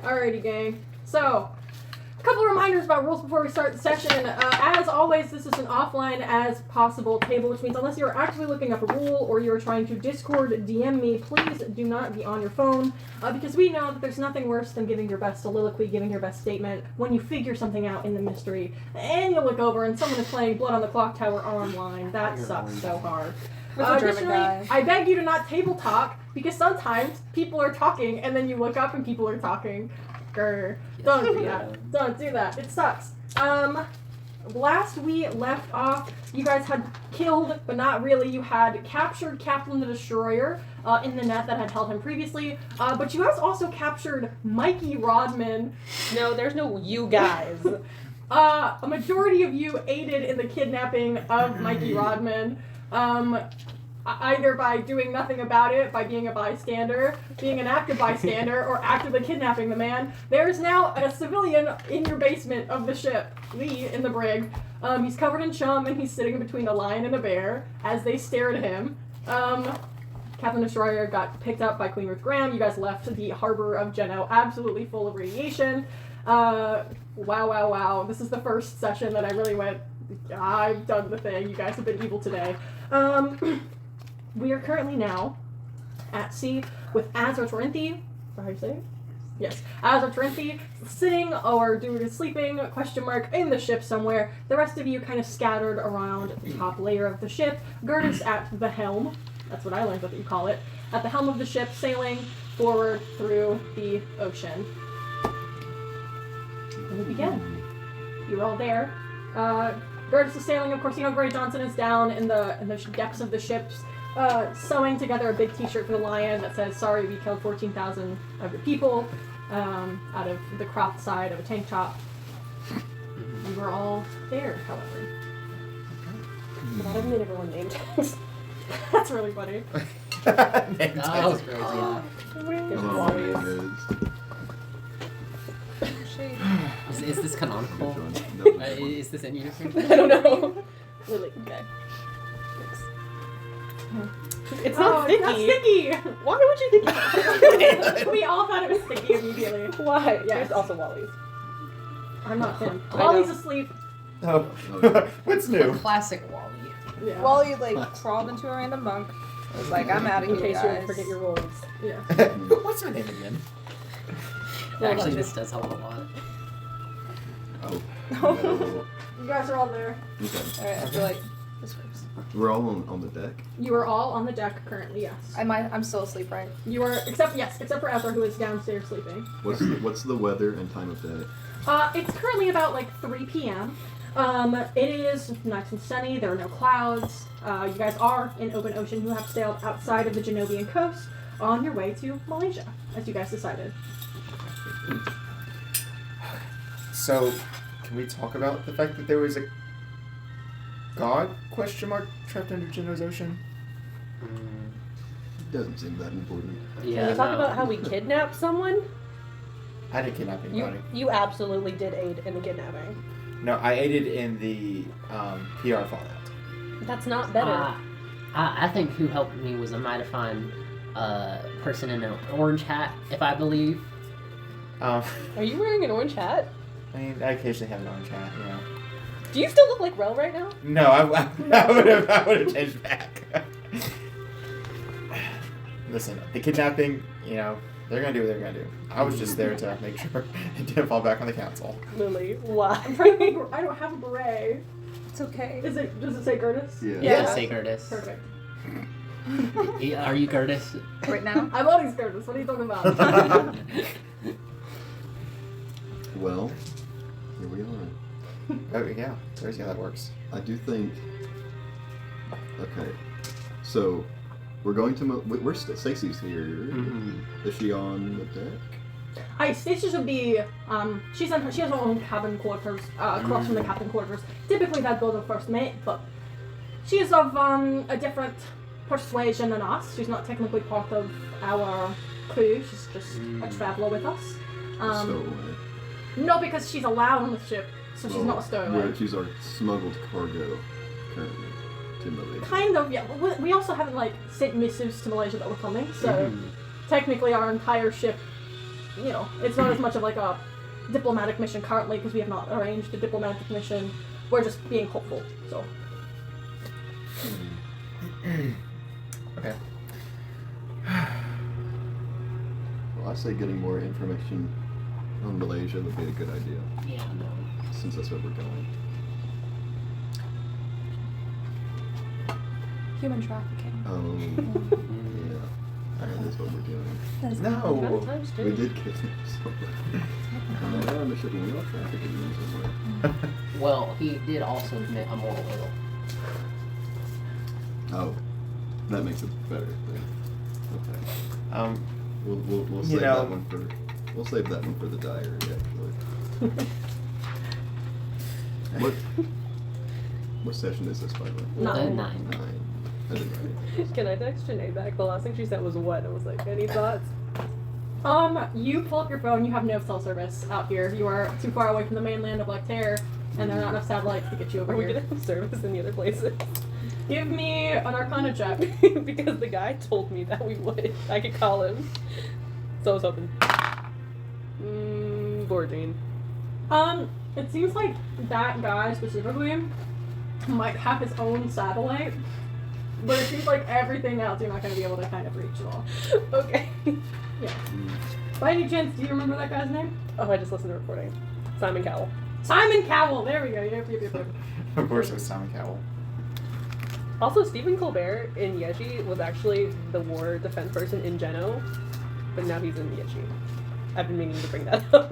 Alrighty, gang. So, a couple reminders about rules before we start the session. As always, this is an offline as possible table, which means unless you're actively looking up a rule or you're trying to Discord DM me, please do not be on your phone, because we know that there's nothing worse than giving your best soliloquy, giving your best statement when you figure something out in the mystery, and you look over and someone is playing Blood on the Clock Tower online. That sucks so hard. Additionally, I beg you to not table talk, because sometimes people are talking and then you look up and people are talking. Grr. Don't do that. Don't do that. It sucks. Last we left off, you guys had killed, but not really, you had captured Kaplan the Destroyer in the net that had held him previously, but you guys also captured Mikey Rodman. No, there's no you guys. A majority of you aided in the kidnapping of Mikey Rodman. Either by doing nothing about it, by being a bystander, being an active bystander, or actively kidnapping the man. There is now a civilian in your basement of the ship, Lee, in the brig. He's covered in chum, and he's sitting between a lion and a bear as they stare at him. Captain Destroyer got picked up by Queen Ruth Graham. You guys left the harbor of Geno absolutely full of radiation. Wow. This is the first session that I really went, I've done the thing. You guys have been evil today. We are currently now at sea with Asra Torinthi. Is that how you say it? Yes. Asra Torinthi sitting or sleeping, in the ship somewhere. The rest of you kind of scattered around the top layer of the ship. Gertis at the helm. That's what I learned what you call it. At the helm of the ship, sailing forward through the ocean. And we begin. You're all there. Gertis is sailing. Of course, you know Gray Johnson is down in the depths of the ships, sewing together a big T-shirt for the lion that says, "Sorry, we killed 14,000 of your people," out of the cropped side of a tank top. We were all there, however. Why haven't they everyone named tags? That's really funny. Name tags is crazy. Is this canonical? Is this in uniform? I don't know. Really? Okay. Thanks. It's not sticky. It's not sticky. Why would you think that? We all thought it was sticky immediately. Why? Yes. There's also Wally's. I'm not him. I Wally's know. asleep. Oh, what's new? Classic Wally. Yeah. Wally crawled into a random bunk. I was like, I'm out of In here, case you guys. forget your roles. Yeah. What's her name again? Actually, this does help a lot. Oh. No. You guys are all there. Okay. Alright, I feel like this works. We're all on the deck. You are all on the deck currently, yes. I'm still asleep, right? You are, except for Asra, who is downstairs sleeping. What's the weather and time of day? It's currently about 3 p.m. It is nice and sunny. There are no clouds. You guys are in open ocean. You have sailed outside of the Genovian coast on your way to Malaysia, as you guys decided. So, can we talk about the fact that there was a god, trapped under Geno's ocean? Doesn't seem that important. Yeah. Can we talk about how we kidnapped someone? I didn't kidnap anybody. You absolutely did aid in the kidnapping. No, I aided in the PR fallout. That's not better. I think who helped me was a mighty fine person in an orange hat, if I believe. Are you wearing an orange hat? I mean, I occasionally have an orange hat, you know. Do you still look like Rel right now? No, I would have changed back. Listen, the kidnapping, they're gonna do what they're gonna do. I was just there to make sure it didn't fall back on the council. Lily, why? I'm trying to think. I don't have a beret. It's okay. Does it say Gertis? Yeah. Yeah, say Gertis. Perfect. Are you Gertis? Right now? I'm always Gertis. What are you talking about? Well, here we are. Oh, yeah. There's how that works. I do think. Okay, so we're going to. Stacey's here. Mm-hmm. Is she on the deck? Hi, Stacey should be. She has her own cabin quarters across from the captain quarters. Typically, that goes to first mate, but she is of a different persuasion than us. She's not technically part of our crew. She's just a traveler with us. Stowaway. No, because she's allowed on the ship, so she's not a stowaway. She's our smuggled cargo currently to Malaysia. Kind of, yeah. We also haven't sent missives to Malaysia that were coming, so technically our entire ship you know, it's not as much of like a diplomatic mission currently because we have not arranged a diplomatic mission. We're just being hopeful. So. Okay. Well, I say getting more information on Malaysia would be a good idea, Yeah, no. since that's where we're going. Human trafficking. Oh, yeah. That is what we're doing. No. We did kidnap someone. And they're on the ship and we all trafficking them somewhere. Well, he did also commit a moral ill. Oh, that makes it better. Okay. We'll You save know- that one for. We'll save that one for the diary, actually. What session is this, by the way? Nine. 9. 9. I didn't write it. Can I text Janae back? The last thing she said was what? I was like, any thoughts? You pull up your phone, you have no cell service out here. You are too far away from the mainland of Terre, and there are not enough satellites to get you over Are we here. gonna have service in the other places? Give me an Arcana check. Because the guy told me that we would. I could call him. So I was hoping. Bordine. It seems like that guy specifically might have his own satellite, but it seems like everything else you're not going to be able to kind of reach at all. Okay. Yeah. By any chance, do you remember that guy's name? Oh, I just listened to the recording. Simon Cowell. Simon Cowell! There we go. Yep. Of course, it was Simon Cowell. Also, Stephen Colbert in Yeji was actually the war defense person in Geno, but now he's in Yeji. I've been meaning to bring that up.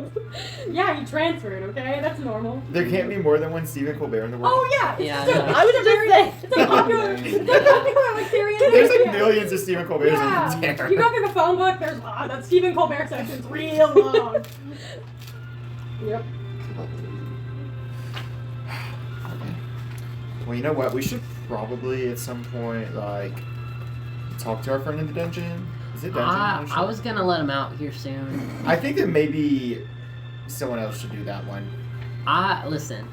Yeah, he transferred, okay? That's normal. There can't be more than one Stephen Colbert in the world. Oh, yeah! It's Yeah, just I know. I was just saying. It's a popular, like, Syrian There's like yeah. millions of Stephen Colberts Yeah, in there. you go through the phone book, there's that Stephen Colbert section's real long. Yep. Well, you know what? We should probably at some point, like, talk to our friend in the dungeon. Is it dungeon? I was gonna let him out here soon. I think that maybe someone else should do that one. Listen.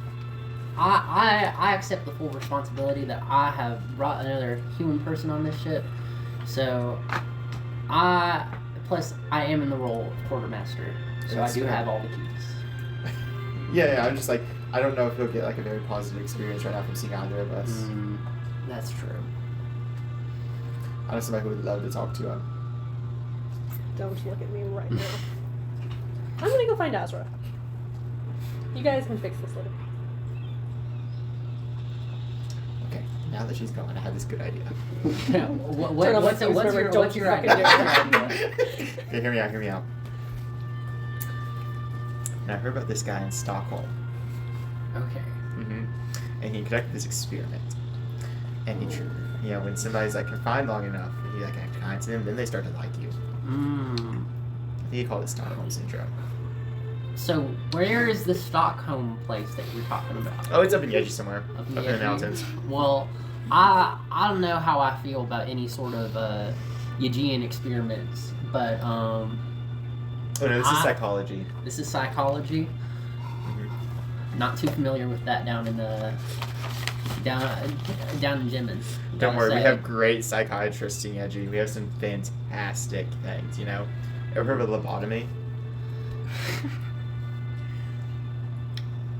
I accept the full responsibility that I have brought another human person on this ship. So, plus I am in the role of quartermaster, so That's I do fair. have all the keys. Yeah, I'm just like, I don't know if he'll get like a very positive experience right now from seeing either of us. That's true. I know somebody who would love to talk to him. Don't look at me right now. I'm gonna go find Asra. You guys can fix this later. Okay, now that she's gone, I had this good idea. Turn on my What's your don't what's you your fucking idea? Okay, hear me out. Now, I heard about this guy in Stockholm. Okay. And he conducted this experiment. And he, you know, when somebody's like confined long enough, you like act kind to them, then they start to like you. I think he called it Stockholm syndrome. So where is the Stockholm place that you're talking about? Oh, it's up in Yeji somewhere, Up up in in the Yeji? mountains. Well, I don't know how I feel about any sort of Yejian experiments, but Oh no, this is psychology. this is psychology. Not too familiar with that down in down in Jimin. Don't gotta worry, we say. have great psychiatrists in Yeji. We have some fantastic things, you know. Ever heard of lobotomy?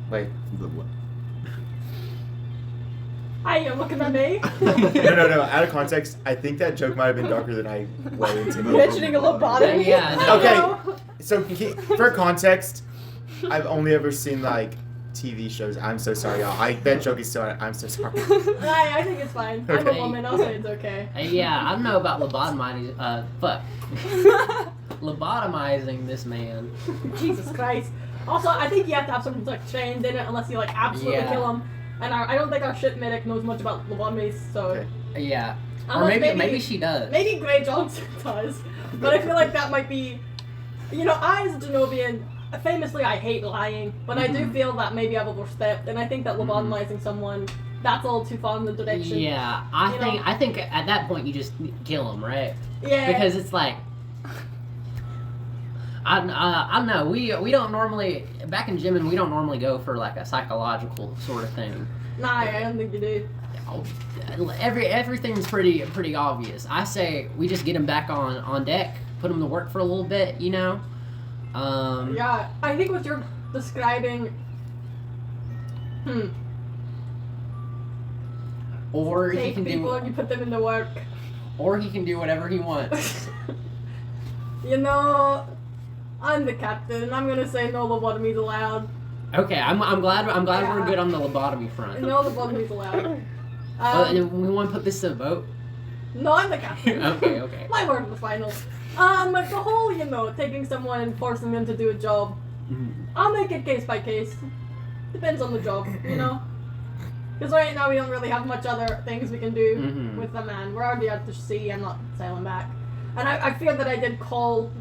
Wait. The what? Hi, you're looking at me. No. Out of context, I think that joke might have been darker than I went into. Mentioning a lobotomy. Yeah, no. Okay, so for context, I've only ever seen like TV shows. I'm so sorry, y'all. That joke is so. I'm so sorry. I think it's fine. I'm a Okay. woman, I'll say it's okay. Yeah, I don't know about lobotomizing. Lobotomizing this man. Jesus Christ. Also, I think you have to have someone who's like trained in it unless you like absolutely Yeah. kill him. And I don't think our ship medic knows much about lobotomies, so Okay. Yeah, or Unless maybe she does. maybe Grey Johnson does. But I feel like that might be, you know, I as a Genovian, famously I hate lying, but I do feel that maybe I've overstepped, and I think that lobotomizing someone, that's a little too far in the direction. Yeah, You know? I think at that point you just kill him, right? Yeah. Because it's like, I don't know. We don't normally back in Jimin we don't normally go for like a psychological sort of thing. Nah, I don't think you do. Everything's pretty obvious. I say we just get him back on deck, put him to work for a little bit, you know. Yeah, I think what you're describing. Or he Take can people do, and you put them into work. or he can do whatever he wants. You know, I'm the captain, and I'm gonna say no lobotomy's allowed. Okay, I'm glad Yeah. we're good on the lobotomy front. No lobotomy's allowed. We want to put this to the vote. No, I'm the captain. Okay. My word was final. The whole, taking someone and forcing them to do a job, I'll make it case by case. Depends on the job, Because right now we don't really have much other things we can do with the man. We're already out to sea, I'm not sailing back. And I fear that I did call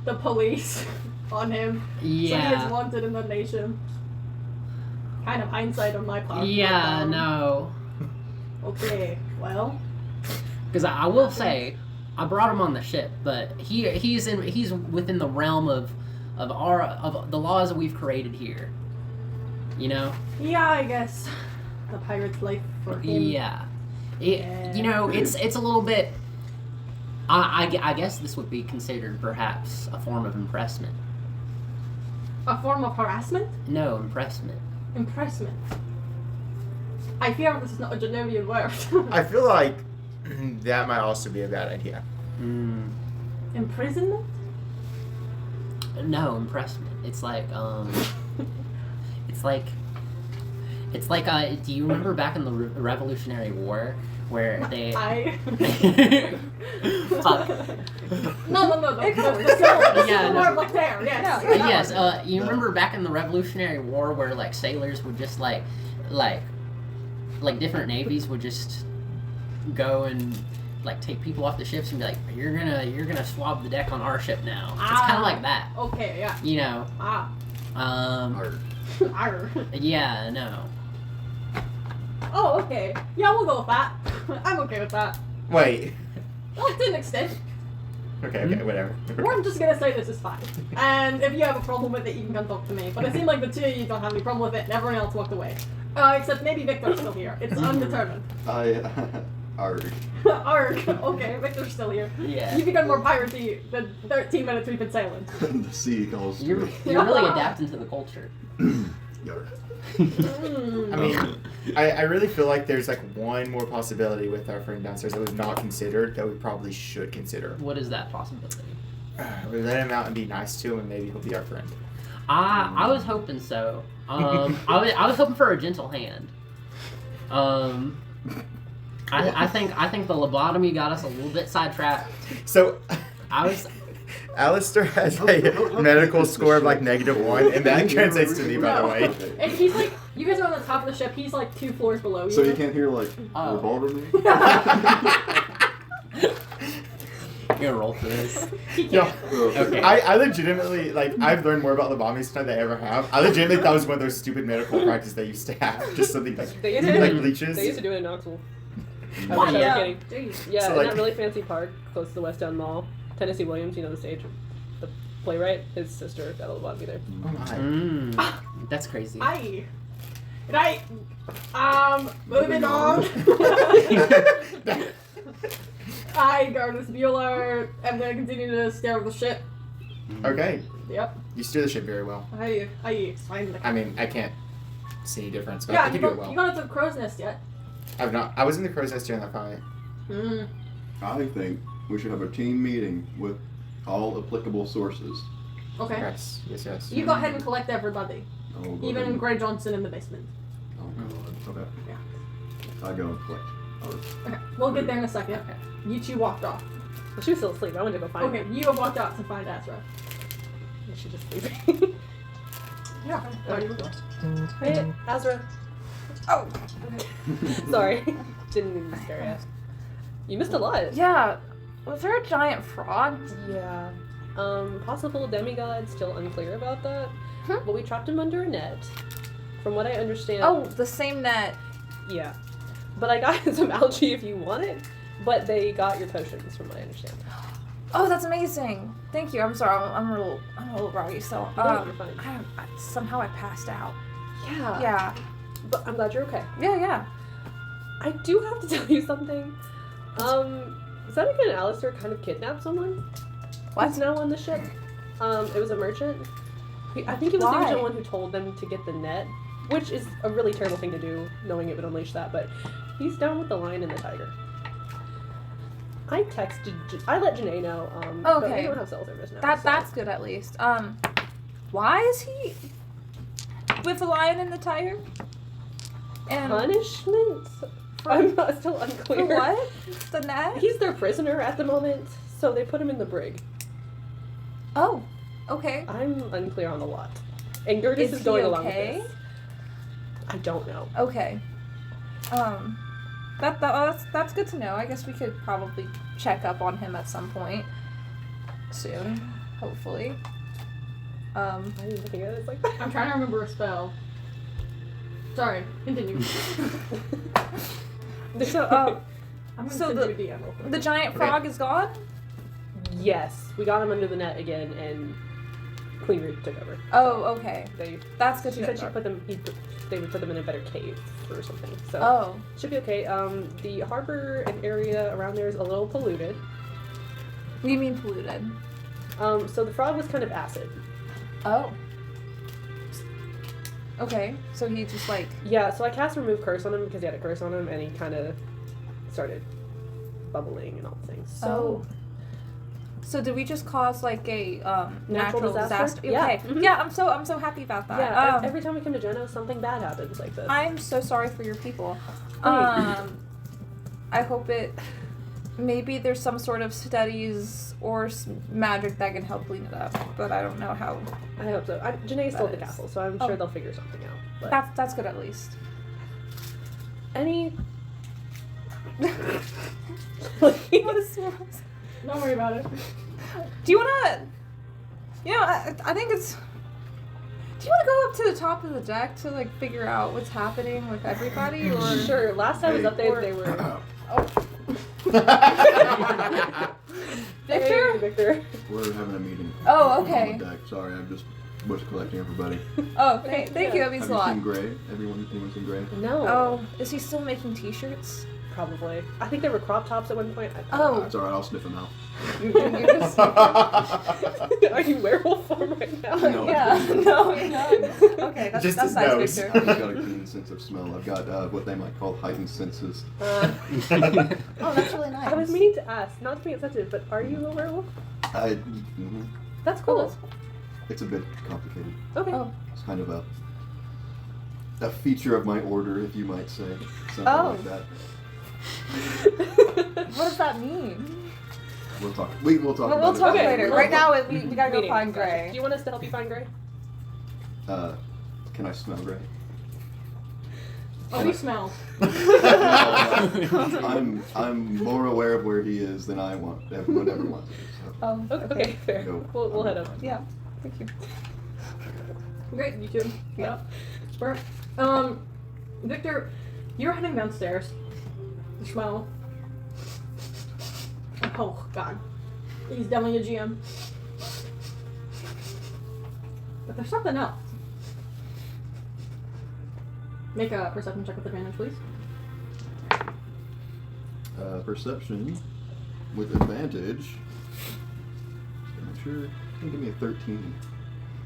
the police on him. So he is Yeah. wanted in the nation. Kind of hindsight on my part. Yeah, but, no. Okay, well. Because I will say, I brought him on the ship, but he's within the realm of the laws that we've created here. Yeah, I guess. The pirate's life for him. Yeah. It's a little bit. I guess this would be considered perhaps a form of impressment. A form of harassment? No, impressment. Impressment. I fear this is not a Genevian word. I feel like that might also be a bad idea. Imprisonment? No, impressment. It's like It's like do you remember back in the Revolutionary War where they? Fuck. No. The Yeah, Civil no. War like there. Yes. Yeah. Yes. You remember back in the Revolutionary War where like sailors would just like different navies would just go and like take people off the ships and be like, you're gonna swab the deck on our ship now. It's kind of like that. Okay. Yeah. You know. Arr. Arr. Yeah. No. Oh, okay. Yeah, we'll go with that. I'm okay with that. Wait. Well, to an extent. Okay, whatever. Or I'm just gonna say this is fine. And if you have a problem with it, you can come talk to me. But it seemed like the two of you don't have any problem with it, and everyone else walked away. Except maybe Victor's still here. It's undetermined. Arg. Arg. Okay, Victor's still here. Yeah. You've become more piratey than 13 minutes we've been sailing. The sea calls. You're really adapting to the culture. Yarr. I mean, I really feel like there's like one more possibility with our friend downstairs that was not considered that we probably should consider. What is that possibility? We let him out and be nice to him, and maybe he'll be our friend. I was hoping so. I was hoping for a gentle hand. I think the lobotomy got us a little bit sidetracked. So, Alistair has a medical score of like -1, and that translates to me, by the way. And he's like, you guys are on the top of the ship, he's like 2 floors below you. So you can't hear like Oh. revolver me? You're gonna roll for this. Yeah. Okay. I legitimately, like, I've learned more about lobotomies tonight than I ever have. I legitimately thought it was one of those stupid medical practices they used to have. Just something like, They used to like do leeches. They used to do it in Knoxville. I What? wish I Yeah. was kidding. Jeez. Yeah, So, in like- that really fancy park close to the West End Mall. Tennessee Williams, the stage, the playwright, his sister got a lobotomy there. Oh my. That's crazy. Right. Moving on. I, Gardas Bueller, am gonna continue to steer the ship. Okay. Yep. You steer the ship very well. I find the I mean, I can't see any difference, but yeah, I think you you do it got well. into the crow's nest yet? I've not. I was in the crow's nest during that fight. I think we should have a team meeting with all applicable sources. Okay. Yes. You go ahead and collect everybody. I will go Even ahead and- Gray Johnson in the basement. Oh god. Okay. Yeah. I go and collect. Okay. We'll get there in a second. Okay. You two walked off. Well, she was still asleep. I went to go find Okay, her. you have walked out to find Asra. She just sleeping. Yeah. Oh, you were going. Hey, Asra. Oh. Sorry. Didn't mean to scare you. You missed a lot. Yeah. Was there a giant frog? Yeah. Possible demigod, still unclear about that. Huh? But we trapped him under a net. From what I understand. Oh, the same net. Yeah. But I got some algae if you want it. But they got your potions, from what I understand. Oh, that's amazing. Thank you. I'm sorry. I'm a little groggy. So, No, you're fine. somehow I passed out. Yeah. Yeah. But I'm glad you're okay. Yeah. I do have to tell you something. Seneca and Alistair kind of kidnapped someone. What? Who's now on the ship. It was a merchant. I think he was the Why? original one who told them to get the net, which is a really terrible thing to do, knowing it would unleash that, but he's down with the lion and the tiger. I let Janae know, but we Okay. don't have cell service now. That's good at least. Why is he with the lion and the tiger? And punishment? I'm not still unclear. for what? The net? He's their prisoner at the moment, so they put him in the brig. Oh, okay. I'm unclear on the lot. And Gertis is he going along okay? with this. I don't know. Okay. That's good to know. I guess we could probably check up on him at some point soon, hopefully. I didn't think of it as like I'm trying to remember a spell. Sorry, continue. So, I'm gonna So send the- you a DM real quick. the giant Okay. frog is gone? yes, we got him under the net again, and Queen Root took over. Oh, okay. They That's good she to said know. they would put them in a better cave or something. So Oh, should be okay. The harbor and area around there is a little polluted. what do you mean polluted? So the frog was kind of acid. Oh. Okay, so he just like, Yeah, so I cast Remove Curse on him because he had a curse on him, and he kind of started bubbling and all things. So so did we just cause like a natural disaster? Yeah. Okay. Mhm. Yeah, I'm so happy about that. yeah, every time we come to Geno, something bad happens like this. I'm so sorry for your people. Thanks. I hope maybe there's some sort of studies or magic that can help clean it up, but I don't know how. I hope so. Janae's still at the That is- castle, so I'm Oh. sure they'll figure something out. But That's good at least. any What is Don't worry about it. Do you wanna? You know, I think it's. Do you want to go up to the top of the deck to like figure out what's happening with everybody, or Sure. Last time I was Hey. up there, Or- they were. Victor? Hey, Victor. We're having a meeting. Oh, on okay. the deck. Sorry, I'm just was collecting everybody. Oh, Okay, thank you. That Have means a you lot. seen Gray? Anyone seen Gray? No. Oh, is he still making T-shirts? Probably. I think there were crop tops at one point. Oh, It's alright, I'll sniff him out. you just. Are you werewolf form right now? No. Yeah, no, you're not. Okay, that's Just his nice, nose. Victor. I've got a keen sense of smell. I've got what they might call heightened senses. Oh, that's really nice. I was meaning to ask, not to be insensitive, but are you a werewolf? That's cool. It's a bit complicated. Okay. Oh. It's kind of a feature of my order, if you might say, something Oh. like that. What does that mean? We'll talk. We'll talk. We'll about talk it. Okay. later. Right now, we gotta go Meeting. find Gotcha. Gray. Do you want us to help you find Gray? Can I smell Gray? Oh, he smells. I'm more aware of where he is than I want. Everyone ever wants to. So. Oh, Okay, fair. Go. We'll head up. Yeah. Thank you. Great, you too. Yeah. Burnt. Victor, you're heading downstairs. The smell. Oh, God. He's definitely a GM. But there's something else. Make a perception check with advantage, please. Perception with advantage. I'm sure. Give me a 13.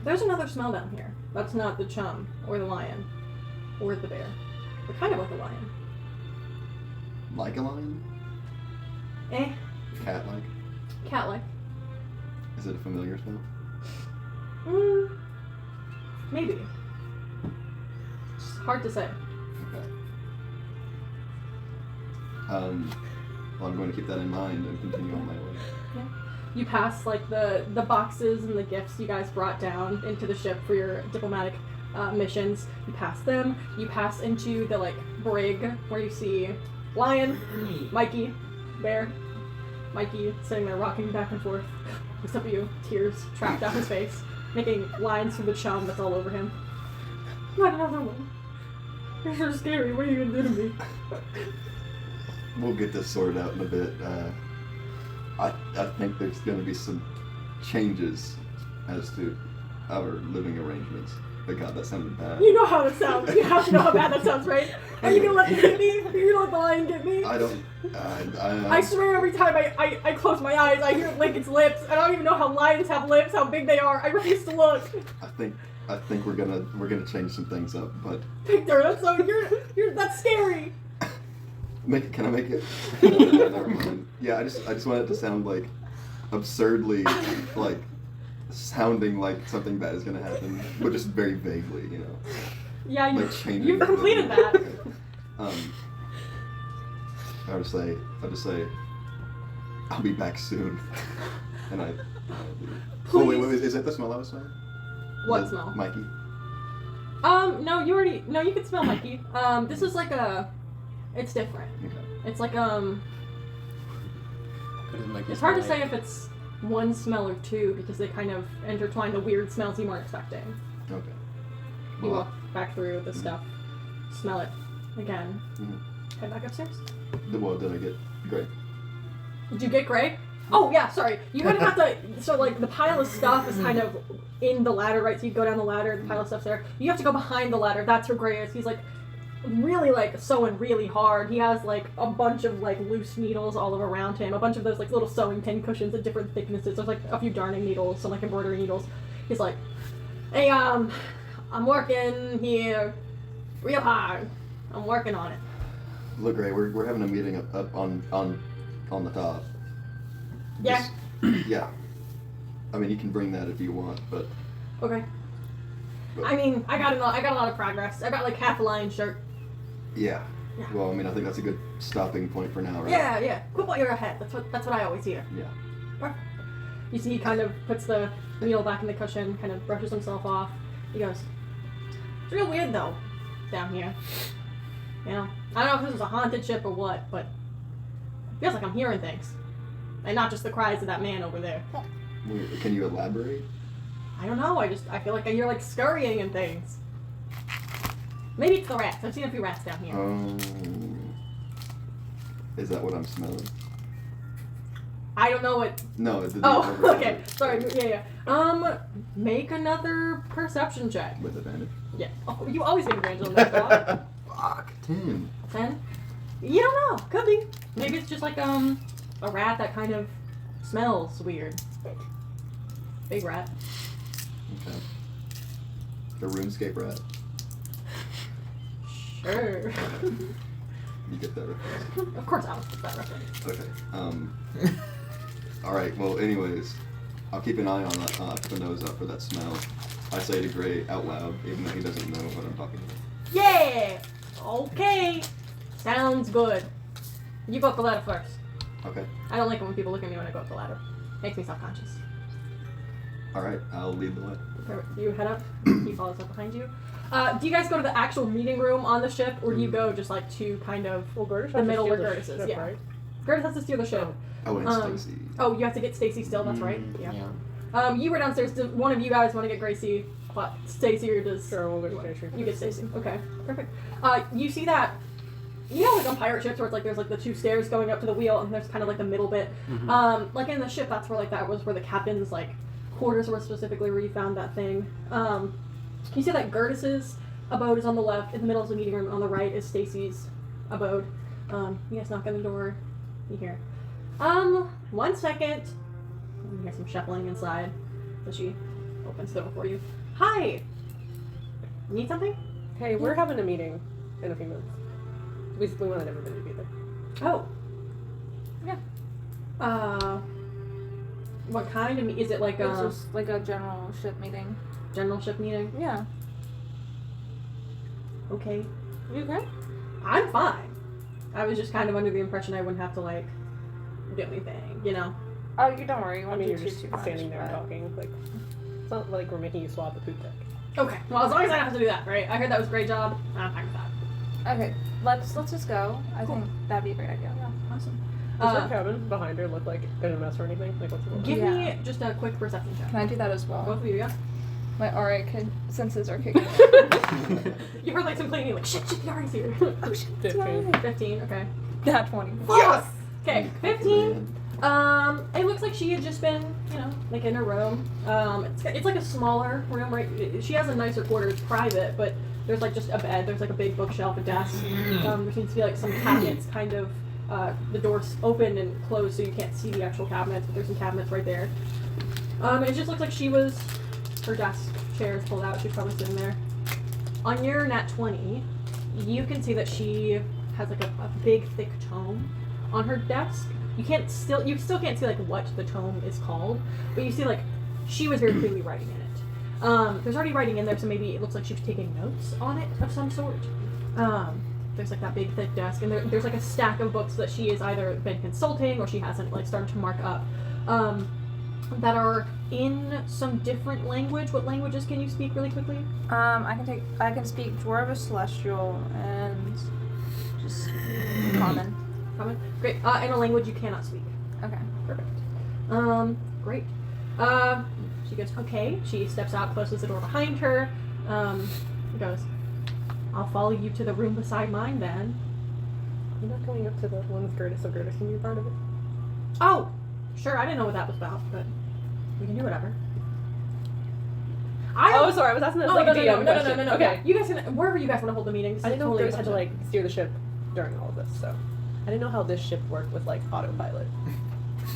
There's another smell down here. That's not the chum, or the lion, or the bear. But kind of like a lion. Like a lion? Eh, Cat-like? cat-like. Is it a familiar smell? Maybe. It's hard to say. Okay. Well, I'm going to keep that in mind and continue on my way. You pass like the boxes and the gifts you guys brought down into the ship for your diplomatic missions. You pass them. You pass into the like brig where you see Lion, Mikey, Bear, Mikey sitting there rocking back and forth. Looks up at you, tears trapped down his face, making lines through the chum that's all over him. Not another one. You're so scary. What are you gonna do to me? We'll get this sorted out in a bit. I think there's going to be some changes as to our living arrangements. But God, that sounded bad. You know how it sounds. You have to know how bad that sounds, right? Are you gonna let me get me? Are you gonna let the lion get me? I don't. I swear every time I close my eyes, I hear Lincoln's lips. I don't even know how lions have lips, how big they are. I refuse to look. I think we're gonna change some things up, but Victor, that's scary. can I make it? Yeah, never mind. Yeah, I just want it to sound like absurdly like sounding like something bad is gonna happen, but just very vaguely, you know. Yeah, Like changing you've the completed rhythm. that. I'll just say, I'll be back soon. And I. Oh wait, is that the smell I was smelling? What The smell? Mikey. No, you can smell Mikey. This is like it's different. Okay. It's like Mikey it's hard to smell say if it's one smell or two because they kind of intertwine the weird smells you weren't expecting. Okay. You Well, walk back through the stuff, smell it again, Mhm. head back upstairs. Did I get great? Did you get Greg? Oh yeah, sorry. You kind of have to. So like the pile of stuff is kind of in the ladder, right? So you go down the ladder, the pile of stuff's there. You have to go behind the ladder. That's where Gray is. He's like really like sewing really hard. He has like a bunch of like loose needles all around him. A bunch of those like little sewing pin cushions at different thicknesses. There's like a few darning needles, some like embroidery needles. He's like, hey, I'm working here real hard. I'm working on it. Look, Ray, we're having a meeting up on the top. Yeah. Just- yeah. I mean, you can bring that if you want, but Okay. I mean, I got a lot of progress. I got like half a lion shirt. yeah. Yeah. Well, I mean, I think that's a good stopping point for now, right? Yeah. Quit while you're ahead. That's what I always hear. Yeah. Perfect. You see, he kind of puts the needle back in the cushion, kind of brushes himself off. He goes, "It's real weird though, down here. You know, I don't know if this is a haunted ship or what, but it feels like I'm hearing things, and not just the cries of that man over there. Can you elaborate? I don't know. I feel like I hear like scurrying and things. Maybe it's the rats. I've seen a few rats down here. Is that what I'm smelling? I don't know what. No. Oh, okay. Sorry. Yeah. Make another perception check. With advantage. Yeah. Oh, you always get advantage on that dog. Fuck. 10. 10? You don't know. Could be. Maybe it's just like a rat that kind of smells weird. Big rat. Okay. The RuneScape rat. Sure. You get that reference. Of course Alex gets that reference. Okay. All right. Well, anyways, I'll keep an eye on that. I'll keep a nose out for that smell. I say to Gray out loud, even though he doesn't know what I'm talking about. Yeah! Okay. Sounds good. You go up the ladder first. Okay. I don't like it when people look at me when I go up the ladder. Makes me self-conscious. All right. I'll lead the way. You head up, he follows up behind you. Do you guys go to the actual meeting room on the ship, or do you go just like to kind of the middle where Gertis is? Yeah. Right? Gertis has to steer the ship. Oh, and Stacy. Oh, you have to get Stacy still, that's right. Yeah. You were downstairs. Did one of you guys want to get Gracie? What? Stacy or does... Sure, we'll go to Stacy. You get Stacy. Okay, perfect. You see that... You know, like on pirate ships where it's like there's like the two stairs going up to the wheel, and there's kind of like the middle bit. Mm-hmm. Like in the ship, that's where like that was where the captain's like quarters were specifically where you found that thing. You see that Gertis's abode is on the left. In the middle is the meeting room. On the right is Stacy's abode. You guys knock on the door. You hear, 1 second. You hear some shuffling inside. So she opens the door for you. Hi. Need something? Hey, we're having a meeting in a few minutes. We wanted everybody to be there. Oh. Yeah. What kind of is it like It's a just like a general ship meeting. general ship meeting? Yeah. Okay. You okay? I'm fine. I was just kind of under the impression I wouldn't have to like do anything, you know? Oh, you don't worry. You I won't mean, do you're just too much, standing there but- talking. Like, it's not like we're making you swap a poop deck. Okay. Well, as long as I don't have to do that, right? I heard that was a great job. I'm fine with that. Okay, let's just go. I think that'd be a great idea. Yeah. Awesome. Does her cabin behind her look like in a mess or anything? Like, what's it look like? Give me Yeah. just a quick perception check. Can I do that as well? Both of you, yeah? My aura senses are kicking. You heard like some cleaning, like shit, the Ari's here. Oh shit! 15. 15, okay. That 20. Yes! Okay, 15. It looks like she had just been, like in her room. It's like a smaller room, right? She has a nicer quarters, private, but there's like just a bed. There's like a big bookshelf, a desk. There seems to be like some cabinets, kind of. The door's open and closed, so you can't see the actual cabinets, but there's some cabinets right there. It just looks like her desk chair is pulled out. She's probably sitting there. On your nat 20, you can see that she has like a big, thick tome on her desk. You still can't see like what the tome is called, but you see like she was very clearly writing in it. There's already writing in there, so maybe it looks like she was taking notes on it of some sort. There's like that big thick desk, and there's like a stack of books that she has either been consulting or she hasn't like started to mark up, that are in some different language. What languages can you speak really quickly? I can speak Dwarvish, Celestial, and just Common. Common? Great. In a language you cannot speak. Okay. Perfect. Great. She goes, okay. She steps out, closes the door behind her. Goes, I'll follow you to the room beside mine then. You're not going up to the one with Gertis, so Gertis can be a part of it. Oh, sure. I didn't know what that was about, but we can do whatever. Oh, sorry. I was asking that as like a DM question. No. Okay. You guys can, wherever you guys want to hold the meetings. I didn't know if totally Gertis had to like steer the ship during all of this, so I didn't know how this ship worked with like autopilot.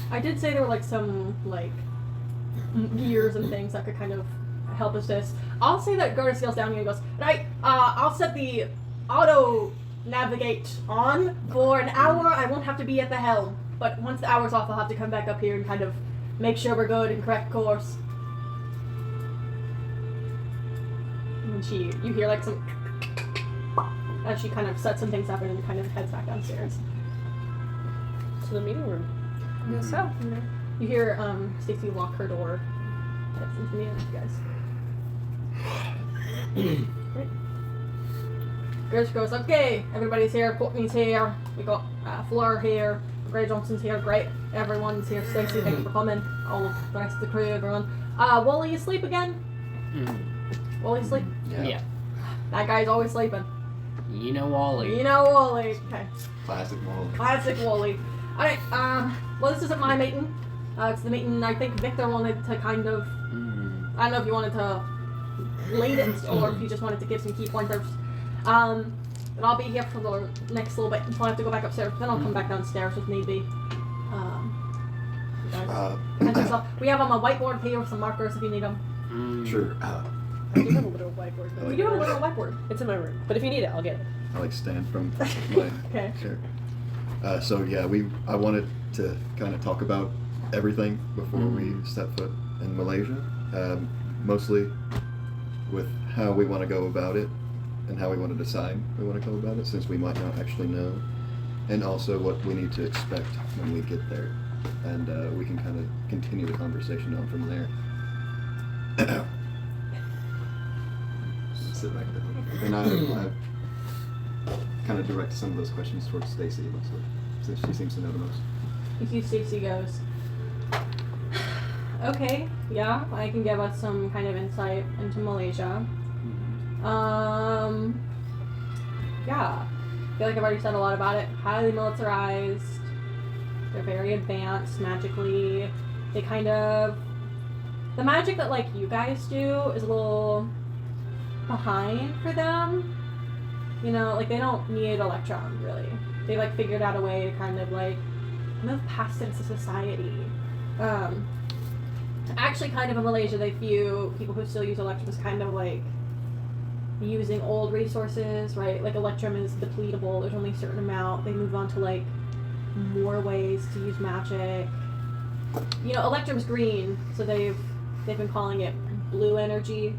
I did say there were like some like gears and things that could kind of help assist. I'll say that Gertis yells down and goes, right, I'll set the auto navigate on for an hour. I won't have to be at the helm, but once the hour's off, I'll have to come back up here and kind of make sure we're good and correct course. And you hear like some as she kind of sets some things up and kind of heads back downstairs. To the meeting room. I guess so. You hear Stacy lock her door. That's into me, you guys. Great. Gersh goes, okay, everybody's here, Courtney's here, we got Fleur here, Gray Johnson's here, great, everyone's here, Stacy, thank you for coming, all of the rest of the crew, everyone. Wally, asleep again? Wally asleep? Yeah. That guy's always sleeping. You know Wally. Okay. Classic Wally. Classic Wally. Alright, well, this isn't my meeting. It's the meeting I think Victor wanted to kind of, I don't know if you wanted to lead it or if you just wanted to give some key pointers. But I'll be here for the next little bit until I have to go back upstairs. Then I'll come back downstairs if need be. We have on my whiteboard here with some markers if you need them. Sure. I do have a little whiteboard. Though. We do have a little whiteboard. It's in my room, but if you need it, I'll get it. I like stand from my Okay. chair. So yeah, I wanted to kind of talk about everything before we step foot in Malaysia, mostly with how we want to go about it and how we want to decide we want to go about it, since we might not actually know, and also what we need to expect when we get there, and we can kind of continue the conversation on from there. Sit back there. And I kind of direct some of those questions towards Stacy, mostly, since she seems to know the most. You see Stacy goes, okay, yeah, I can give us some kind of insight into Malaysia. Yeah, I feel like I've already said a lot about it. Highly militarized. They're very advanced magically. They kind of, the magic that like you guys do is a little behind for them. You know, like they don't need Electron really. They like figured out a way to kind of like move past into society. Actually, kind of in Malaysia, they view people who still use Electrum as kind of like using old resources, right? Like Electrum is depletable. There's only a certain amount. They move on to like more ways to use magic. You know, Electrum's green, so they've been calling it blue energy.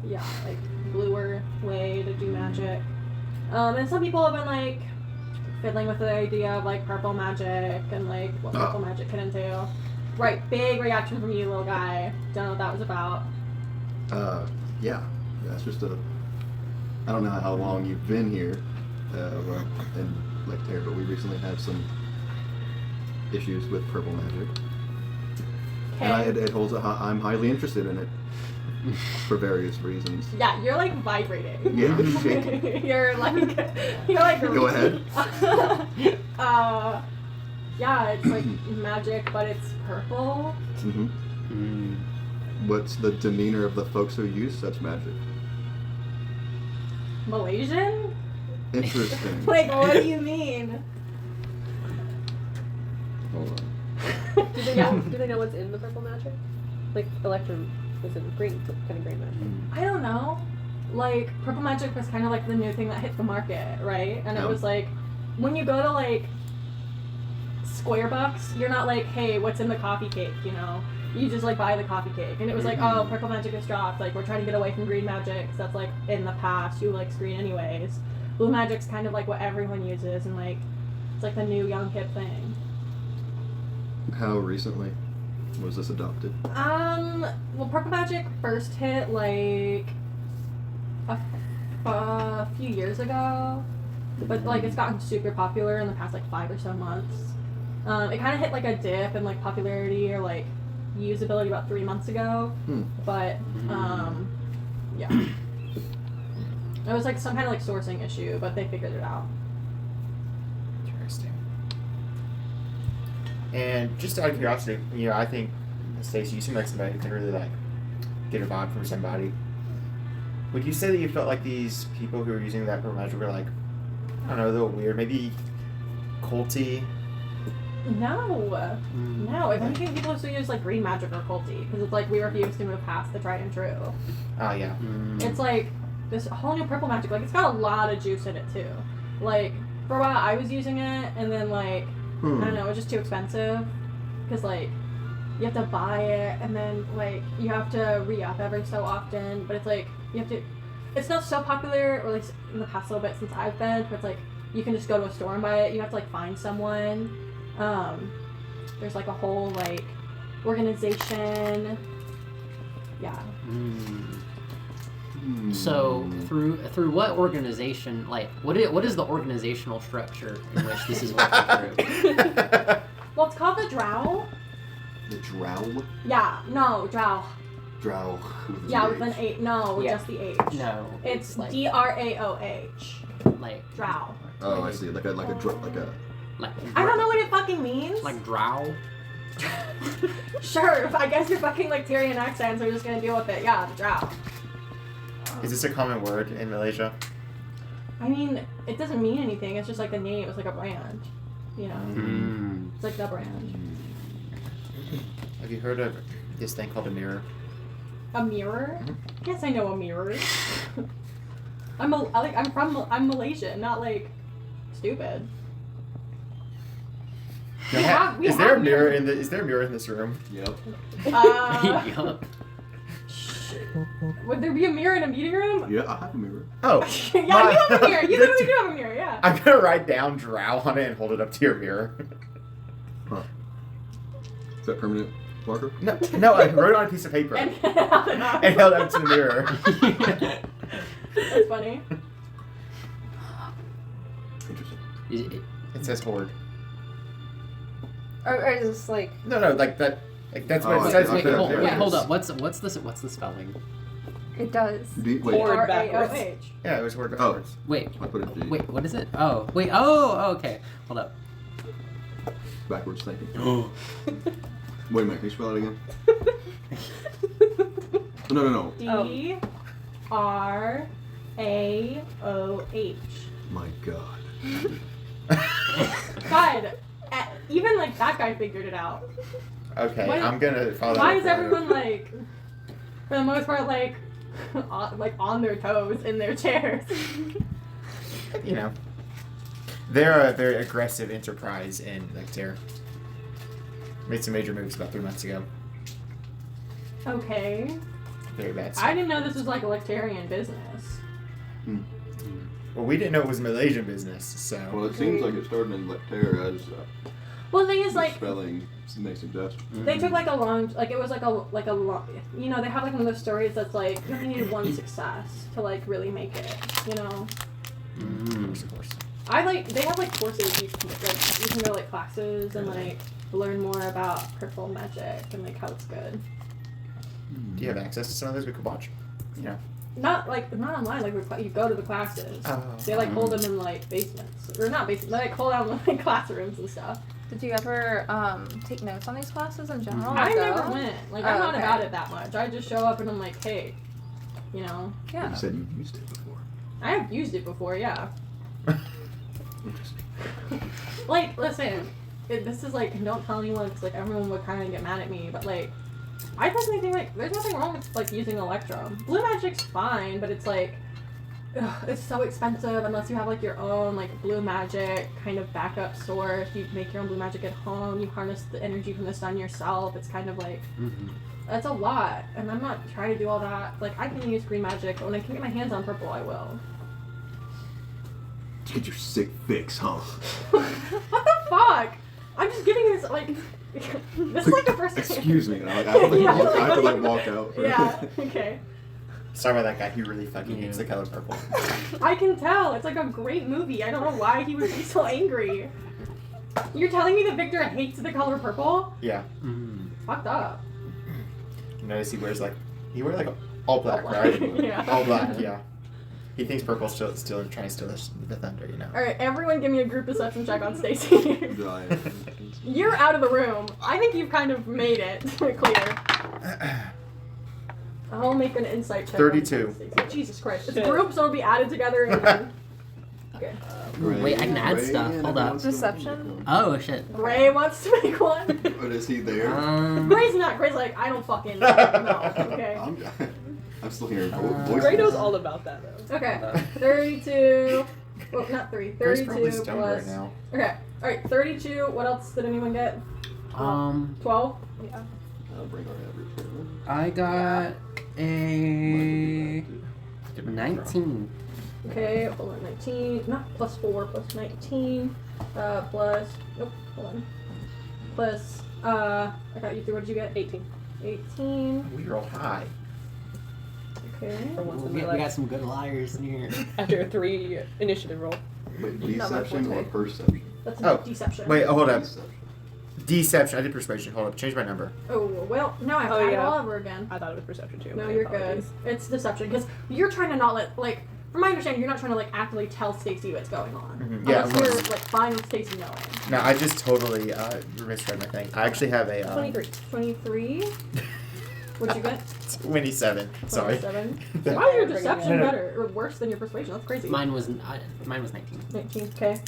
Yeah, like bluer way to do magic. And some people have been like fiddling with the idea of like purple magic and like what purple magic can entail. Right, big reaction from you, little guy. Don't know what that was about. Yeah, it's just I don't know how long you've been here, in Lake Terror, but we recently had some issues with purple magic. And it holds I'm highly interested in it. for various reasons. Yeah, you're like vibrating. Yeah, I'm shaking. you're like Go ahead. Yeah, it's like magic, but it's purple. Mm-hmm. What's the demeanor of the folks who use such magic? Malaysian? Interesting. Like, what do you mean? Hold on. Do they know what's in the purple magic? Like electrum was in green, kind of green magic. I don't know. Like, purple magic was kind of like the new thing that hit the market, right? And it Oh. was like, when you go to like Square Bucks, you're not like, hey, what's in the coffee cake, you know? You just like buy the coffee cake. And it was like, oh, purple magic is dropped. Like, we're trying to get away from green magic, 'cause that's like in the past. You likes green anyways. Blue magic's kind of like what everyone uses, and like, it's like the new young hip thing. How recently was this adopted? Well, purple magic first hit like a few years ago, but like it's gotten super popular in the past like 5 or so months. It kind of hit like a dip in like popularity or like usability about 3 months ago, but yeah, it was like some kind of like sourcing issue, but they figured it out. Interesting. And just out of curiosity, you know, I think Stacey, you seem like somebody who can really like get a vibe from somebody. Would you say that you felt like these people who were using that purple magic were like, I don't know, a little weird, maybe culty? No. If anything, people still use like green magic or culty because it's like we refuse to move past the tried and true. Oh yeah. It's like this whole new purple magic. Like it's got a lot of juice in it too. Like for a while I was using it, and then like I don't know, it was just too expensive because like you have to buy it, and then like you have to re-up every so often. But it's like you have to. It's not so popular, or at least in the past little bit since I've been. But it's like you can just go to a store and buy it. You have to like find someone. There's like a whole like organization. Yeah. So through what organization? Like what is the organizational structure in which this is working through? Well, it's called the Drow. The Drow? Yeah. No, Drow. Drow. Yeah, with an H. No, Yeah. just the H. No, It's like DRAOH. like Drow. Oh, I see. Like a I don't know what it fucking means. like drow. Sure, I guess you're fucking like Tyrian accents. We're just gonna deal with it. Yeah, the Drow. Is this a common word in Malaysia? I mean, it doesn't mean anything. It's just like the name. It's like a brand. You know, it's like the brand. Have you heard of this thing called a mirror? A mirror? Yes, I know a mirror. I'm Malaysian, not like stupid. We have Is there a mirror mirrors. is there a mirror in this room? Yep. Yup. Would there be a mirror in a meeting room? Yeah, I have a mirror. Oh. Yeah, you have a mirror. You literally do have a mirror. Yeah. I'm gonna write down drow on it and hold it up to your mirror. Huh. Is that permanent marker? No, I wrote it on a piece of paper And and held it up to the mirror. That's funny. Interesting. Is it- It says horde. Or is this like No, like that. Like that's what Oh, it says. I wait, see. hold, There wait, it hold is. up. What's the spelling? it does? Wait, Horde backwards. RAOH. Yeah, it was horde Oh. backwards. Wait, I put it D. wait, what is it? Oh, wait. Oh, okay. Hold up. Backwards thinking. Wait a minute, can you spell it again? No. DRAOH. My God. God, even like that guy figured it out. Okay, Why- I'm gonna follow. Why that is further. everyone like, for the most part, like, on their toes in their chairs? You know, they're a very aggressive enterprise in like terror. Made some major moves about 3 months ago. Okay. Very bad. I didn't know this was like a Lectarian business. Well, we didn't know it was Malaysian business, so. Well, it seems like it started in Lecterra as Well, the thing is, the like, spelling may suggest. they took like a long, like it was like a long, you know, they have like one of those stories that's like you only needed one success to like really make it, you know. Of course. They have like courses you can go like classes and like learn more about purple magic and like how it's good. Do you have access to some of those we could watch? Yeah. Not online. Like you go to the classes. Oh. They like hold them in like basements or not basements. They like hold them in like classrooms and stuff. Did you ever take notes on these classes in general? I Like, never go? went. Like Oh, I'm not okay. about it that much. I just show up and I'm like, hey, you know. Yeah. You said you used it before. I have used it before, yeah. Interesting. Like, listen, this is like, don't tell anyone because like everyone would kind of get mad at me, but like, I personally think like there's nothing wrong with like using Electrum. Blue Magic's fine, but it's like, it's so expensive unless you have like your own like Blue Magic kind of backup source. You make your own Blue Magic at home. You harness the energy from the sun yourself. It's kind of like. That's a lot, and I'm not trying to do all that. Like, I can use green magic, but when I can get my hands on purple, I will. Get your sick fix, huh? What the fuck? I'm just giving this, like, this is like the first Excuse me. I have to like walk out. For Yeah, okay. Sorry about that guy. He really fucking hates the color purple. I can tell. It's like a great movie. I don't know why he would be so angry. You're telling me that Victor hates the color purple? Yeah. Fucked up. Notice he wears like all black, All right? black, yeah. All black, yeah. He thinks purple's still trying to steal the thunder, you know. Alright, everyone give me a group perception check on Stacy. Giant. You're out of the room. I think you've kind of made it clear. I'll make an insight check. 32. on Stacy. Jesus Christ. It's Shit. groups, so it'll be added together and then... Okay. Wait, I can add Ray stuff. and Hold up. everyone's still Deception? Oh shit. Ray wants to make one. But is he there? Gray's not. Gray's like, I don't fucking know. Okay. I'm still hearing Uh, voices. Ray knows all about that though. Okay. 32. Well, not 3. Gray's probably 32 stoned plus. right now. Okay. Alright, 32. What else did anyone get? 12? Yeah. I'll bring our average here. I got a 19. Okay, hold on. 19. Not plus 4, plus 19. Plus. Nope, hold on. Plus. I got you through. What did you get? 18. 18. We rolled high. Okay. For once in We my got life. some good liars in here. After a 3 initiative roll. Wait, Not my deception or forte. perception? That's Oh, deception. Wait, hold up. Deception. Deception. I did persuasion. Hold up. Change my number. Oh, well, now I have to Oh, add it yeah. all over again. I thought it was perception too. No, My you're apologies. good. It's deception because you're trying to not let like. From my understanding, you're not trying to like actively tell Stacy what's going on. Mhm. Yeah, Unless of you're course. like fine with Stacy knowing. No, I just totally misread my thing. I actually have a 23. 23. What'd you get? 27. Sorry. 27. That- Why is your Bring it deception in. better or worse than your persuasion? That's crazy. Mine was 19. 19. Okay.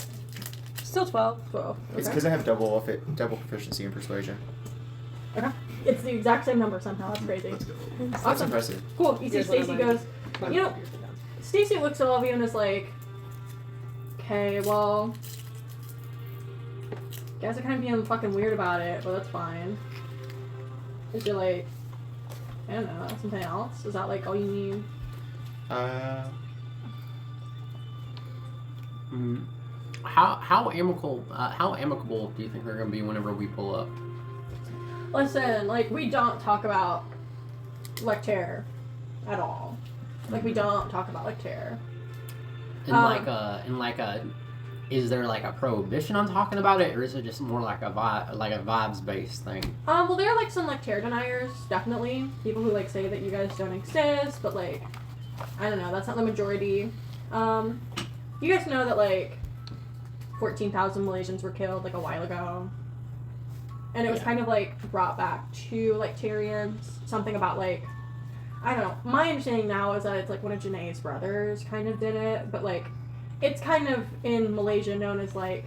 Still 12. 12. It's Okay. because I have double proficiency in persuasion. It's the exact same number somehow. That's crazy. Let's go. That's Awesome. impressive. Cool. You see, Here's one of Stacy mine. goes. You know, Stacy looks at all of you and is like, okay, well, guys are kind of being fucking weird about it, but that's fine. Is she like, I don't know, something else? Is that like all you need? How amicable do you think they're gonna be whenever we pull up? Listen, like, we don't talk about Lecterre at all. Like, we don't talk about Lecterre. And is there like a prohibition on talking about it, or is it just more like a vibes based thing? Well, there are like some Lecterre deniers, definitely. People who like say that you guys don't exist, but like, I don't know, that's not the majority. You guys know that like 14,000 Malaysians were killed like a while ago. And it was Yeah. kind of like brought back to Lecterians. Something about like, I don't know. My understanding now is that it's like one of Janae's brothers kind of did it, but like, it's kind of in Malaysia known as like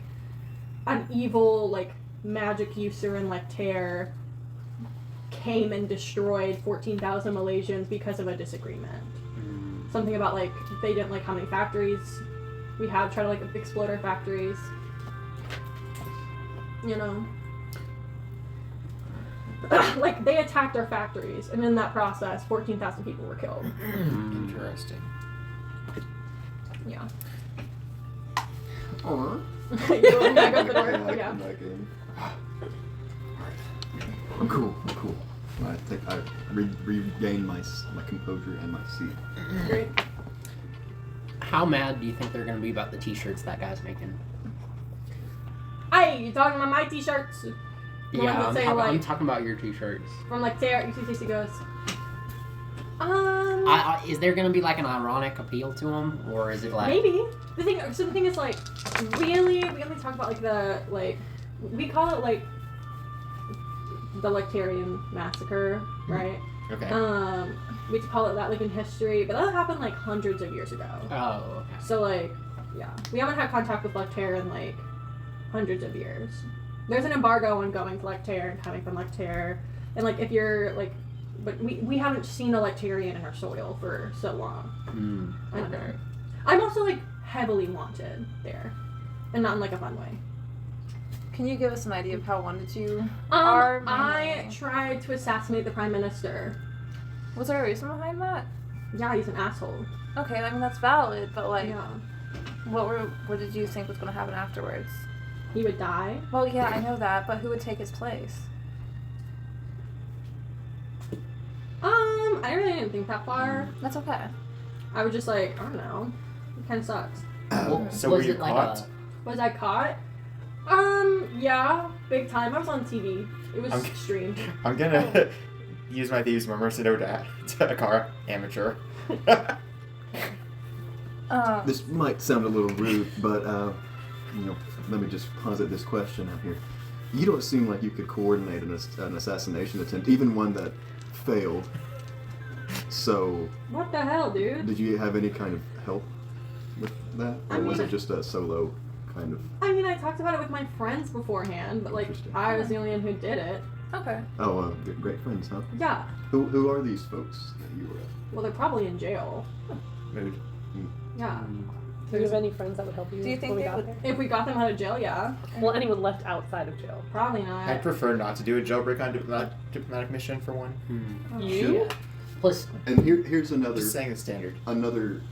an evil like magic user in Lecterre came and destroyed 14,000 Malaysians because of a disagreement. Something about like they didn't like how many factories we have, try to like explode our factories. You know? Like they attacked our factories, and in that process 14,000 people were killed. Interesting. Yeah. Or You want to go for the I door? like Yeah. that game. I'm cool. I regain my composure and my seat. Great. How mad do you think they're gonna be about the T-shirts that guy's making? Hey, you talking about my t-shirts? The ones that say, I'm like, talking about your T-shirts. from Lecterre, UCCC goes, Is there gonna be like an ironic appeal to him, or is it like maybe the thing is like really we only talk about like we call it like the Lectarian massacre, right? Okay. We call it that like in history, but that happened like hundreds of years ago. Oh, okay. So like yeah, we haven't had contact with Lectare in like hundreds of years. There's an embargo on going to Lectare and coming from Lectare, and like if you're like. But we haven't seen a Lectarian in our soil for so long. Okay. I'm also like heavily wanted there, and not in like a fun way. Can you give us an idea of how wanted you are? I tried to assassinate the Prime Minister. Was there a reason behind that? Yeah, he's an asshole. Okay, I mean that's valid, but like, Yeah, what did you think was going to happen afterwards? he would die. Well, yeah, I know that, but who would take his place? I really didn't think that far. That's okay. I was just like, I don't know. It kind of sucks. So were was you it like caught? Was I caught? Yeah, big time. I was on TV. It was Okay. extreme. I'm gonna use my thieves' murmur to a car amateur. This might sound a little rude, but let me just posit this question out here. You don't seem like you could coordinate an assassination attempt, even one that failed. So, What the hell, dude? did you have any kind of help with that, I or was mean- it just a solo kind of? I mean, I talked about it with my friends beforehand, but like, Interesting. I was the only one who did it. Okay. Oh, great friends, huh? Yeah. Who are these folks that you were at? Well, they're probably in jail. Mood. Yeah. Do you have any friends that would help you? Do you think when we they got would- there? If we got them out of jail, yeah. Well, anyone left outside of jail. Probably not. I'd prefer not to do a jailbreak on diplomatic mission for one. You? Plus, And here's another Just saying the standard. another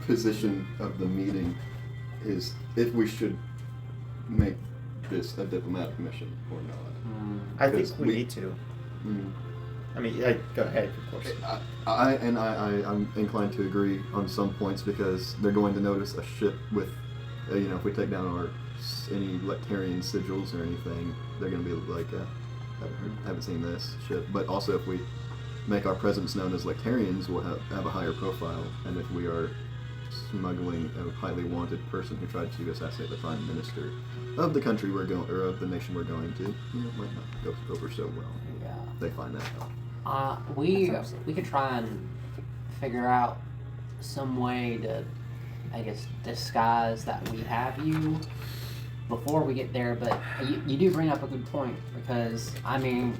position of the meeting is if we should make this a diplomatic mission or not. I think Because we need to. Mm. I mean, go ahead, of course. I'm inclined to agree on some points because they're going to notice a ship with, if we take down any Lectarian sigils or anything, they're going to be like, haven't seen this ship. But also, if we make our presence known as Lectarians, we'll have a higher profile. And if we are smuggling a highly wanted person who tried to assassinate the Prime Minister of the country we're going, or of the nation we're going to, it might not go over so well. yeah. They find that out. We could try and figure out some way to, I guess, disguise that we have you before we get there. But you do bring up a good point because I mean,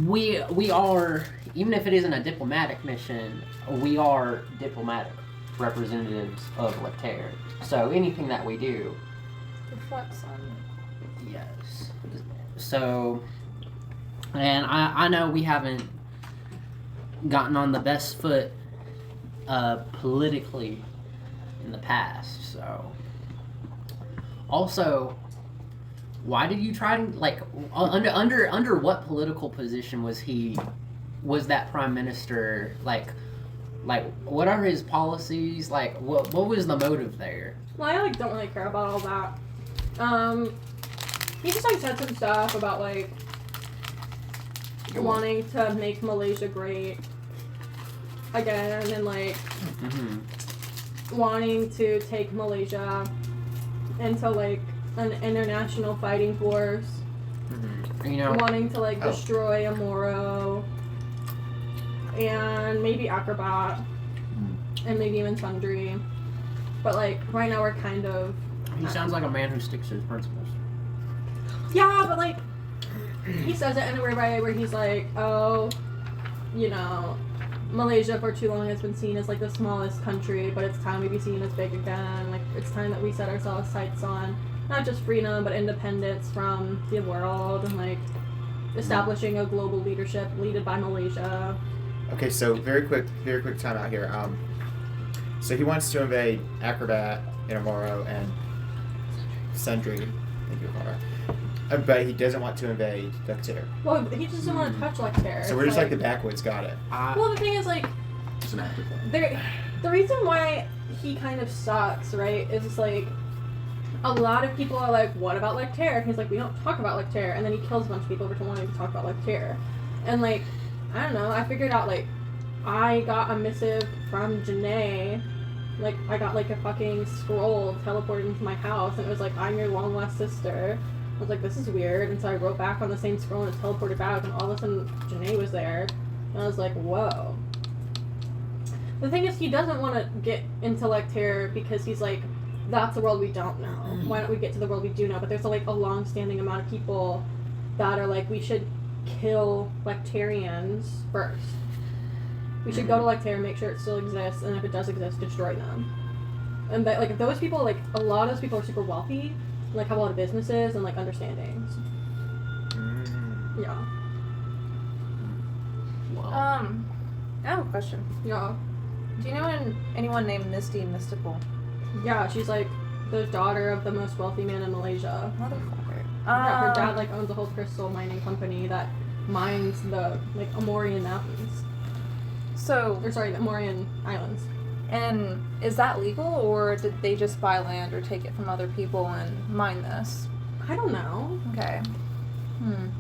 we are, even if it isn't a diplomatic mission, we are diplomatic representatives of Lectare. So anything that we do, Reflects on. yes. So. And I know we haven't gotten on the best foot politically in the past, so. Also, why did you try to, like, under what political position was that Prime Minister, like, what are his policies? Like, what was the motive there? Well, I like don't really care about all that. He just like said some stuff about like wanting to make Malaysia great again and like wanting to take Malaysia into like an international fighting force, You know, wanting to like destroy Amoro and maybe Acrobat and maybe even Sundry, but like right now we're kind of he sounds like a man who sticks to his principles. yeah, but like he says it in a weird way where he's like, oh, you know, Malaysia for too long has been seen as like the smallest country, but it's time we be seen as big again. Like it's time that we set ourselves sights on not just freedom but independence from the world and like establishing a global leadership led by Malaysia. Okay, so very quick time out here. So he wants to invade Acrobat, Inamoro, and Sundry. Thank you, Amara. But he doesn't want to invade Lectare. Well, he just doesn't want to touch Lectare. So we're just like the backwoods. Got it. Well, the thing is like It's an afterthought. the reason why he kind of sucks, right, is it's like a lot of people are like, what about Lectare? And he's like, we don't talk about Lectare. And then he kills a bunch of people for wanting to talk about Lectare. And like, I don't know. I figured out, like, I got a missive from Janae. Like, I got, like, a fucking scroll teleported into my house, and it was like, I'm your long lost sister. I was like, this is weird, and so I wrote back on the same scroll and it teleported back, and all of a sudden, Janae was there. And I was like, whoa. The thing is, he doesn't want to get into Lecterre because he's like, that's the world we don't know. Why don't we get to the world we do know? But there's, like, a long-standing amount of people that are like, we should kill Lecterians first. We should go to Lecterre, make sure it still exists, and if it does exist, destroy them. And that, like, if those people, like, a lot of those people are super wealthy, like, have a lot of businesses and, like, understandings. Yeah. Well, I have a question. Yeah. Do you know anyone named Misty Mystical? Yeah, she's, like, the daughter of the most wealthy man in Malaysia. Motherfucker. Yeah, her dad, like, owns a whole crystal mining company that mines the, like, Amorian Mountains. So, Or, sorry, the Amorian Islands. and is that legal, or did they just buy land or take it from other people and mine this? I don't know. Okay.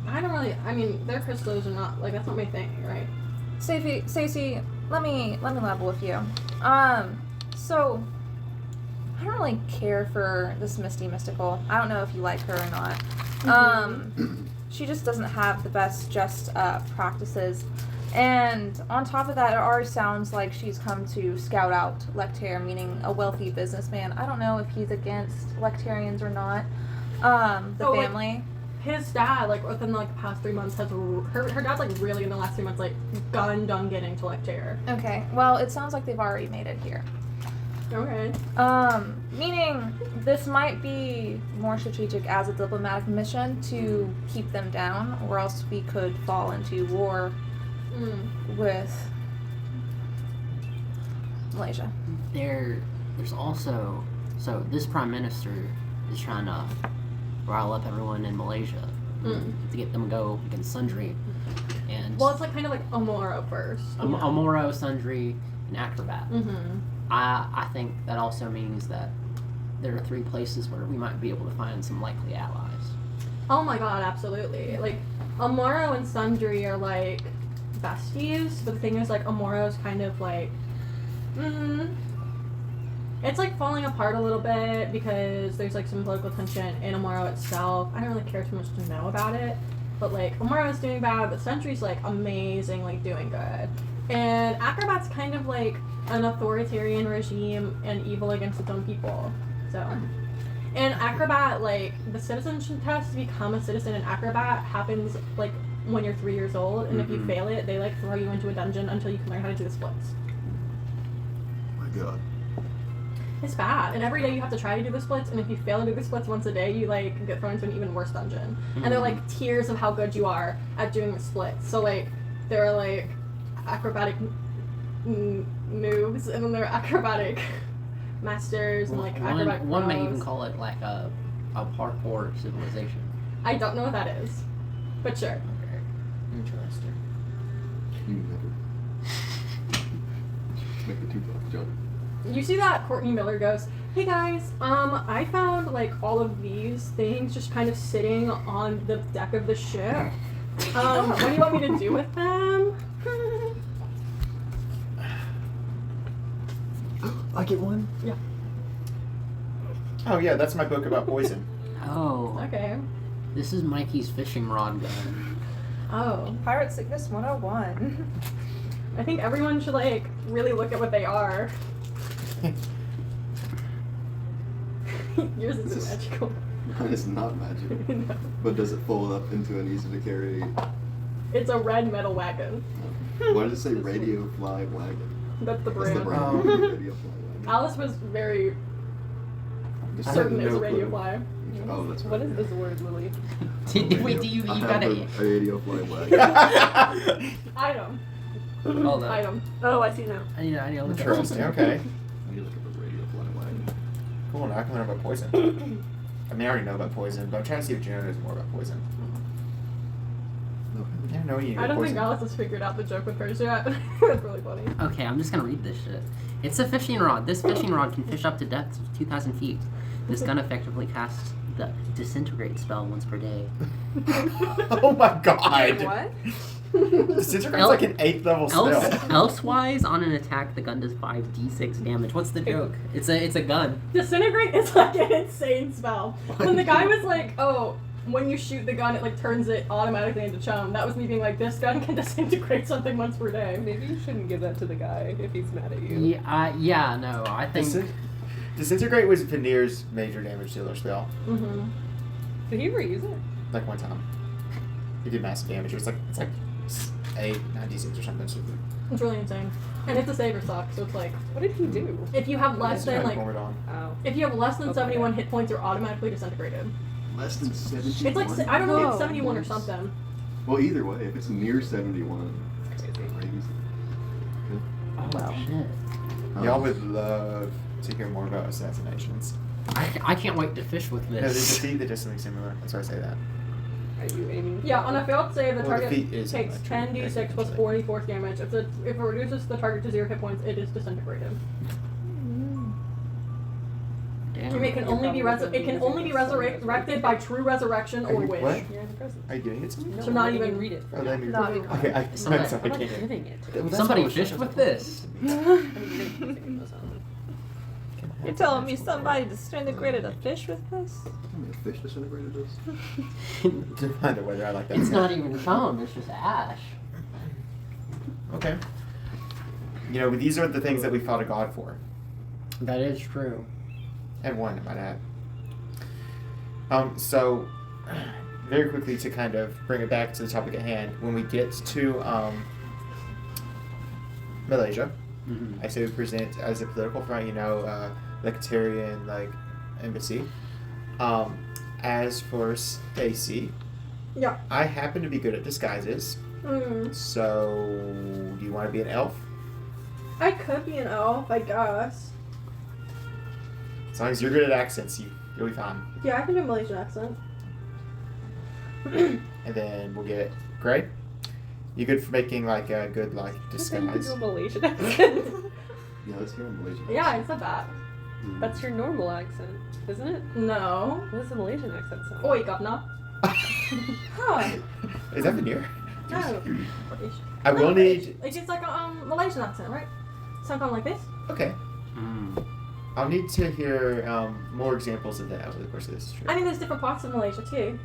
I don't really, I mean, their crystals are not, like, that's not my thing, right? Stacey, let me level with you. So I don't really care for this Misty Mystical. I don't know if you like her or not. She just doesn't have the best practices. And on top of that, it already sounds like she's come to scout out Lecterre, meaning a wealthy businessman. I don't know if he's against Lecterians or not. The family. His dad, like, within, like, the past 3 months has, her dad's, like, really in the last 3 months, like, gunned on getting to Lecterre. Okay, well, it sounds like they've already made it here. Okay. Meaning this might be more strategic as a diplomatic mission to keep them down, or else we could fall into war with Malaysia. there's also, so this prime minister is trying to rile up everyone in Malaysia to get them to go against Sundry. And Well, it's, like, kind of like Omoro first. Omoro, Sundry, and Acrobat. Mm-hmm. I think that also means that there are 3 places where we might be able to find some likely allies. Oh my god, absolutely. Like, Omoro and Sundry are, like, besties, but the thing is, like, Omoro's kind of, like, it's, like, falling apart a little bit because there's, like, some political tension in Omoro itself. I don't really care too much to know about it, but, like, Omoro's doing bad, but Sundry's, like, amazing, like, doing good. And Acrobat's kind of, like, an authoritarian regime and evil against its own people, so... And Acrobat, like, the citizenship test to become a citizen in Acrobat happens, like, when you're 3 years old, and if you fail it, they, like, throw you into a dungeon until you can learn how to do the splits. Oh my god. It's bad, and every day you have to try to do the splits, and if you fail to do the splits once a day, you, like, get thrown into an even worse dungeon. And they're, like, tiers of how good you are at doing the splits. So, like, there are, like, acrobatic moves, and then there are acrobatic masters, and, like, acrobatic One may pros. even call it like a parkour civilization. I don't know what that is, but sure. Okay. Interesting. You never. Make the Tupac jump. You see that Courtney Miller goes, hey guys, I found, like, all of these things just kind of sitting on the deck of the ship. What do you want me to do with them? I get one? Yeah. Oh yeah, that's my book about poison. Oh, Okay. this is Mikey's fishing rod gun. Oh. Pirate Sickness 101. I think everyone should, like, really look at what they are. Yours is magical. Mine is not magic. No. But does it fold up into an easy to carry? It's a red metal wagon. Why does it say Radio Fly Wagon? That's the That's the brand. brand. Radio Fly Wagon. Alice was very Just had certain it was no Radio clue. Fly. Oh, that's right. What is this word, Lily? Wait, do you I got have it? a Radio Fly Wagon. Item. Hold on. Item. Oh, I see now. I need to look at Interesting. Okay. I need to look up a Radio Fly Wagon. Cool. Now I can learn about poison. I mean, I already know about poison, but I'm trying to see if Jenna knows more about poison. Okay. I don't know you. I don't poison. think Alice has figured out the joke with hers yet. That's really funny. Okay, I'm just gonna read this shit. It's a fishing rod. This fishing rod can fish up to depths of 2,000 feet. This gun effectively casts the disintegrate spell once per day. Oh my god. What? Disintegrate's like an 8th level spell. Elsewise, on an attack, the gun does 5d6 damage. What's the joke? It's a gun. Disintegrate is like an insane spell. When the guy was like, "Oh, when you shoot the gun, it like turns it automatically into chum," that was me being like, "This gun can disintegrate something once per day." Maybe you shouldn't give that to the guy if he's mad at you. Yeah, no, I think... Disintegrate was Veneer's major damage dealer spell. Mm-hmm. Did he ever use it? Like one time. He did massive damage. It's like 8, 96 or something stupid. It's really insane. And it's a saver stock, so it's like, What did he do? if you have less than like, Oh. if you have less than Okay. 71 hit points, you're automatically disintegrated. Less than 71? It's like, I don't know if it's Whoa. 71 or something. Well, either way, if it's near 71, Crazy. crazy. Oh, Wow. shit. Y'all would love to hear more about assassinations. I can't wait to fish with No, there's a this. feat that does something similar. That's why I say that. Are you aiming? Yeah, on a failed save, the Well, target the feat is takes electric, 10d6 plus actually. 40 force damage. If it reduces the target to 0 hit points, it is disintegrated. Damn. It can only be resurrected by true resurrection or you- wish. what? You're in the present. Are you giving it to me? No, So not I'm letting even- you read it. Oh, let me Not read it. even- Okay, I'm Somebody- sorry, I I'm not can't. giving it. Well, that's Somebody not what fished it with was. this. You're telling me somebody disintegrated a fish with this? How many fish disintegrated this? To find out whether I like that. It's sound. not even chum, it's just ash. Okay. You know, these are the things that we fought a god for. That is true. And one, I might add. So, very quickly to kind of bring it back to the topic at hand, when we get to Malaysia, Mm-hmm. I say we present as a political front, Lectarian, embassy. As for Stacy, Yeah. I happen to be good at disguises, so do you want to be an elf? I could be an elf, I guess. As long as you're good at accents, you'll be fine. Yeah, I can do a Malaysian accent. And then we'll get Gray. You good for making a good disguise? Do a Malaysian accent. Yeah, let's hear in Malaysia. Yeah, it's not bad. That's your normal accent, isn't it? No. What does a Malaysian accent sound? Oi, governor. Huh. Is that Veneer? No. I will need. It's just like a Malaysian accent, right? Something like this. Okay. I'll need to hear more examples of that over the course of this trip. I mean, there's different parts of Malaysia too.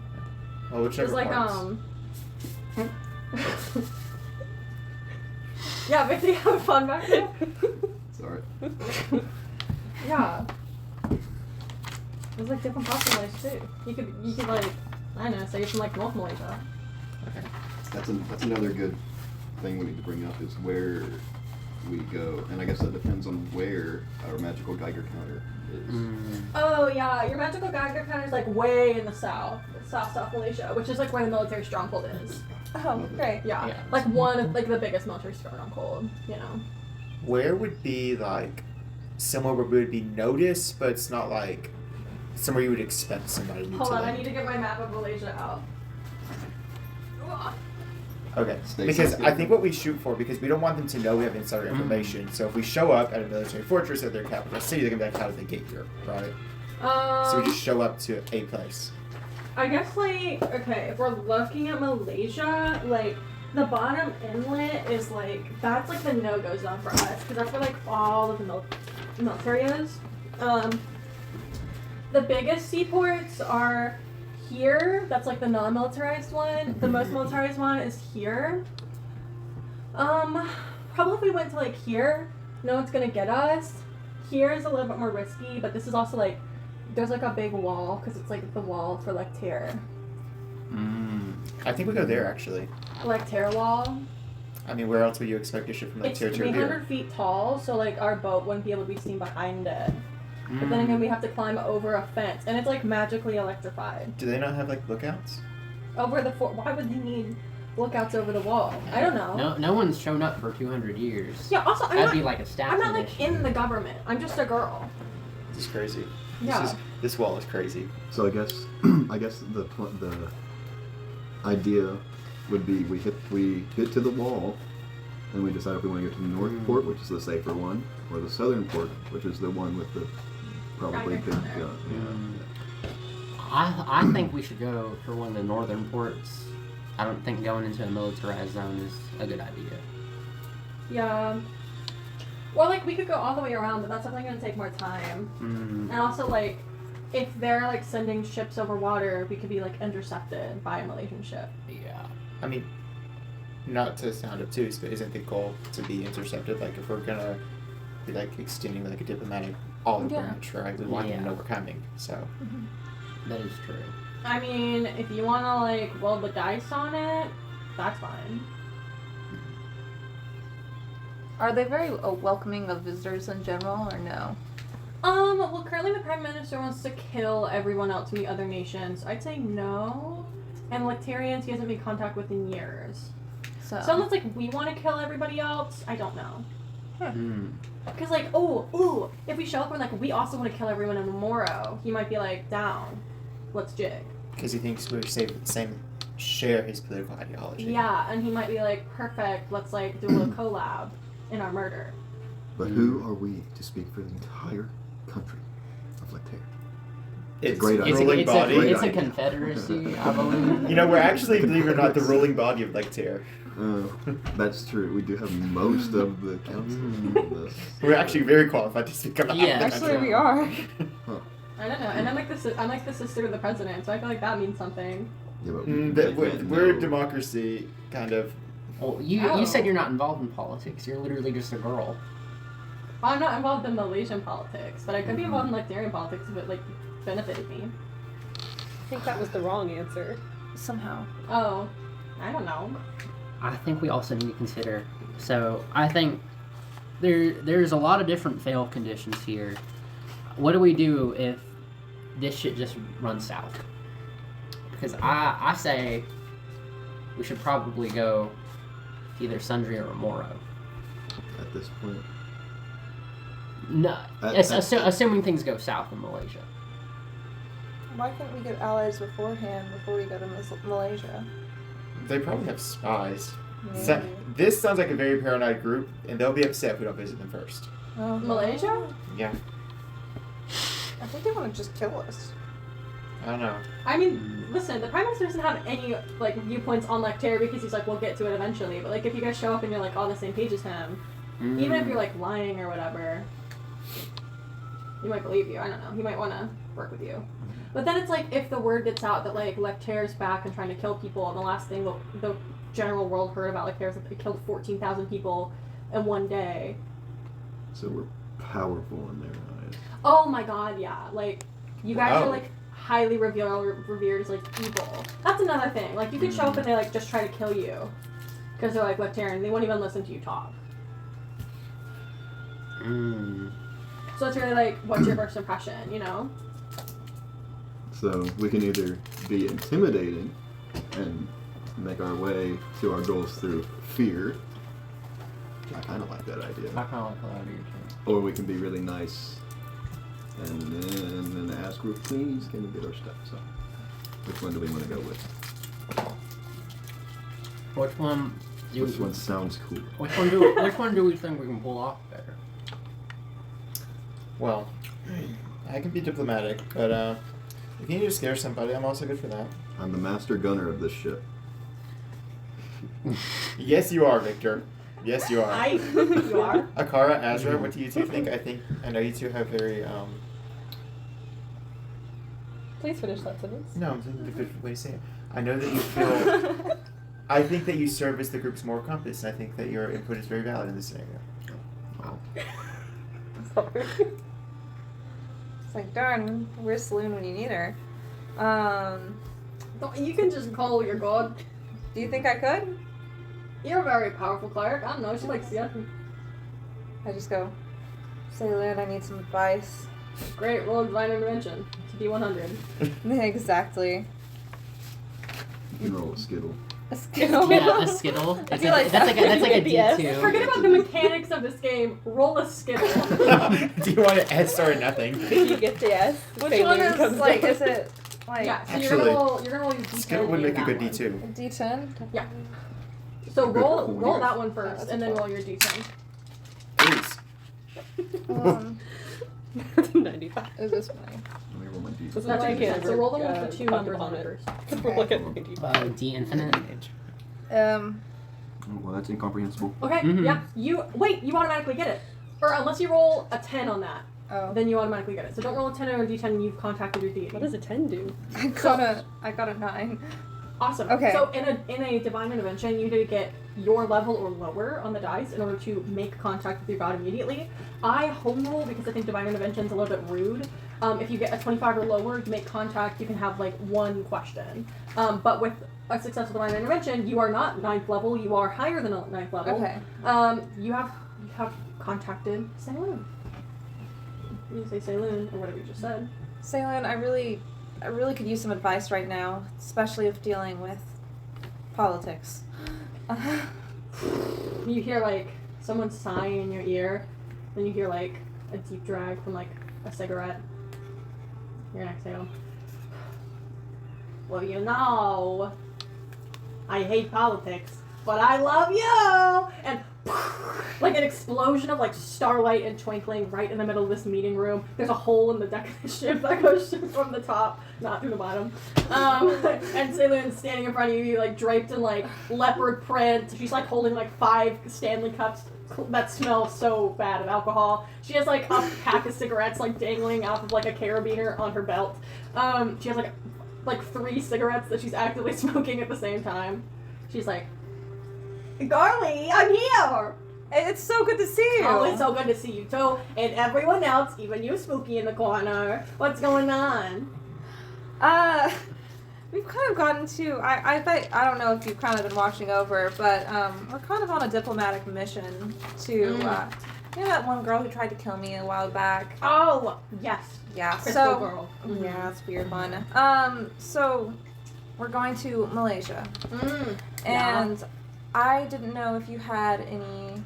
Well, whichever There's like parts. Yeah, but do you have fun back there? Sorry. Yeah. There's like different parts of Malaysia too. You could like, I don't know, say you're from North Malaysia. Okay. That's another good thing we need to bring up is where we go, and I guess that depends on where our magical Geiger counter is. Oh yeah, your magical Geiger counter is like way in the south Malaysia, which is like where the military stronghold is. Oh, great. Yeah, Yeah. like one of the biggest military stronghold. Where would be somewhere where we would be noticed, but it's not somewhere you would expect somebody to Hold on, I need to get my map of Malaysia out. Okay. Stay Because safe. I think what we shoot for, because we don't want them to know we have insider information. So if we show up at a military fortress at their capital city, they're gonna be like, how did they get here, right? So we just show up to a place. I guess okay, if we're looking at Malaysia, the bottom inlet is that's the no-go zone for us, because that's where all of the military is. The biggest seaports are here. That's the non-militarized one. The most militarized one is here. Probably if we went to here, no one's gonna get us. Here is a little bit more risky, but this is also there's a big wall, because it's the wall for Lectare. I think we go there actually. Lectare wall. I mean, where else would you expect to ship from It's Lectare to here? 300 feet tall, so our boat wouldn't be able to be seen behind it. But then again, we have to climb over a fence, and it's magically electrified. Do they not have lookouts? Over the fort. Why would they need lookouts over the wall? I don't know. No one's shown up for 200 years. Yeah. Also, That'd be like a stats I'm not initiative. in the government. I'm just a girl. This is crazy. Yeah. This wall is crazy. So I guess the idea would be we get to the wall, and we decide if we want to go to the north port, which is the safer one, or the southern port, which is the one with the probably big gun. I think we should go for one of the northern ports. I don't think going into a militarized zone is a good idea. Yeah. Or like we could go all the way around, but that's definitely gonna take more time. Mm. And also like, if they're like sending ships over water, we could be like intercepted by a Malaysian ship. Yeah. I mean, not to sound obtuse, but isn't the goal to be intercepted? Like, if we're gonna be like extending like a diplomatic olive Yeah. branch, right? We want them Yeah. to know we're coming. So That is true. I mean, if you wanna like roll the dice on it, that's fine. Are they very welcoming of visitors in general, or no? Well, currently the Prime Minister wants to kill everyone out to the other nations. I'd say no. And Lectarians he hasn't made contact with in years. So, So unless like we want to kill everybody else, I don't know. Mm. Cause like, if we show up and like we also want to kill everyone in Moro, he might be like, down, let's jig. because he thinks we share his political ideology. Yeah, and he might be like, perfect, let's like do a little collab in our murder. But who are we to speak for the entire country of Lectere? It's a great a idea. ruling body. It's a idea. confederacy, I believe. You know, we're actually, believe it or not, the ruling body of Lectere. That's true. We do have most of the council. We're actually very qualified to speak on Yeah. the actually, we are. I don't know, and I'm like the sister of the president, so I feel like that means something. Yeah, but we're a democracy, kind of. Well, you said you're not involved in politics. You're literally just a girl. Well, I'm not involved in Malaysian politics, but I could be involved in Lectarian politics if it like benefited me. I think that was the wrong answer. Somehow. Oh, I don't know. I think we also need to consider. So I think there's a lot of different fail conditions here. What do we do if this shit just runs south? Because I say we should probably go to either Sundry or Moro. at this point, No, assuming things go south in Malaysia. Why couldn't we get allies beforehand before we go to Malaysia? They probably have spies. Maybe. So, this sounds like a very paranoid group, and they'll be upset if we don't visit them first. Oh, Malaysia? Yeah, I think they want to just kill us. I don't know. I mean, listen, the Prime Minister doesn't have any like viewpoints on Lectere because he's like, we'll get to it eventually. But like, if you guys show up and you're like on the same page as him, even if you're like lying or whatever, he might believe you. I don't know. He might want to work with you. But then it's like, if the word gets out that like Lectere's back and trying to kill people, and the last thing the general world heard about Lectere is that they killed 14,000 people in one day. so we're powerful in their eyes. Oh my god, yeah. Like, you guys Oh. are like highly revered as like evil. That's another thing. Like, you could show up and they like just try to kill you because they're like Lectarian. They won't even listen to you talk. So it's really like, what's your first impression, you know? So we can either be intimidating and make our way to our goals through fear. I kind of like that idea. I kind of like that idea too. Or we can be really nice and then ask, "We're please, can we get our stuff?" So, which one do we want to go with? Which one? Which one sounds cool? Which one do we think we can pull off better? Well, I can be diplomatic, but if you need to scare somebody, I'm also good for that. I'm the master gunner of this ship. Yes, you are, Victor. Yes, you are. You are? Akara, Asra, what do you two think? I know you two have very, Please finish that sentence. no, I'm thinking the way to say it. I know that you feel, I think that you serve as the group's moral compass, and I think that your input is very valid in this scenario. Wow. Sorry. It's like, darn, where's Saloon when you need her? You can just call your god. Do you think I could? You're a very powerful cleric. I don't know. She likes you. I just go, Saloon, I need some advice. Great. Roll divine intervention to be 100. Exactly. You can roll a skittle. A skill. Yeah, a skittle. That's feel like that's like a Yes. D2. Forget about the mechanics of this game. Roll a skittle. Do you want an S or a nothing? If you get the S, Which one is like? Is it like Yeah. So Actually, you're gonna roll your D10. Skill would and make a good that D2. D10? Yeah. So Good roll point. that one first, and then roll your D10. Please. 95. Is this funny? I me roll my d. This is That's why I what you can't said. So roll them ever, with the two talk numbers about on it. numbers. Because we're looking at my D infinite. Oh, well, that's incomprehensible. Okay, Mhm. yeah. You automatically get it. Or unless you roll a 10 on that, Oh. then you automatically get it. So don't roll a 10 or a d10 and you've contacted your deity. What does a 10 do? I got a 9. Awesome. Okay. So in a divine intervention, you need to get your level or lower on the dice in order to make contact with your god immediately. I home roll because I think divine intervention is a little bit rude. If you get a 25 or lower, you make contact, you can have like one question. But with a successful divine intervention, you are not 9th level, you are higher than a 9th level. Okay. You have contacted Saloon. You say Saloon or whatever you just said. Salen, I really could use some advice right now, especially if dealing with politics. You hear like someone sighing in your ear, then you hear like a deep drag from like a cigarette. Your exhale. Well, you know, I hate politics, but I love you! And like an explosion of like starlight and twinkling right in the middle of this meeting room. There's a hole in the deck of the ship that goes from the top, not through the bottom. And Sailor's standing in front of you, like draped in like leopard print. She's like holding like 5 Stanley cups that smell so bad of alcohol. She has like a pack of cigarettes like dangling off of like a carabiner on her belt. She has like 3 cigarettes that she's actively smoking at the same time. She's like, Garly, I'm here! It's so good to see you. Oh, it's so good to see you too. And everyone else, even you Spooky in the corner. What's going on? We've kind of gotten to, I don't know if you've kind of been watching over, but we're kind of on a diplomatic mission to, you know that one girl who tried to kill me a while back? Oh, yes. Yeah, Crystal so, Girl. yeah, that's a weird one. So, we're going to Malaysia, and I didn't know if you had any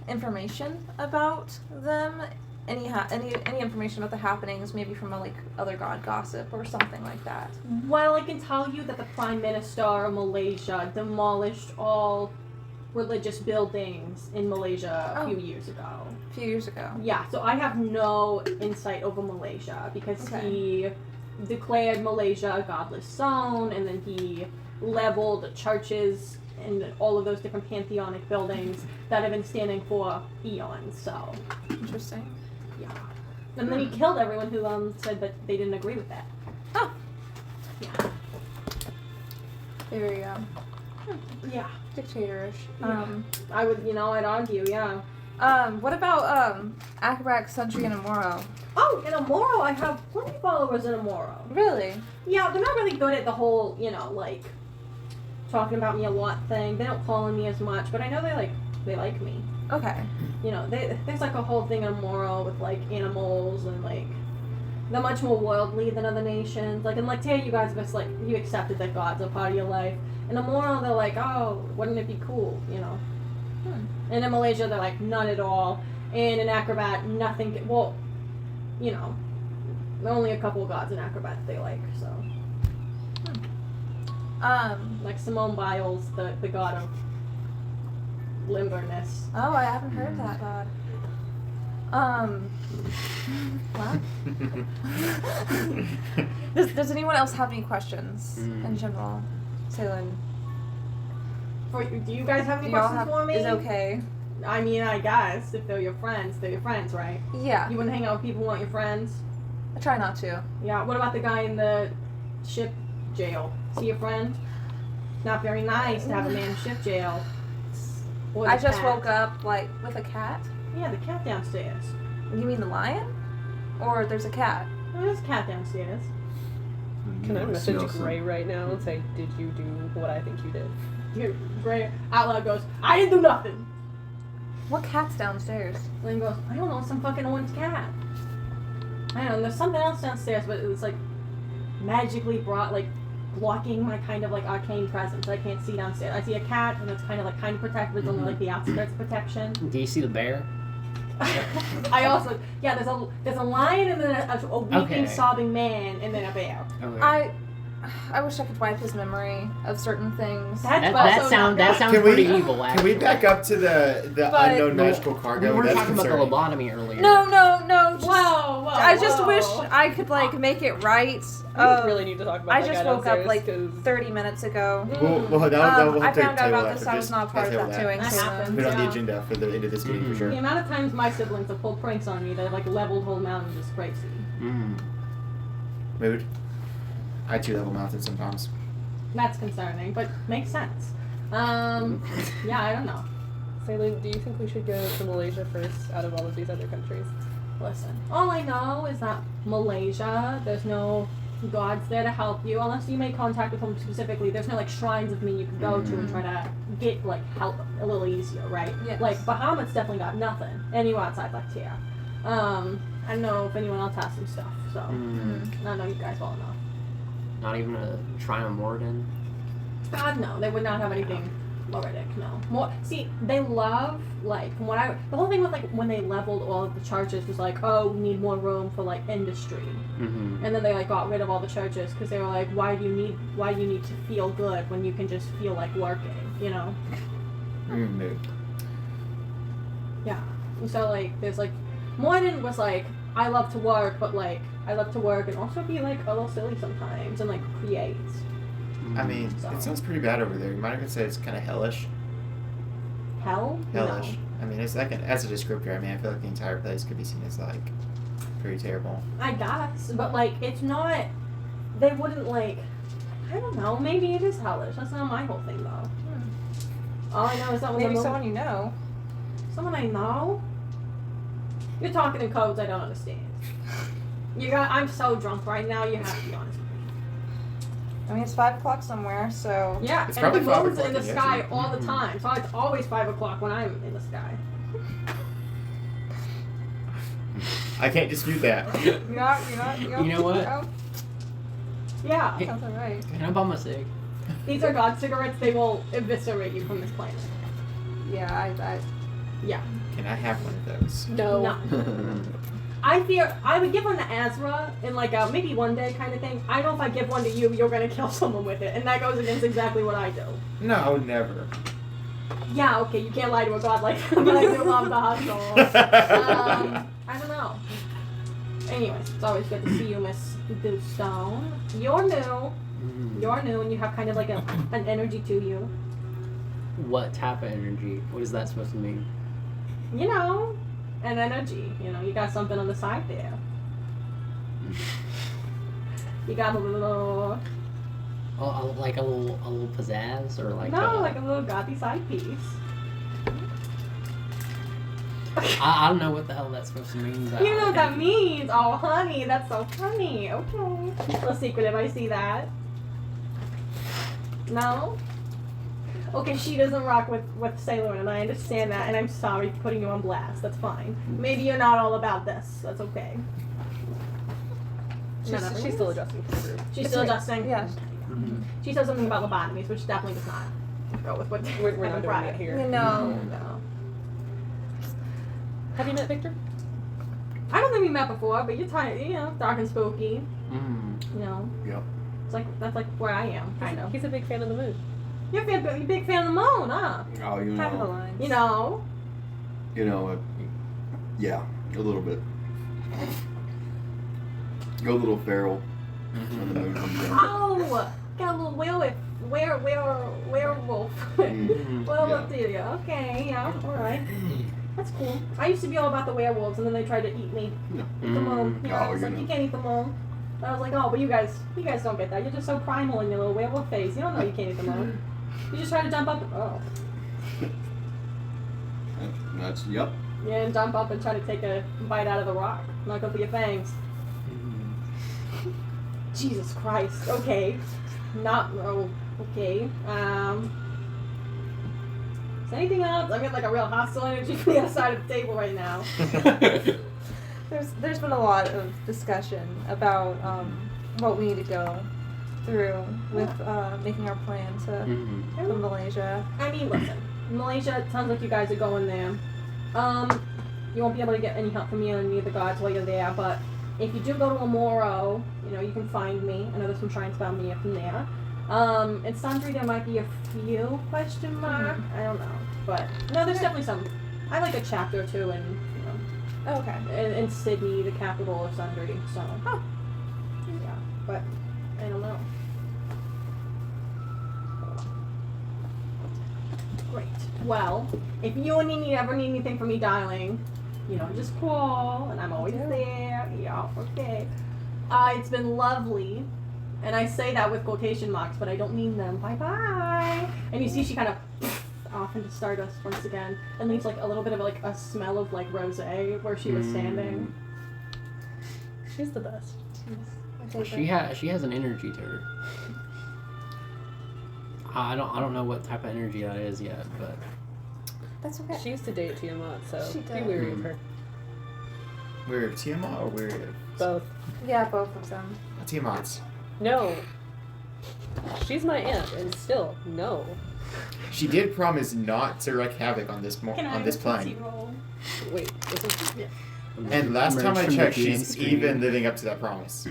information about them, any information about the happenings, maybe from a, like other god gossip or something like that. Well, I can tell you that the Prime Minister of Malaysia demolished all religious buildings in Malaysia a few years ago. A few years ago. Yeah, so I have no insight over Malaysia because Okay. he declared Malaysia a godless zone, and then he leveled churches and all of those different pantheonic buildings that have been standing for eons. So, Interesting. yeah. And then he killed everyone who said that they didn't agree with that. Oh. Yeah. Very Yeah. dictatorish. Yeah. I would, I'd argue, yeah. What about Akabrak, Sentry, and Amoro? Oh, in Amoro, I have plenty of followers in Amoro. Really? Yeah, they're not really good at the whole, like, talking about me a lot thing. They don't call on me as much, but I know they like me. Okay. There's like a whole thing in Moro with like animals and like they're much more worldly than other nations. Like in Lactea, you guys just like you accepted that God's a part of your life. In Moro, they're like, oh, wouldn't it be cool, And in Malaysia, they're like none at all. And in Acrobat, nothing. Well, there are only a couple of gods in Acrobat they like. So like Simone Biles, the god of limberness. Oh, I haven't heard that god. What? Does anyone else have any questions in general? Salyn, Do you guys have any do y'all questions for me? Is okay. I mean, I guess if they're your friends, right? Yeah, You wouldn't hang out with people who aren't your friends. I try not to. Yeah. What about the guy in the ship jail? Is he a friend? Not very nice to have a man in ship jail. Or the I just cat. woke up like with a cat. Yeah, the cat downstairs. You mean the lion? Or there's a cat? Oh, there's a cat downstairs. Can I message Smell some- Gray right now and say, did you do what I think you did? Gray out loud goes, I didn't do nothing. What cat's downstairs? And then goes, I don't know, some fucking orange cat. I don't know, there's something else downstairs, but it was like magically brought, like, blocking my kind of like arcane presence. I can't see downstairs. I see a cat, and it's kind of protected, but it's only like the outskirts protection. Do you see the bear? I also, there's a lion, and then a weeping, Okay. sobbing man, and then a bear. Okay. I wish I could wipe his memory of certain things. That's That also sounds not good. pretty evil. Can we back up to the But- unknown magical cargo? We were That's talking about concerning. the lobotomy earlier. No. Just, Whoa. I just wish I could make it right. We really need to talk about I that just guy woke up downstairs, 'cause 30 minutes ago. We'll I take found a out table about after. this. I was Just not part of table that too. That happens. Put it on the Yeah. agenda for the end of this meeting for sure. The amount of times my siblings have pulled pranks on me that like leveled whole mountains is crazy. Mood. I 2-level mountains sometimes. That's concerning, but makes sense. Yeah, I don't know. Sailin, do you think we should go to Malaysia first out of all of these other countries? Listen, all I know is that Malaysia, there's no gods there to help you unless you make contact with them specifically. There's no like shrines of me you can go to and try to get like help a little easier, right? Yes. Like Bahamut's definitely got nothing anywhere outside like here. I don't know if anyone else has some stuff, so I know you guys well enough. Not even a Triumph Warden. God no, they would not have anything Loridic, no. More see, they love like the whole thing with like when they leveled all of the churches was like, oh, we need more room for like industry. And then they like got rid of all the churches because they were like, why do you need to feel good when you can just feel like working, you know? Mood. Yeah. So like there's like Moyden was like, I love to work, but like I love to work and also be like a little silly sometimes and like create. I mean, it sounds pretty bad over there. You might even say it's kind of hellish. Hell? Hellish. No. I mean, it's like as a descriptor. I mean, I feel like the entire place could be seen as like pretty terrible. I guess, but like it's not. They wouldn't like. I don't know. Maybe it is hellish. That's not my whole thing though. All I know is that when Maybe the someone you know. someone I know. You're talking in codes I don't understand. I'm so drunk right now. You have to be honest. I mean, it's 5 o'clock somewhere, so. Yeah, It's and the probably 5 moon's in o'clock the in sky here, too. all the time, so it's always 5 o'clock when I'm in the sky. I can't dispute that. You're not. You know what? Oh, Yeah, sounds alright. Can I bum a cig? these are God cigarettes. They will eviscerate you from this planet. Yeah, Yeah. Can I have one of those? No. I fear I would give one to Asra in like a maybe one day kind of thing. I know if I give one to you, you're gonna kill someone with it, and that goes against exactly what I do. No, never. Yeah, okay, you can't lie to a god like that, but I do love the hustle. I don't know. Anyways, it's always good to see you, Miss Bluestone. You're new, and you have kind of like an energy to you. What type of energy? What is that supposed to mean? You know, an energy. You know, you got something on the side there. You got a little. Oh, like a little pizzazz or like like a little gothy side piece. I don't know what the hell that's supposed to mean. But You know what that means? Oh, honey, that's so funny. Okay. A little secretive, I see that. No? Okay, she doesn't rock with Sailor Moon, and I understand that, and I'm sorry for putting you on blast. That's fine. Maybe you're not all about this. That's okay. She's still adjusting to the group. She's still adjusting? Yeah. She said something about lobotomies, which definitely does not go with what We're not doing right. that here. No. No. Have you met Victor? I don't think we met before, but you're tired, you know, dark and spooky. Mm-hmm. You know. Yep. It's like that's like where I am, kind of. He's a big fan of the moon. You're a big fan of the moon, huh? Oh, you Half of the know. lines. You know. Yeah, a little bit. Go a little feral when the moon comes in. Oh, got a little werewolf. Werewolf to you. Okay, yeah, all right. That's cool. I used to be all about the werewolves, and then they tried to eat me. No. Eat the moon. Yeah, Oh, it's you like know. you can't eat the moon. I was like, oh, but you guys don't get that. You're just so primal in your little werewolf face. You don't know you can't eat the moon. You just try to jump up. Oh, That's yep. yeah, and jump up and try to take a bite out of the rock. Not go for your fangs. Jesus Christ. Okay. Not. Oh. Okay. Is there anything else? I'm getting like a real hostile energy from the other side of the table right now. There's been a lot of discussion about what we need to go through with making our plan to Malaysia. I mean, listen. Malaysia, it sounds like you guys are going there. You won't be able to get any help from me or any of the gods while you're there, but if you do go to Amoro, you can find me. I know there's some shrines about me up in there. In Sundry there might be a few question mark. I don't know, but no, there's definitely some. I like a chapter or two in Oh, okay. in Sydney, the capital of Sundry. So yeah, but I don't know. Great. Well, if you ever need anything from me, darling, just call, and I'm always there. Yeah, okay. It's been lovely, and I say that with quotation marks, but I don't mean them. Bye bye. And you see, she kind of off into stardust once again, and leaves like a little bit of like a smell of like rosé where she was standing. She's the best. She has an energy to her. I don't know what type of energy that is yet, but That's okay. She used to date Tiamat, so She be did. weary of her. We're of Tiamat or we're of Both. Yeah, both of them. Tiamat's? No. She's my aunt, and still, no. She did promise not to wreak havoc on this plane. Wait, And last time I Emerge from checked, the game she's screen. even living up to that promise.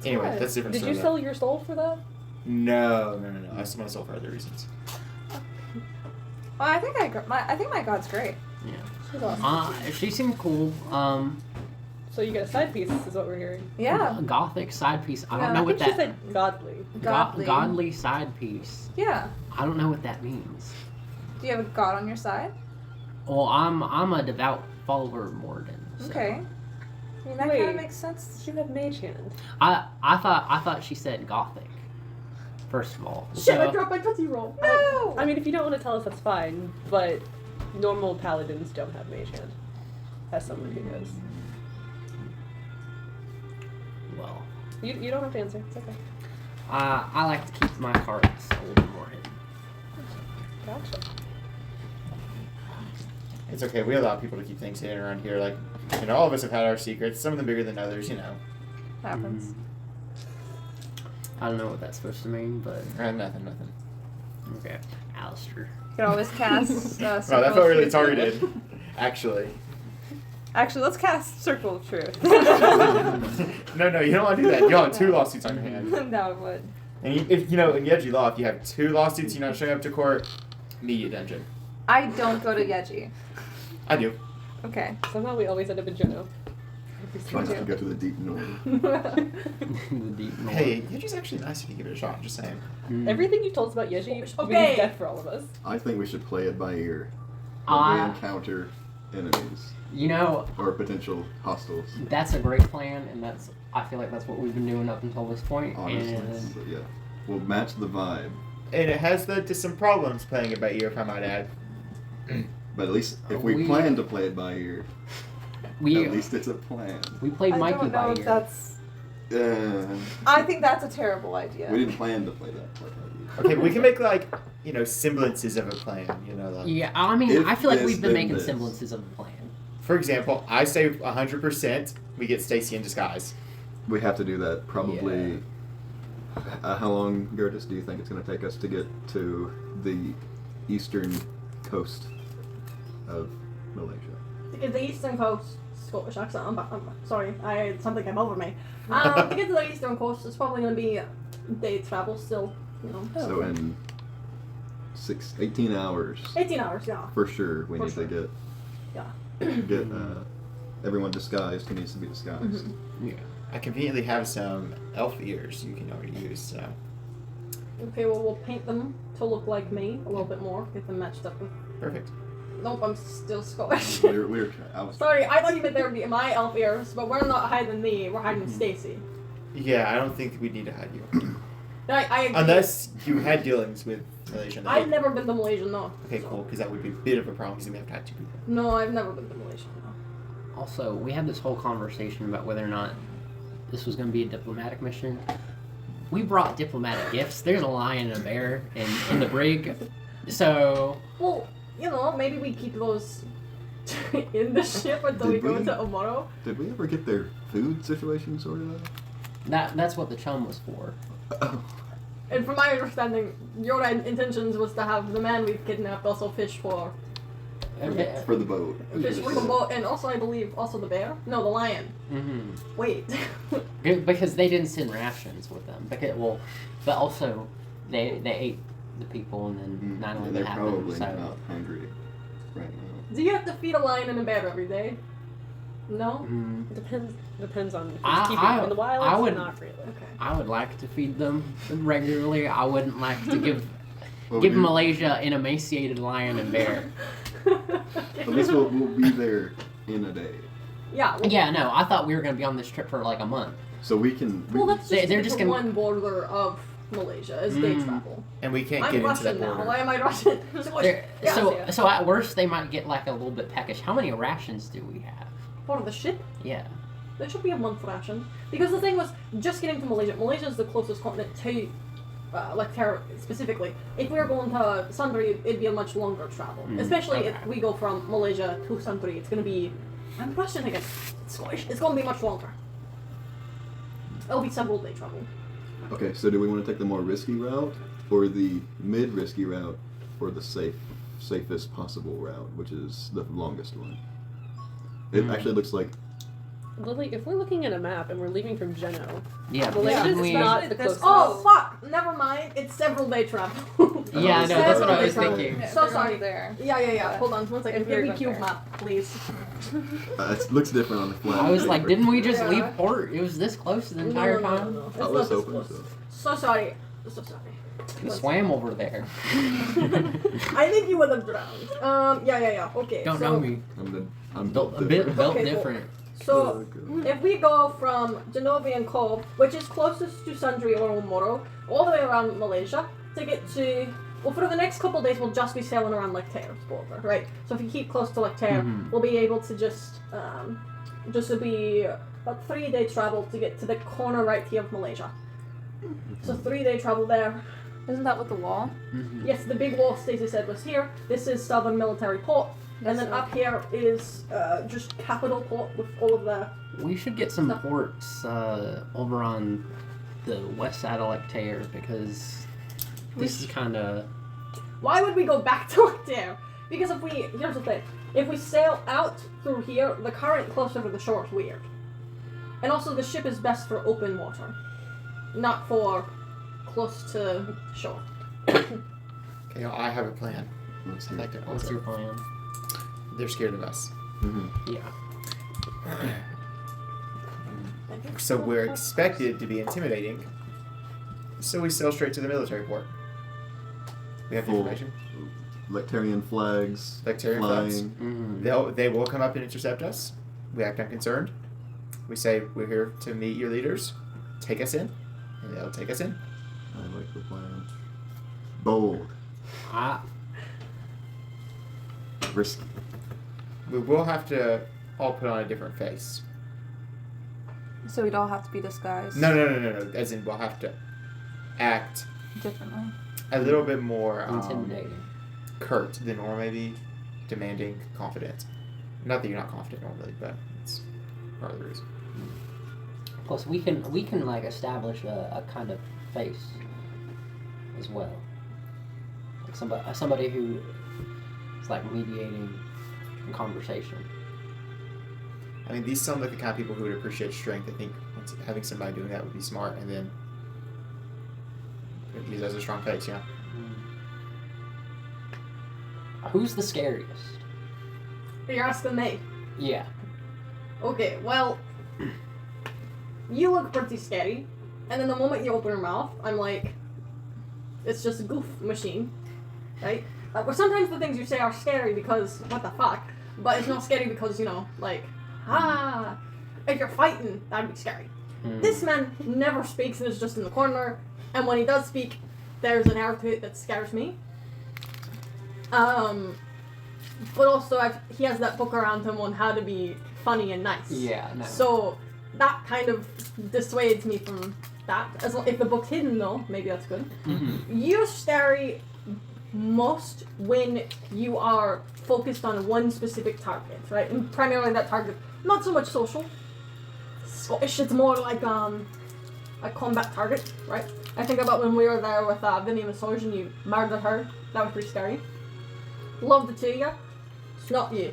Anyway, that's a different did story. you sell your soul for that? No. I still want to sell for other reasons. Well, I think my god's great. yeah. She's awesome. She seemed cool. So you get a side piece, is what we're hearing. Yeah. A gothic side piece. I Yeah. don't know I what think she that. said godly. Godly. Godly side piece. Yeah. I don't know what that means. Do you have a god on your side? Well, I'm a devout follower of Morden. So. Okay. I mean, that Wait. kind of makes sense. She had mage hand. I thought she said gothic. First of all. Shit, I So, dropped my Tootsie Roll. No! I mean, if you don't want to tell us, that's fine, but normal paladins don't have mage hand. As someone who knows. well, You don't have to answer. It's okay. I like to keep my cards a little more hidden. Gotcha. It's okay. We allow people to keep things hidden around here. Like, all of us have had our secrets. Some of them bigger than others. Happens. I don't know what that's supposed to mean, but Nothing. okay. Alistair. You can always cast. Wow, Circle that of felt really Truth. targeted. Actually. Actually, let's cast Circle of Truth. No, you don't want to do that. You want 2 lawsuits on your hand. That would. And if in Yeji law, if you have 2 lawsuits, you're not showing up to court, immediate dungeon. I don't go to Yeji. I do. Okay. Somehow we always end up in Jono. Try not to go to the deep north. The deep north. Hey, Yeji's actually nice if you give it a shot. Just saying. Everything you told us about Yeji Okay. means death for all of us. I think we should play it by ear when we encounter enemies or potential hostiles. That's a great plan, and I feel like that's what we've been doing up until this point. Honestly, And so, yeah, we'll match the vibe. And it has led to some problems playing it by ear, if I might add. But at least if we plan to play it by ear, at least it's a plan. we played I Mikey don't by know if ear. that's. Uh, I think that's a terrible idea. we didn't plan to play that part by ear. Okay, but we can make semblances of a plan. Yeah, I mean, If I feel like this, we've been then making this. semblances of the plan. For example, I say 100%. We get Stacy in disguise. We have to do that probably. How long, Gertis, do you think it's going to take us to get to the eastern coast of Malaysia? The eastern coast, Scottish accent. I'm sorry, something came over me. To get to the eastern coast, it's probably going to be day travel still. So in 18 hours. 18 hours, yeah. For sure, we For need sure. to Yeah. get everyone disguised who needs to be disguised. Yeah. I conveniently have some elf ears you can already use. So Okay, well, we'll paint them to look like me a little bit more. Get them matched up with. perfect. Nope, I'm still Scottish. I was Sorry, I thought you meant there would be my elf ears, but we're not hiding me. We're hiding Stacy. Yeah, I don't think we need to hide you. I agree. Unless you had dealings with Malaysian. I've never been to Malaysia, no. Okay, So- cool, because that would be a bit of a problem because we have to have 2 people. No, I've never been to Malaysia, no. Also, we had this whole conversation about whether or not this was going to be a diplomatic mission. We brought diplomatic gifts. There's a lion and a bear in the brig. So, Well, maybe we keep those in the ship until we Did go we? to Omoro. Did we ever get their food situation sorted out? that's what the chum was for. And from my understanding, your intentions was to have the man we've kidnapped also fish for Okay. For the boat. Fish for the boat, and also I believe also the bear. No, the lion. Mm-hmm. Wait. Because they didn't send rations with them. But also they ate the people, and then 9/11 They're happened. probably So not hungry right now. Do you have to feed a lion and a bear every day? No. mm, Depends on if it's I- keeping them in the wild. I would- Not really. Okay. I would like to feed them regularly. I wouldn't like to give Well, give we- Malaysia an emaciated lion and bear. At least we'll be there in a day. Yeah. Well, Yeah, no, I thought we were gonna be on this trip for like a month. So we can. Well, that's just, They're just the gonna- one border of Malaysia is day travel. And we can't I'm get into that Russian now. border. Why am I Russian? Yeah, So at worst they might get like a little bit peckish. How many rations do we have? for the ship, Yeah. there should be a month ration. Because the thing was, just getting to Malaysia. Malaysia is the closest continent to, like Terra specifically. If we were going to Sundry, it'd be a much longer travel. Especially okay. if we go from Malaysia to Sundry, it's gonna be. I'm Russian again. It's Scottish. It's gonna be much longer. It'll be several day travel. Okay, so do we want to take the more risky route, or the mid-risky route, or the safest possible route, which is the longest one? It actually looks like Lily, if we're looking at a map and we're leaving from Geno, Yeah. Malaysia didn't is we- not the This closest. Oh fuck! Never mind. It's several day travel. Yeah, no, that's what I was Several day thinking. travel. Yeah, So they're sorry. not there. Yeah. Hold on one second. If Give we're me going cube there. map, please. it looks different on the flag. I was like, didn't we just Yeah. leave port? It was this close the entire time. No. It's I not was this hoping close. so. So sorry. So sorry. We swam over there. I think you would have drowned. Yeah. Okay. Don't so, know me. I'm Built a bit built Okay, cool. different. So if we go from Genovian Cove, which is closest to Sundry or Omoro, all the way around Malaysia, to get to, well, for the next couple of days, we'll just be sailing around Lake Terre's border, right? So if you keep close to Lake Terre, we'll be able to just will be about 3-day travel to get to the corner right here of Malaysia. So 3-day travel there. Isn't that with the wall? Yes, the big wall Stacey said was here. This is Southern Military Port. And then up here is just Capital Port with all of the... We should get some ports over on the west side of Lake Terre because this is kind of. Why would we go back to Lake Terre? Because here's the thing. If we sail out through here, the current closer to the shore is weird. And also the ship is best for open water. Not for close to shore. Okay, I have a plan. Let's I'd hear like to What's alter. your plan? They're scared of us. Yeah. So we're expected to be intimidating. So we sail straight to the military port. We have the Full. information. Lectarian flags Lectarian flying. flags. They will come up and intercept us. We act unconcerned. We say we're here to meet your leaders. Take us in, and they'll take us in. I like the plan. Bold. Risky. We will have to all put on a different face. So we'd all have to be disguised No. As in, we'll have to act differently. a little bit more Intimidating. curt than normal, maybe demanding, confident. Not that you're not confident normally, but it's part of the reason. Plus, we can like establish a kind of face as well, like somebody who is like mediating a conversation. I mean, these sound like the kind of people who would appreciate strength. I think having somebody doing that would be smart, and then use as a strong face, yeah. Who's the scariest? You're asking me. Yeah. Okay, well, you look pretty scary, and then the moment you open your mouth, I'm like, it's just a goof machine, right? Well, sometimes the things you say are scary because, what the fuck, but it's not scary because, like, if you're fighting, that'd be scary. This man never speaks and is just in the corner, and when he does speak, there's an air to it that scares me. But also, he has that book around him on how to be funny and nice. Yeah. No. So that kind of dissuades me from that. If the book's hidden, though, maybe that's good. You're scary most when you are focused on one specific target, right? And primarily that target, not so much social. Scottish, it's more like a combat target, right? I think about when we were there with Vinny Massage and you murdered her. That was pretty scary. Love the two of you. Not you.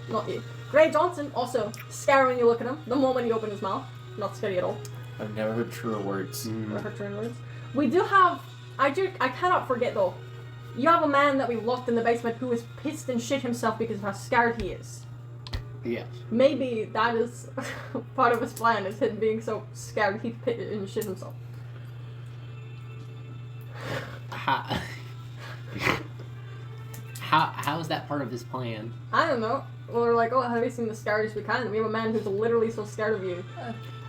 Not you. Gray Johnson, also scary when you look at him. The moment he opened his mouth. Not scary at all. I've never heard truer words. Or her turn words. We do have... I cannot forget though. You have a man that we locked in the basement who is pissed and shit himself because of how scared he is. Yes. Maybe that is part of his plan, is him being so scared he pit and shit himself. How is that part of his plan? I don't know. Well, we're like, oh, have you seen the scariest we can? We have a man who's literally so scared of you.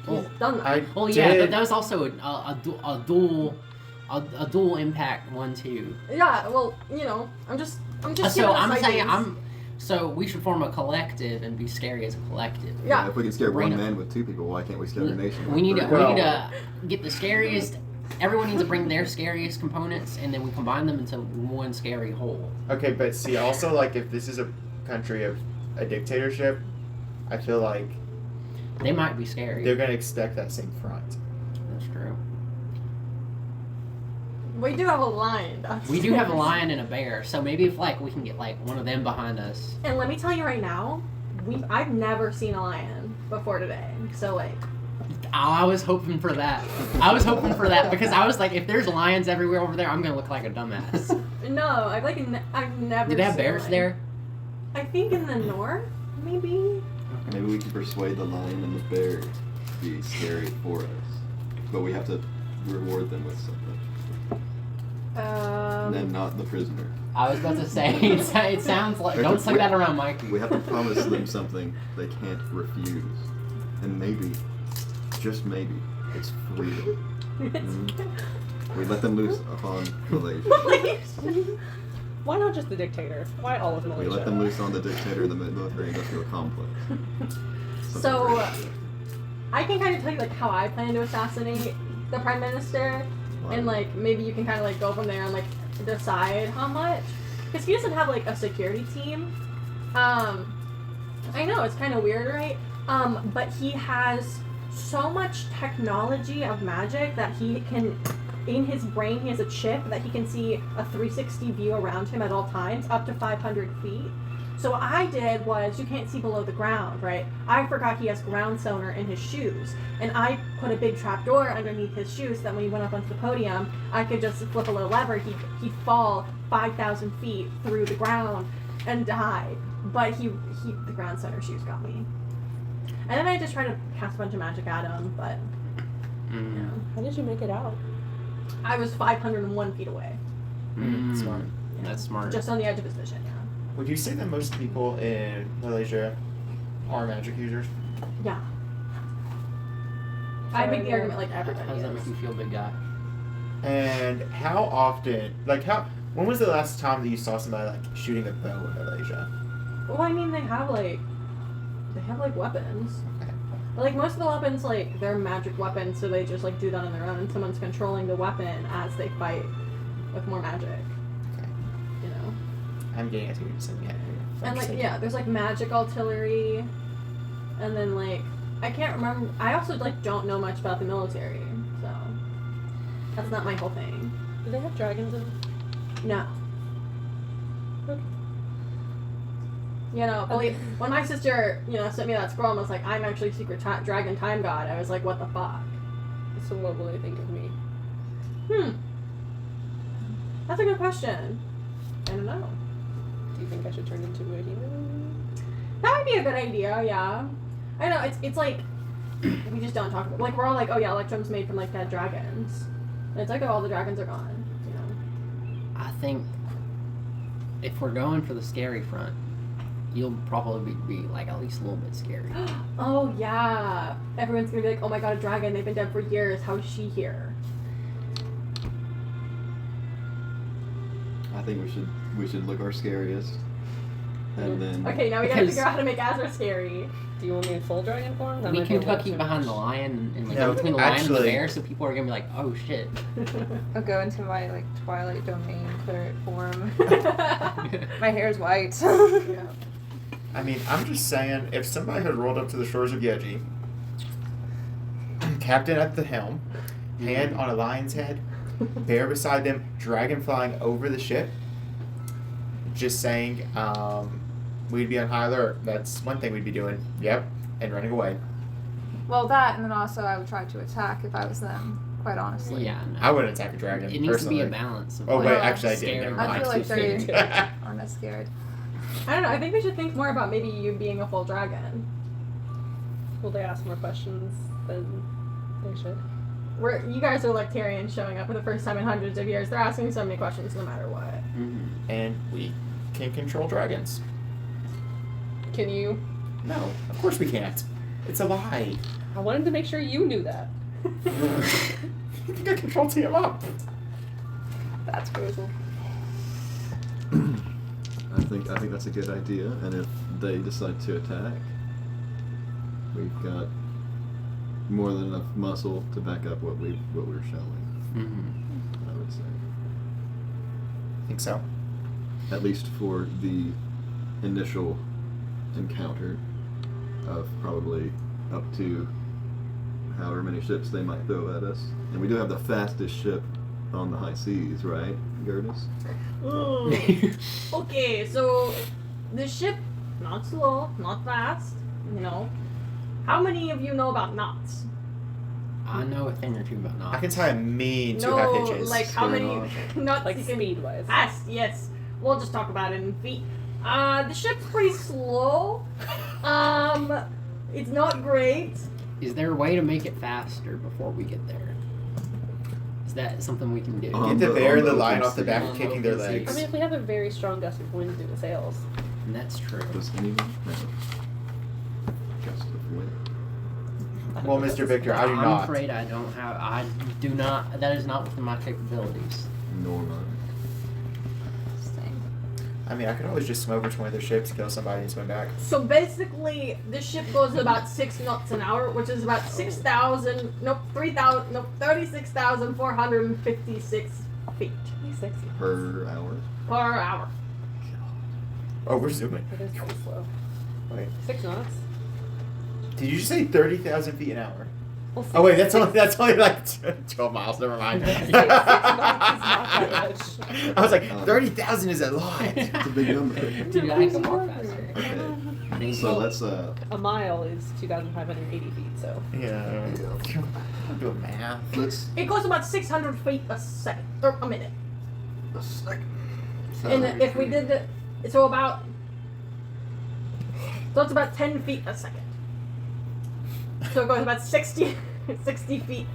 He's done that. Well, yeah, but that was also a dual impact one too. Yeah, well, you know, I'm just So giving us I'm saying ideas. So we should form a collective and be scary as a collective. Yeah. If we can scare Bring one it. man with two people, why can't we scare the nation? We need with to three? Well- get the scariest. Everyone needs to bring their scariest components, and then we combine them into one scary whole. Okay, but see, also, like, if this is a country of a dictatorship, I feel like They might be scary. they're gonna expect that same front. That's true. We do have a lion. We do have a lion and a bear, so maybe if like we can get like one of them behind us. And let me tell you right now, I've never seen a lion before today. So like, I was hoping for that. Because I was like, if there's lions everywhere over there, I'm gonna look like a dumbass. no, I've never. Did they have seen a bears lion. there? I think in the north, maybe. Maybe we can persuade the lion and the bear to be scary for us, but we have to reward them with something, and then not the prisoner. I was about to say, it sounds like, don't say that around Mikey. We have to promise them something they can't refuse, and maybe, just maybe, it's freedom. We let them loose upon Malaysia. Why not just the dictator? Why all of We Malaysia? let them loose on the dictator in the military-industrial complex. So, I can kind of tell you like how I plan to assassinate the prime minister, and like maybe you can kind of like go from there and like decide how much, because he doesn't have like a security team. I know it's kind of weird, right? But he has so much technology of magic that he can. In his brain, he has a chip that he can see a 360 view around him at all times, up to 500 feet. So what I did was, you can't see below the ground, right? I forgot he has ground sonar in his shoes, and I put a big trap door underneath his shoes so that when he went up onto the podium, I could just flip a little lever, he'd fall 5,000 feet through the ground and die. But the ground sonar shoes got me. And then I just tried to cast a bunch of magic at him, but, you know. How did you make it out? I was 501 feet away, Smart. That's smart. just on the edge of his vision. Yeah. Would you say that most people in Malaysia are magic users? Yeah. I make the argument like How everybody does that make is. you feel, big guy? And how often, when was the last time that you saw somebody like shooting a bow in Malaysia? Well, I mean, they have like weapons. Like most of the weapons, like they're magic weapons, so they just like do that on their own. And someone's controlling the weapon as they fight with more magic. Okay. You know. I'm getting it to you, so yeah. And like yeah, there's like magic artillery, and then like I can't remember. I also like don't know much about the military, so that's not my whole thing. Do they have dragons in? No. Okay. You know, when my sister, sent me that scroll and was like, I'm actually secret dragon time god, I was like, what the fuck? So what will they think of me? That's a good question. I don't know. Do you think I should turn into a human? That would be a good idea, yeah. I know, it's like, we just don't talk about, like, we're all like, oh yeah, Electrum's made from, like, dead dragons. And it's like, oh, all the dragons are gone, I think if we're going for the scary front, you'll probably be like at least a little bit scary. Oh yeah. Everyone's gonna be like, oh my god, a dragon, they've been dead for years, how is she here? I think we should look our scariest, and then Okay, now we gotta Because- figure out how to make Asra scary. Do you want me in full dragon form? That We might can be a little tuck you too behind much. the lion and like No, between the lion and the actually- bear, so people are gonna be like, oh shit. I'll go into my like Twilight domain, clear it form. My hair's white. Yeah. I mean, I'm just saying, if somebody had rolled up to the shores of Yeji, captain at the helm, hand on a lion's head, bear beside them, dragon flying over the ship, just saying, we'd be on high alert. That's one thing we'd be doing. Yep, and running away. Well, that, and then also I would try to attack if I was them, quite honestly. Yeah, no. I wouldn't attack a dragon. It needs personally. to be a balance. Of Oh like, wait, actually I did. scared Never and I mind. feel like too they scared. aren't as scared. I don't know. I think we should think more about maybe you being a full dragon. Will they ask more questions than they should? You guys are like Tyrion showing up for the first time in hundreds of years. They're asking so many questions no matter what. Mhm. And we can control dragons. Can you? No, of course we can't. It's a lie. I wanted to make sure you knew that. You think I control Tiamat? That's cruel. I think that's a good idea, and if they decide to attack, we've got more than enough muscle to back up what we're showing. Mhm. I would say, Think so. at least for the initial encounter of probably up to however many ships they might throw at us. And we do have the fastest ship on the high seas, right, Gertis? Okay, so the ship, not slow, not fast, you know. How many of you know about knots? I know a thing or two about knots. I can tie a mean two No, half hitches. like how many knots Like you can speed wise. fast? Yes, we'll just talk about it in feet. The ship's pretty slow. It's not great. Is there a way to make it faster before we get there? Is that something we can do? Get the bear and the on lion open off the sea. back On and kicking their open sea. I legs. mean, if we have a very strong gust of wind through the sails. And that's true. Does anyone have gust of wind? Well, Mr. Victor, I do I'm not. afraid I don't have. I do not. That is not within my capabilities. Nor mine. Interesting. I mean, I could always just swim over to one of their ships, kill somebody, and swim back. So basically, this ship goes at about 6 knots an hour, which is about 36,456 feet 26. Per hour? per hour. Oh, we're zooming. It is pretty slow. Wait, 6 knots. did you just say 30,000 feet an hour? Well, Oh wait, that's only like 12 miles. Never mind. Six knots is not that much. I was like, 30,000 is a lot. It's a big number. Dude, I can walk faster. Okay. So let's A mile is 2,580 feet, so. Yeah. I'm doing math. let's It goes about 600 feet a second, or a minute. a sec. And if we did it, so it's about 10 feet a second. So it goes about 60 feet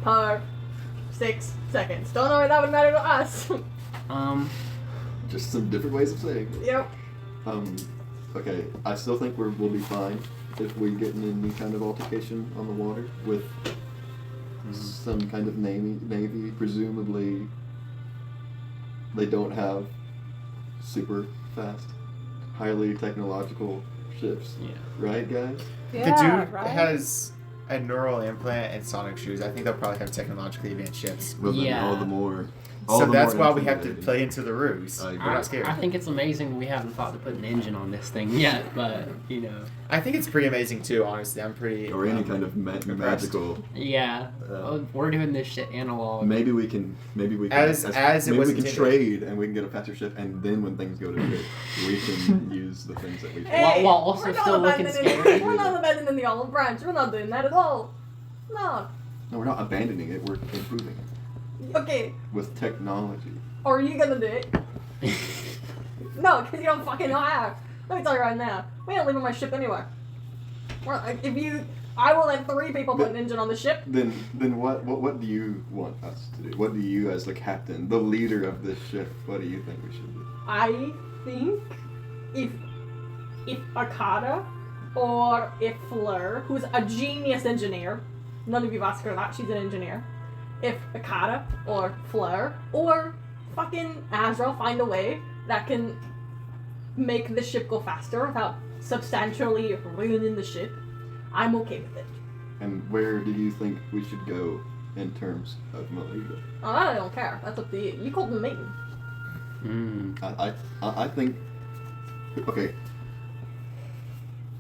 per 6 seconds. Don't know if that would matter to us. Just some different ways of saying it. Yep. Okay, I still think we'll be fine if we get in any kind of altercation on the water with some kind of navy. Presumably, they don't have super fast, highly technological ships, Yeah. right, guys? The Yeah, dude right? has a neural implant and sonic shoes. I think they'll probably have technologically advanced ships. Well, then Yeah. all the more. So that's why we have to intimidating. play into the ruse. I We're agree. not scared. I think it's amazing we haven't thought to put an engine on this thing yet, but you know. I think it's pretty amazing too, honestly. I'm pretty. Or any kind of impressed. magical. Yeah. We're doing this shit analog. Maybe we can. As it maybe was we can intended. trade and we can get a faster ship, and then when things go to shit, we can use the things that we. Hey, While also we're not still looking abandoning- scary. We're not abandoning the olive branch. We're not doing that at all. No. No, we're not abandoning it. We're improving it Okay. with technology. Or are you gonna do it? No, because you don't fucking know how. Let me tell you right now. We ain't leaving my ship anywhere. I will let 3 people put an engine on the ship. Then what do you want us to do? What do you, as the captain, the leader of this ship, what do you think we should do? I think if Akata or if Fleur, who's a genius engineer, none of you have asked her that, she's an engineer. If Akata or Fleur or fucking Asra find a way that can make the ship go faster without substantially ruining the ship, I'm okay with it. And where do you think we should go in terms of Maliga? Oh, I don't care. That's up to you. You called the meeting. I think. Okay.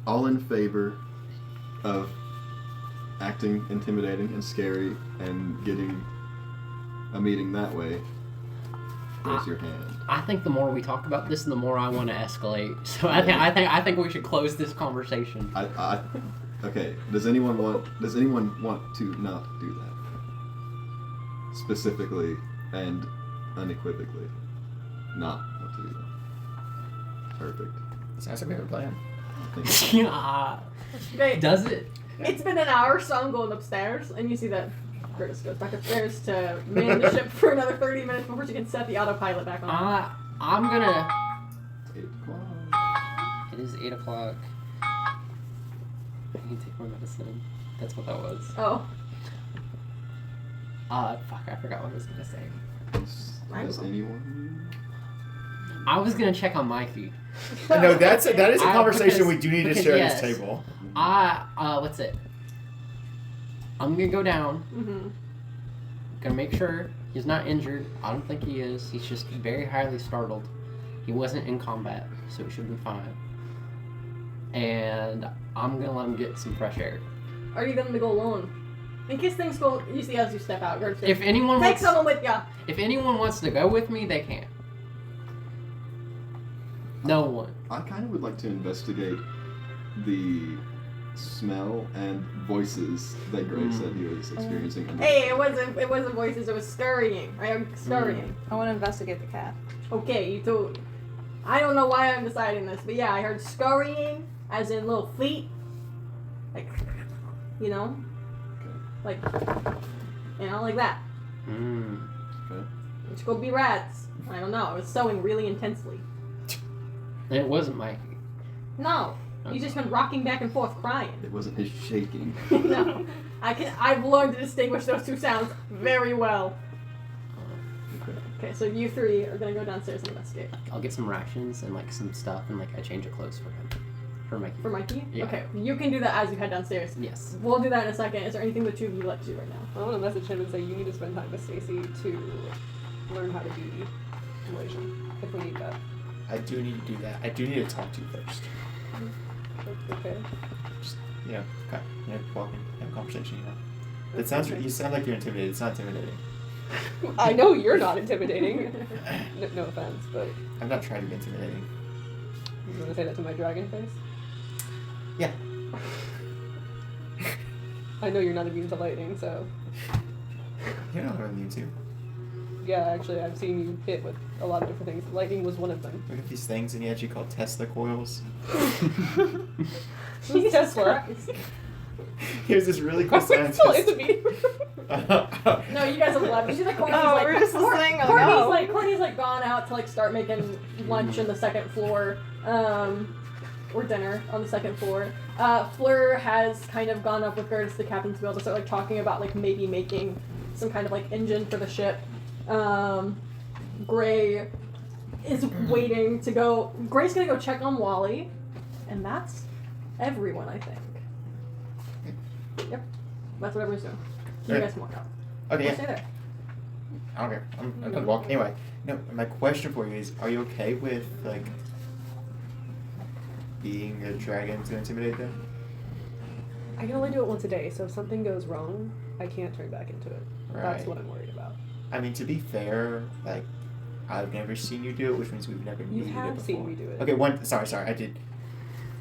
All in favor of acting intimidating and scary and getting a meeting that way. Raise your hand. I think the more we talk about this, the more I want to escalate. So I think we should close this conversation. Okay. Does anyone want to not do that? Specifically and unequivocally, not want to do that. Perfect. Sounds like we have a plan. Thank you. Okay. Does it? It's been an hour, so I'm going upstairs, and you see that Curtis goes back upstairs to man the ship for another 30 minutes before she can set the autopilot back on. I'm gonna. 8 o'clock. It is 8 o'clock. I need to take more medicine. That's what that was. Oh. Fuck, I forgot what I was gonna say. Does anyone? I was gonna check on Mikey. No, that is a conversation because- we do need to because share at yes. this table. What's it? I'm gonna go down. Mm-hmm. Gonna make sure he's not injured. I don't think he is. He's just very highly startled. He wasn't in combat, so it should be fine. And I'm gonna let him get some fresh air. Are you going to go alone? In case things go, you see as you step out, Gertrude. If anyone Take wants, someone with ya. if anyone wants to go with me, they can. No one. I kind of would like to investigate the smell and voices that Gray said he was experiencing. Hey, it wasn't voices, it was scurrying. Right? Scurrying. I want to investigate the cat. Okay, you told. I don't know why I'm deciding this, but yeah, I heard scurrying, as in little feet. Like, you know? Like that. Okay. Let's go be rats. I don't know, I was sewing really intensely. And it wasn't Mikey. No, he's just been rocking back and forth crying. It wasn't his shaking. No, I've learned to distinguish those two sounds very well. Okay. Okay, so you three are gonna go downstairs and investigate. I'll get some rations and like some stuff and like a change of clothes for him. For Mikey. For Mikey? Yeah. Okay, you can do that as you head downstairs. Yes. We'll do that in a second. Is there anything the two of you like to do right now? I want to message him and say you need to spend time with Stacy to learn how to be Malaysian, if we need that. I do need to do that. I do need to talk to you first. Okay. Just, walk in, have a conversation, It sounds, you sound like you're intimidated. It's not intimidating. I know you're not intimidating. No offense, but I'm not trying to be intimidating. you want to say that to my dragon face? Yeah. I know you're not immune to lightning, so You know what I'm immune to. yeah, actually I've seen you hit with a lot of different things. Lightning was one of them. We have these things in the actually called Tesla coils. Who's Tesla? Here's this really cool Are we scientist. still in the meeting? No, you guys have left. You see like Courtney's Oh, like we're just listening? Oh, no. Courtney's like gone out to like start making lunch on the second floor, or dinner on the second floor. Fleur has kind of gone up with Gertis, the captain, to be able to start like talking about like maybe making some kind of like engine for the ship. Gray is waiting to go. Gray's gonna go check on Wally, and that's everyone, I think. Yep, that's what everyone's doing. You Okay. guys can walk out. Okay, Or yeah. stay there. I don't care. I'm gonna walk anyway. No, my question for you is: are you okay with like being a dragon to intimidate them? I can only do it once a day, so if something goes wrong, I can't turn back into it. That's Right. what I'm worried about. I mean, to be fair, like I've never seen you do it, which means we've never You needed it have before. seen me do it. Okay, sorry, I did.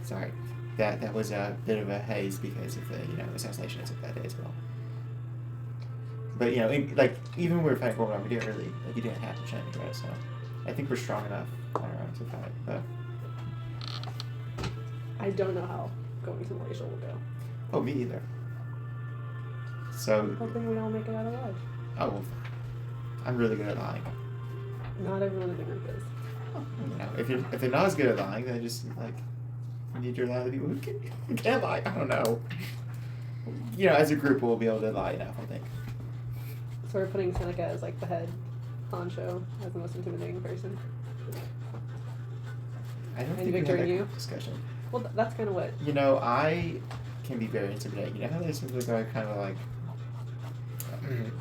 Sorry, that was a bit of a haze because of the assassination I took that day as well. But like even when we were fighting Gorgon, we didn't really like you didn't have to change, right? So I think we're strong enough on our own to fight. But I don't know how going to Malaysia will go. oh, me either. So Hoping we all make it out alive. well, I'm really good at lying. Not everyone in the group is. If they're not as good at lying, then just like you need to lie to people who can lie. I don't know. As a group, we'll be able to lie enough, I think. So we're putting Seneca as like the head honcho, as the most intimidating person. I don't And think we Victor had and that you? discussion. Well, that's kind of what. I can be very intimidating. You know how there's some people that kind of like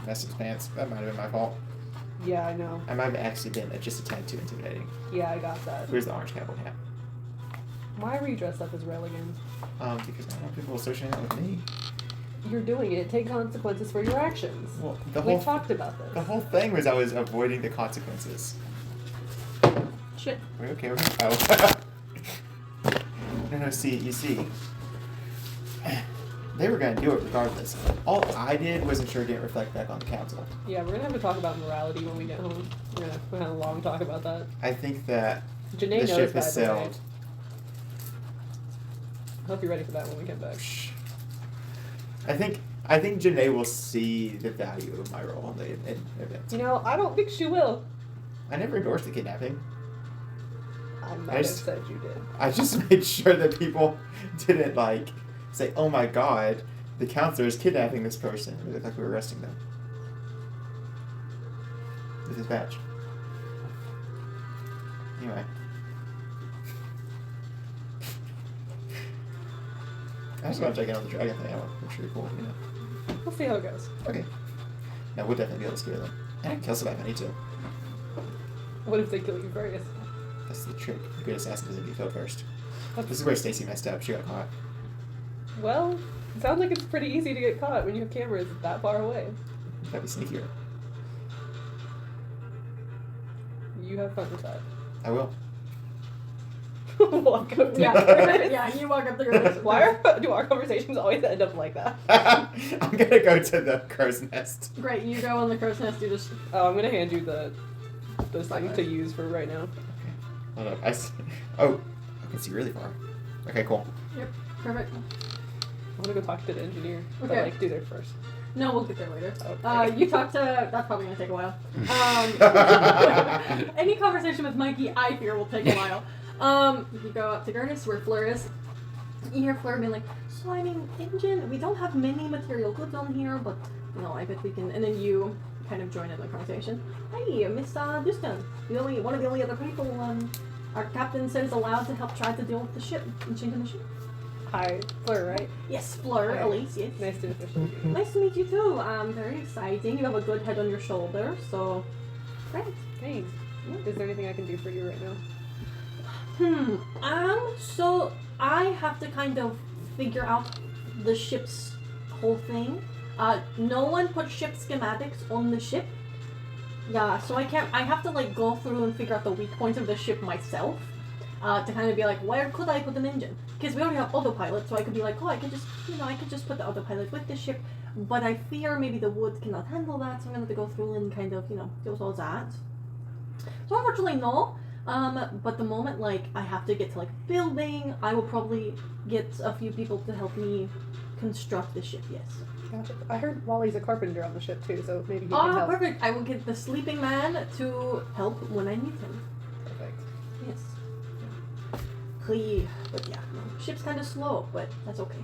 mess his pants? That might have been my fault. Yeah, I know. I might have accidentally just a tad too intimidating. Yeah, I got that. Where's the orange cowboy hat? Why were you dressed up as Religan? Because I don't want people associating that with me. You're doing it. Take consequences for your actions. Well, We talked about the this. whole thing was I was avoiding the consequences. Shit. We're okay. We're oh. No, see, you see. They were gonna do it regardless. All I did was ensure it didn't reflect back on the council. Yeah, we're gonna have to talk about morality when we get home. We're gonna have a long talk about that. I think that Janae the knows, ship by has the way. sailed. I hope you're ready for that when we get back. I think Janae will see the value of my role in the event. You know, I don't think she will. I never endorsed the kidnapping. I might have said you did. I just made sure that people didn't like say, "Oh my God, the counselor is kidnapping this person." It looked like we were arresting them with his badge. Anyway, I just want to check in on the dragon thing. I'm sure you're cool, you know. We'll see how it goes. Okay. No, we'll definitely be able to scare them. And I can kill somebody if I need to. What if they kill you first? That's the trick. The good assassin doesn't get killed first. This is where Stacy messed up. She got caught. Well, it sounds like it's pretty easy to get caught when you have cameras that far away. That'd be sneakier. You have fun with that. I will. Walk up to Yeah, you walk up the girls. Why do our conversations always end up like that? I'm gonna go to the crow's nest. Great, you go on the crow's nest, do this. Oh, I'm gonna hand you those things to use for right now. Hold up. Oh, I can see really far. Okay, cool. Yep, perfect. I'm gonna go talk to the engineer. But Okay. do there first. No, we'll get there later. Okay. You talk to... That's probably going to take a while. Any conversation with Mikey, I fear, will take a while. You go up to Gurnus, where Fleur is. You hear Fleur being like, so I mean, engine, we don't have many material goods on here, but, you know, I bet we can... And then you kind of join in the conversation. Hey, Miss Dustin, one of the only other people our captain said is allowed to help try to deal with the ship, and sinking the ship. Hi, Fleur, right? Yes, Fleur, Hi. Elise, yes. Nice to officially meet you. Nice to meet you too. Very exciting. You have a good head on your shoulder, so great. Thanks. Is there anything I can do for you right now? So I have to kind of figure out the ship's whole thing. No one put ship schematics on the ship. Yeah, so I have to like go through and figure out the weak points of the ship myself. To kind of be like, where could I put an engine? Because we already have autopilot, so I could be like, oh, I could just put the autopilot with the ship. But I fear maybe the wood cannot handle that, so I'm gonna have to go through and kind of, do all that. So unfortunately, no. But the moment like I have to get to like building, I will probably get a few people to help me construct the ship. Yes. Gotcha. I heard Wally's a carpenter on the ship too, so maybe he can help. Perfect. I will get the sleeping man to help when I need him. Perfect. Yes. But yeah, no. Ship's kind of slow, but that's okay.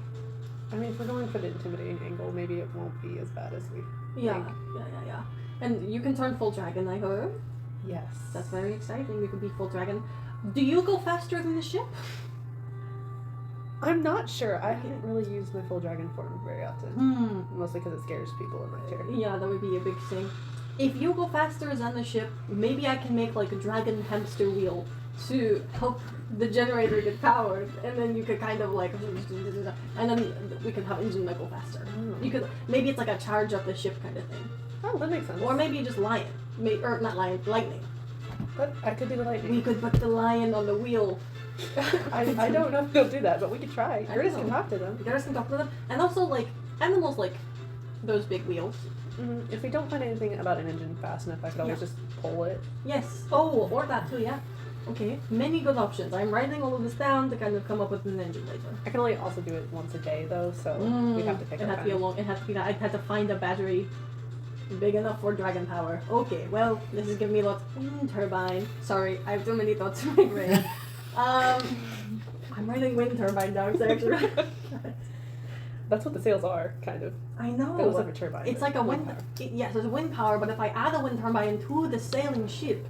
I mean, if we're going for the intimidating angle, maybe it won't be as bad as we Yeah, think. yeah. And you can turn full dragon, I heard. Yes. That's very exciting. You can be full dragon. Do you go faster than the ship? I'm not sure. I haven't really used my full dragon form very often. Mostly because it scares people in my chair. Yeah, that would be a big thing. If you go faster than the ship, maybe I can make like a dragon hamster wheel to help the generator get powered, and then you could kind of like, and then we could have engine that go faster. You could, maybe it's like a charge up the ship kind of thing. Oh, that makes sense. Or maybe just lion. Or not lion, lightning. But I could do the lightning. We could put the lion on the wheel. I don't know if they'll do that, but we could try. I Curtis know. can talk to them. You guys can talk to them. And also, like, animals like those big wheels. If we don't find anything about an engine fast enough, I could always just pull it. Yes. Oh, or that too, yeah. Okay. Many good options. I'm writing all of this down to kind of come up with an engine later. I can only also do it once a day, though, so we'd have to pick It our had to be a time. long. It had to be. I'd have to find a battery big enough for dragon power. Okay. Well, this is giving me lots. Wind turbine. Sorry, I have too many thoughts in my brain. I'm writing wind turbine now. So actually. That's what the sails are, kind of. I know. It looks like a turbine. It's but like a wind. power. Yes, there's wind power, but if I add a wind turbine to the sailing ship,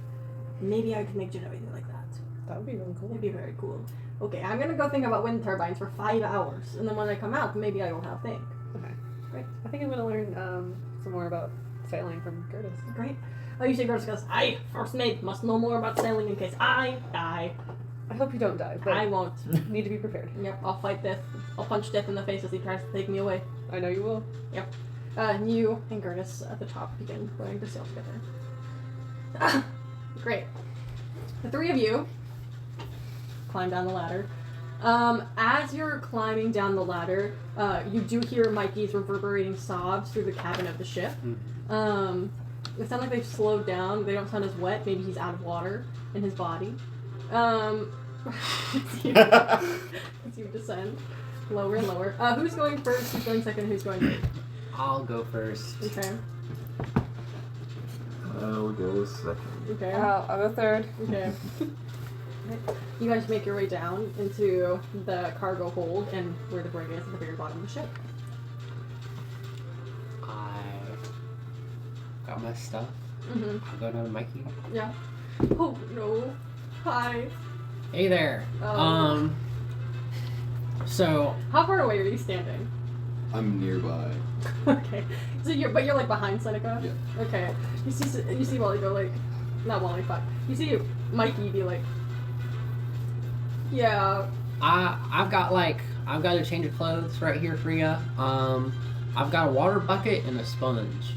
maybe I could make generator like that. That would be really cool. It'd be very cool. Okay, I'm gonna go think about wind turbines for 5 hours, and then when I come out, maybe I will have think. Okay. Great. I think I'm gonna learn some more about sailing from Curtis. Great. Oh, usually Gertz goes, I, first mate, must know more about sailing in case I die. I hope you don't die, but I won't. need to be prepared. Yep, I'll fight death. I'll punch death in the face as he tries to take me away. I know you will. And you and Gertis at the top begin going to sail together. Great. The three of you climb down the ladder. As you're climbing down the ladder, you do hear Mikey's reverberating sobs through the cabin of the ship. It sounds like they've slowed down. They don't sound as wet. Maybe he's out of water in his body. As you descend lower and lower. Who's going first? Who's going second? Who's going third? I'll go first. Okay. I'll go second. Okay. I'll go third. Okay. You guys make your way down into the cargo hold and where the brig is at the very bottom of the ship. I got my stuff. Mm-hmm. I'll go down to Mikey. Yeah. Oh no. Hi. Hey there. Oh. So How far away are you standing? I'm nearby. Okay. So you're like behind Seneca? Yeah. Okay. You see Wally go like, not Wally, fuck. You see Mikey be like, yeah. I've got a change of clothes right here for you. I've got a water bucket and a sponge.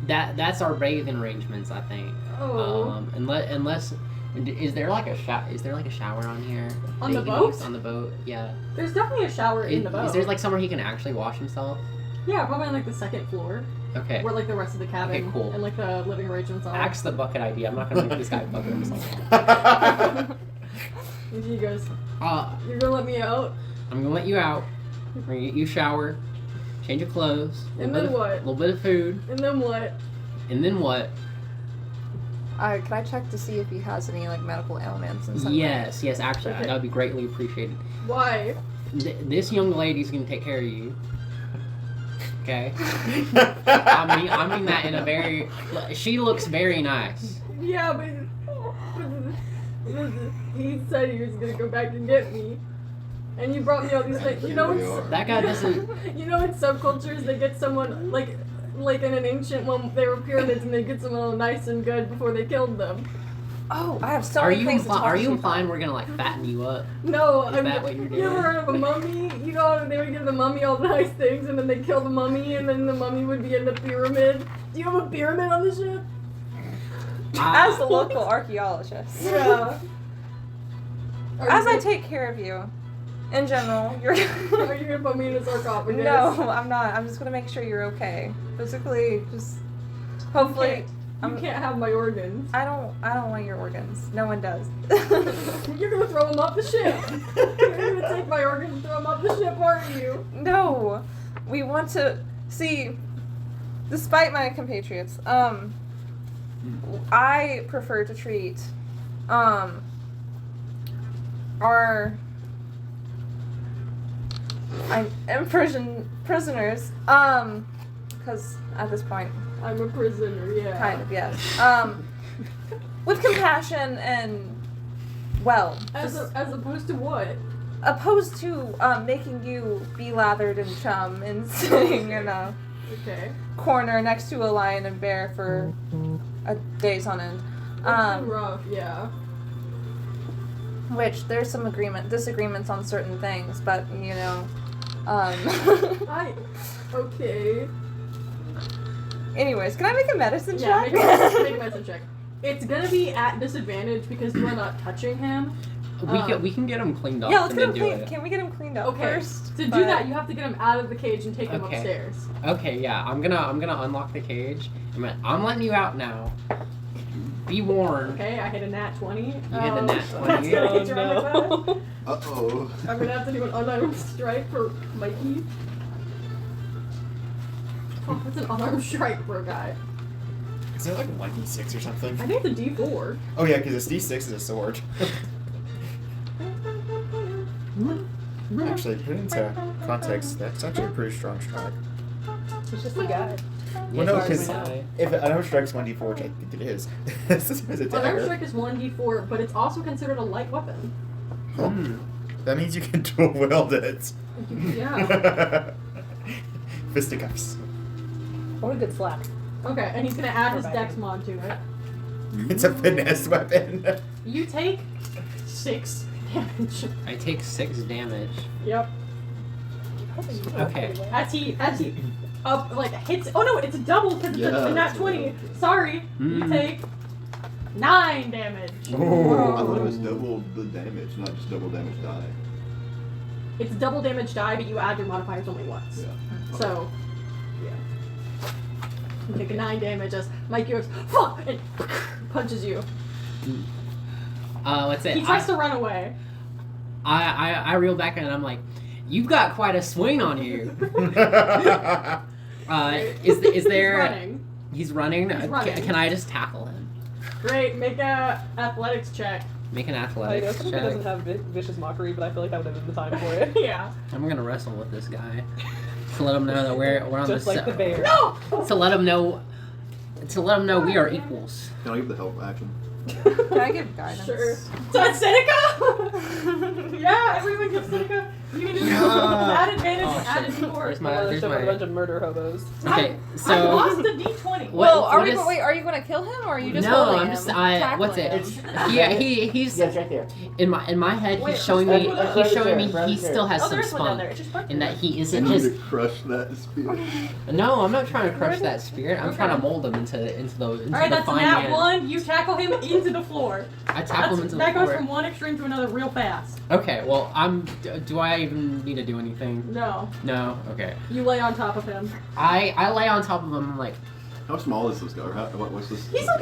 That's our bathing arrangements, I think. Oh. Unless is there like a shower on here? On that the you can boat? use on the boat, yeah. There's definitely a shower in the boat. Is there like somewhere he can actually wash himself? Yeah, probably on like the second floor. Okay. Where like the rest of the cabin Okay, cool. and like the living arrangements are. Axe the bucket idea. I'm not gonna make this guy bucket himself. And he goes, Uh, you're gonna let me out? I'm gonna let you out. We're gonna get you a shower, change of clothes, And then what? A little bit of food, And then what? and then what? Can I check to see if he has any like medical ailments and stuff? Yes, actually, Okay. that would be greatly appreciated. Why? This young lady's gonna take care of you. Okay. I mean that in a very. She looks very nice. Yeah, but he said he was gonna go back and get me. And you brought me all these things. You know, That guy doesn't. you know, in subcultures, they get someone like in an ancient one, they were pyramids, and they get someone all nice and good before they killed them. Oh, I have so Are many you things to talk are to you you implying we're gonna like fatten you up? No, Is that what you're you ever doing? heard of a mummy? You know how they would give the mummy all the nice things, and then they kill the mummy, and then the mummy would be in the pyramid. Do you have a pyramid on the ship? As the local archaeologist. Yeah. As I take care of you, in general, you're. Are you gonna put me in a sarcophagus? No, I'm not. I'm just gonna make sure you're okay. Physically, just hopefully. You can't have my organs. I don't want your organs. No one does. You're gonna throw them off the ship. You're gonna take my organs and throw them off the ship, aren't you? No, we want to see. Despite my compatriots, I prefer to treat, our prisoners, because at this point, I'm a prisoner, yeah. kind of, yes, with compassion and, well, As opposed to what? opposed to making you be lathered in chum and sitting in a Okay. corner next to a lion and bear for days on end. That's rough, yeah. Which there's some disagreements on certain things, but you know, Okay. Anyways, can I make a medicine Yeah, check? make a medicine check. It's gonna be at disadvantage because you are not touching him. We can get him cleaned up Yeah, let's and get then him do clean. it. Can we get him cleaned up Okay. first? To do that, you have to get him out of the cage and take him Okay. upstairs. Okay, yeah, I'm gonna unlock the cage. I'm letting you out now. Be warned. Okay, I hit a nat 20. You hit the nat 20. That's gonna hit you right Oh, in the back. Uh-oh. I'm gonna have to do an unarmed strike for Mikey. Oh, that's an unarmed strike for a guy. Is it like 1d6 or something? I think it's a D4. Oh yeah, because this d6 is a sword. Actually, put into context, that's actually a pretty strong strike. It's just a guy. Well, no, Yeah, because sorry. if an unarmed strike's 1d4, which I think it is, this is a Unarmed dagger. strike is 1D4, but it's also considered a light weapon. That means you can dual wield it. Yeah. Fisticuffs. What a good slap. Okay, and he's gonna add his dex mod to it. It's a finesse weapon. You take 6 damage. I take 6 damage. Yep. Okay. As he hits. Oh no, it's a double because it's a nat 20. Sorry. You Mm. take 9 damage. I thought it was double the damage, not just double damage die. It's double damage die, but you add your modifiers only once. Yeah. So, yeah. You take a 9 damage as Mike goes, fuck, and punches you. Let's say He tries to run away. I reel back and I'm like, you've got quite a swing on you. Is there? He's running. He's running. He's running. Can I just tackle him? Great, make a athletics check. Make an I know athletics Seneca check. doesn't have vicious mockery, but I feel like that would have been the time for it. Yeah. I'm gonna wrestle with this guy to let him know that we're on Just the like the bear. No! to let him know we are equals. Can I give the help action? Can I give guidance? Sure. So that's Seneca? Yeah, everyone gives Seneca. You can do add advantage Oh, and add shit. it to yours. Where's my- Another there's show with a my- bunch of murder hobos. Okay, I so lost the d20. Well, what is- wait, are you going to kill him or are you just no, holding I'm him? just what's Tackling it? him? He's Yeah, it's right there. in my head. Wait, he's showing me where's he still has Oh, some there's one down spunk, there. It's just and that he I isn't need just. to crush that spear. No, I'm not trying to crush that spirit. I'm Okay. trying to mold him into the Alright, that's fine nat man. 1. You tackle him into the floor. I tackle him into the That goes floor. from one extreme to another real fast. Okay, well, do I even need to do anything? No. No. Okay. You lay on top of him. I lay on top of him. I'm like, How small is this guy? Or what's this? He's like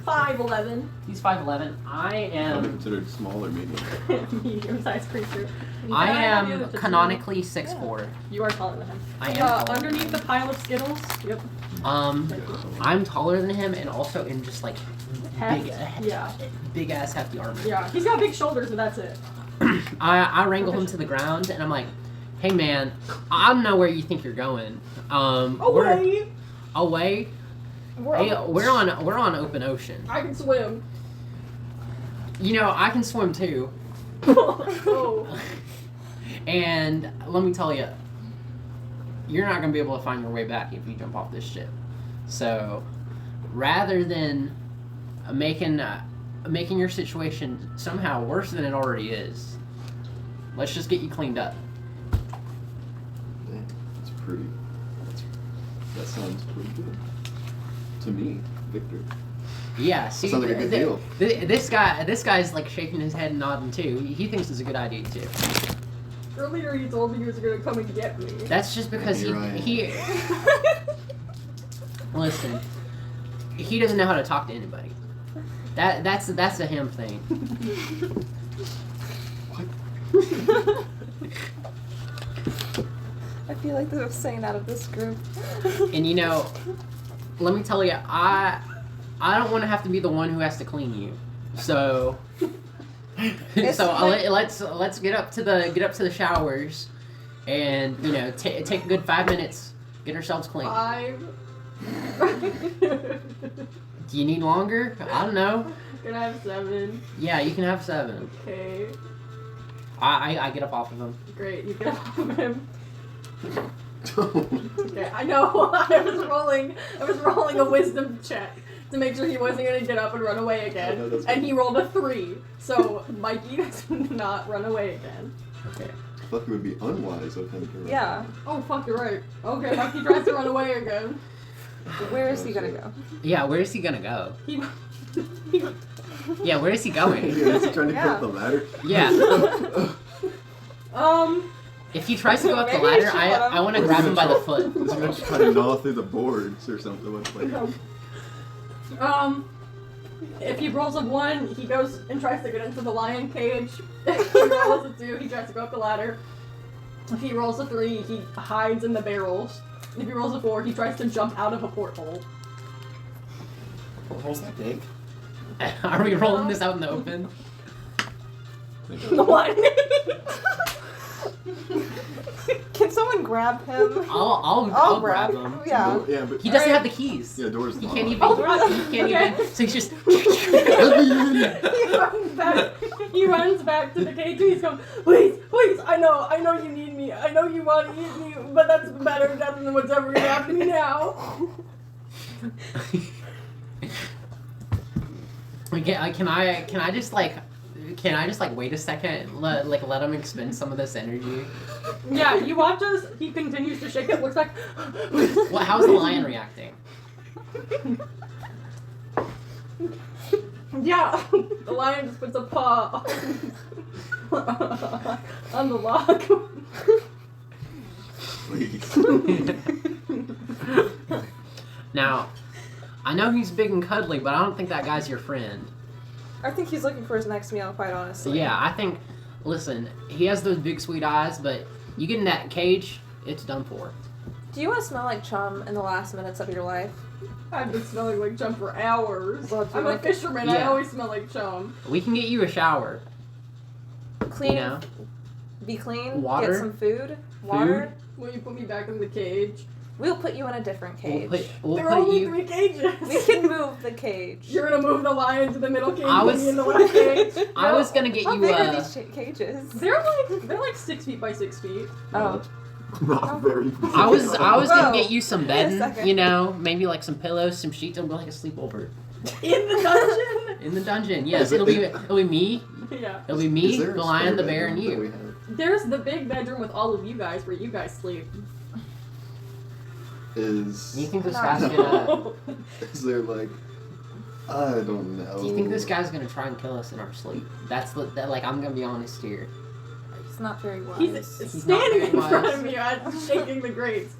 5'11". he's 5'11". I I'd be am. considered small or medium. Medium-sized creature. I Can have you am with the canonically 6'4". You are taller than him. I am. Taller. Underneath the pile of Skittles. Yep. I'm taller than him, and also in just like Heft? big, Yeah. big ass hefty armor. Yeah. He's got big shoulders, but that's it. I wrangle him to the ground, and I'm like, "Hey man, I don't know where you think you're going. Away! Away. Hey, we're on open ocean. I can swim. You know, I can swim too. Oh. And let me tell you, you're not gonna be able to find your way back if you jump off this ship. So, rather than making your situation somehow worse than it already is, let's just get you cleaned up. Damn, that's pretty. That sounds pretty good. To me, Victor. Yeah, see, Sounds like a good deal. This guy's like shaking his head and nodding too. He thinks it's a good idea too. Earlier you told me you was gonna come and get me. That's just because Here I am. he listen. He doesn't know how to talk to anybody. That's a him thing. I feel like they're saying out of this group. And you know, let me tell you, I don't want to have to be the one who has to clean you. So, It's like- let's get up to the showers, and you know, take a good 5 minutes, get ourselves clean. 5. Do you need longer? I don't know. Can I have 7? Yeah, you can have 7. Okay. I get up off of him. Great, you get off of him. Okay, I know. I was rolling a wisdom check to make sure he wasn't gonna get up and run away again. I know, that's And he rolled a 3. So Mikey does not run away again. Okay. I thought it would be unwise of him to run. Yeah. Oh fuck, you're right. Okay, Mikey tries to run away again. Where is he gonna go? Yeah, where is he gonna go? He Yeah, where is he going? Yeah, is he trying to go Yeah. up the ladder? Yeah. If he tries to go up the Maybe you ladder, should let him. I want to grab him by the foot. Is he gonna try to gnaw through the boards or something? What's like? if he rolls a 1, he goes and tries to get into the lion cage. If he rolls a 2, he tries to go up the ladder. If he rolls a 3, he hides in the barrels. If he rolls a 4, he tries to jump out of a porthole. Porthole's that big? Are we rolling this out in the open? The one. Can someone grab him? I'll grab him. Yeah. Yeah, but He doesn't yeah, have the keys. doors. He locked. can't even. Oh, right. He can't Okay. even. So he's just. He runs back to the cage and he's going, please, I know you need me. I know you want to eat me, but that's better than what's ever gonna happen to me now. Can I just wait a second, let him expend some of this energy? Yeah, you watch as he continues to shake it. Looks like. How's the lion reacting? Yeah, the lion just puts a paw on the lock. Please. Now, I know he's big and cuddly, but I don't think that guy's your friend. I think he's looking for his next meal, quite honestly. Yeah, I think. Listen, he has those big sweet eyes, but you get in that cage, it's done for. Do you want to smell like chum in the last minutes of your life? I've been smelling like chum for hours. Well, do you I'm a like- fisherman. I Yeah. always smell like chum. We can get you a shower. Clean. You know? Be clean. Water. Get some food. Water. Will you put me back in the cage? We'll put you in a different cage. We'll There are put only you. 3 cages. We can move the cage. You're gonna move the lion to the middle cage. I and was- me in the left cage. I was gonna get How you big are a. these cages? They're like 6 feet by 6 feet. Oh. Not very. I was Whoa. gonna get you some Wait a bedding, second. you know, maybe like some pillows, some sheets. It'll be like a sleepover In the dungeon. in the dungeon. Yes, Is it- it'll be me. Yeah. It'll be Is me, there a the lion, the spare bear, and bedroom that we you. have? There's the big bedroom with all of you guys where you guys sleep. Is Do you think this No. guy's gonna? is there like I don't know. Do you think this guy's gonna try and kill us in our sleep? That's that. Like, I'm gonna be honest here. It's not very wise. He's He's not standing very in front wise. of me. I'm shaking the grates.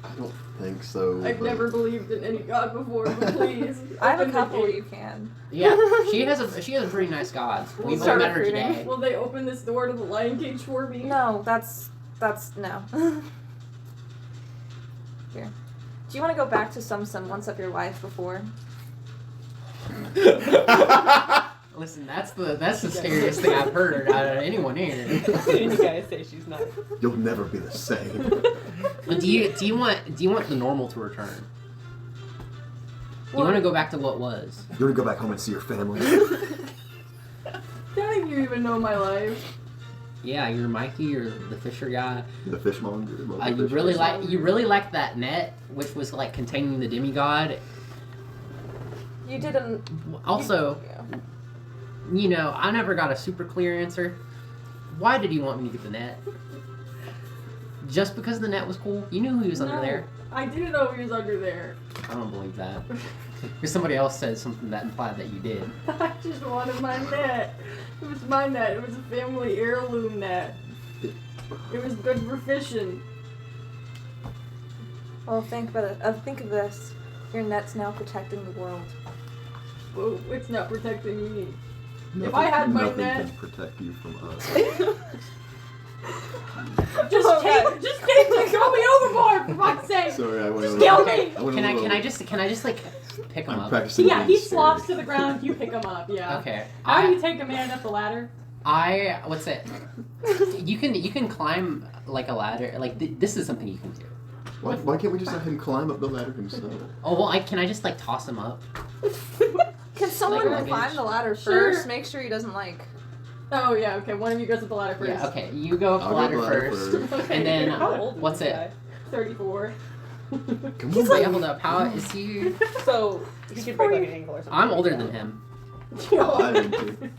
I don't think so. I've but- never believed in any god before, but please. I have a open the couple gate. you can. Yeah, she has a pretty nice god. We'll We've only start met her recruiting. today. Will they open this door to the lion cage for me? No, that's no. Here. Do you want to go back to some semblance of your life before? Listen, that's the scariest thing I've heard out of anyone here. You guys say she's not. You'll never be the same. But do you want the normal to return? You want to go back to what was? You want to go back home and see your family? Don't you even know my life? Yeah, you're Mikey. You're the Fisher guy. The fishmonger. You really like that net, which was like containing the demigod. You didn't. Also, Yeah. you know, I never got a super clear answer. Why did you want me to get the net? Just because the net was cool? You knew he was under No, there. I didn't know he was under there. I don't believe that. Because somebody else said something that implied that you did. I just wanted my net. It was my net. It was a family heirloom net. It was good for fishing. Well, think of this. Your net's now protecting the world. Whoa, it's not protecting me. If I had my nothing net- can protect you from us. Just Oh, take God. me, throw me overboard, for fuck's sake. Sorry, I went Just a kill little- me. I went a Can I little- just like pick him I'm up? practicing. Yeah, he being slops to scary. the ground, you pick him up, yeah. Okay. How do you take a man up the ladder? What's it? You can climb like a ladder. Like this is something you can do. Why can't we just let him climb up the ladder himself? Oh well, can I just like toss him up? Can someone Like climb luggage. the ladder Sure. first? Make sure he doesn't like. Oh yeah, okay, one of you goes up the ladder first. Yeah. Okay. You go up the I'll ladder go ladder first, Okay. and then How old is what's this it? guy? 34. Come He's on. like, hold up. How is he? So he could break like an ankle or something. I'm older than him. I am too.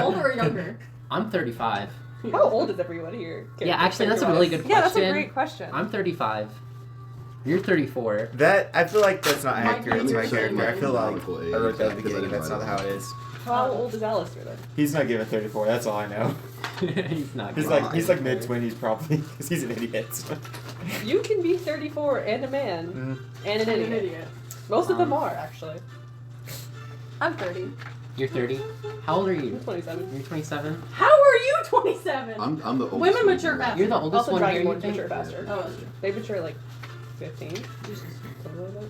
Older or younger? I'm 35. How old is everyone here? Yeah, actually, that's a really good Yeah, that's a question. great question. I'm 35. You're 34. That I feel like that's not Might accurate be to my the character. I feel like Canonical age, I wrote that at the because I beginning. didn't That's write not it. how it is. How old is Alistair then? He's not given 34. That's all I know. He's not. He's good. like mid 20s probably because he's an idiot. You can be 34 and a man and an I'm an idiot. idiot. Most of them are actually. I'm 30. You're 30. How old are I'm you? 27. You're 27. How are you 27? I'm the oldest. Women one mature here. faster. You're the oldest Also, one here. You dragonborns think? mature faster. Oh, that's true. They mature like 15. Something like that.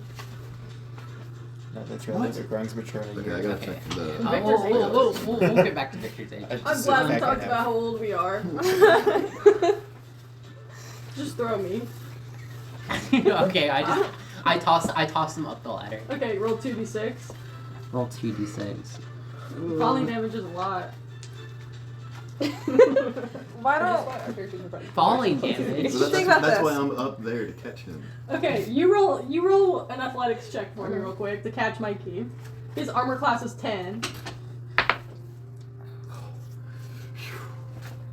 No, that's right. Those are grunts maturing. Okay, I gotta check the. Victor's age. We'll get back to Victor's age. I'm glad we talked about how old we are. Just throw me. Okay, I toss him up the ladder. Okay, roll 2d6. Roll 2d6. Falling damage is a lot. Why That's don't? why our characters are probably Falling closer to damage. me. So Think that's about that's this. why I'm up there to catch him. Okay, you roll an athletics check for me real quick to catch Mikey. His armor class is 10.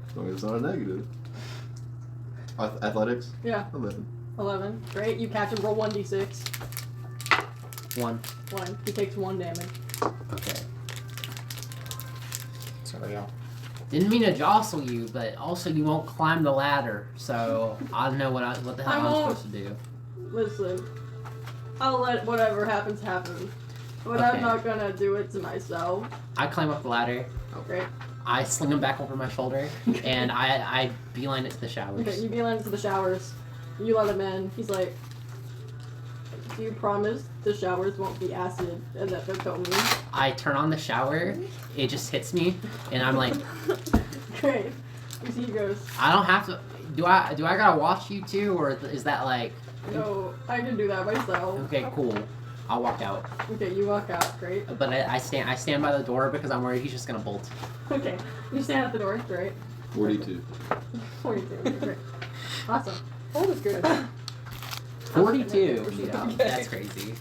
As long as it's not a negative. Athletics? Yeah, 11. 11. Great, you catch him. Roll 1d6. 1. 1. He takes 1 damage. Okay. somebody else. Didn't mean to jostle you, but also you won't climb the ladder, so I don't know what the hell I I'm won't. supposed to do. Listen, I'll let whatever happens happen. But Okay. I'm not gonna do it to myself. I climb up the ladder, Great. I sling him back over my shoulder, and I beeline it to the showers. Okay, you beeline to the showers. You let him in. He's like, do you promise the showers won't be acid and that they're filming? I turn on the shower, it just hits me, and I'm like, Great. He goes, I don't have to. Do I gotta watch you too, or is that like? no, I can do that myself. Okay, cool. I'll walk out, Okay, you walk out. Great. but I stand by the door because I'm worried he's just gonna bolt. Okay, you stand at the door. Great. 42. 42. Great. Awesome. How old is Gerda? 42. Okay. Yeah, that's crazy.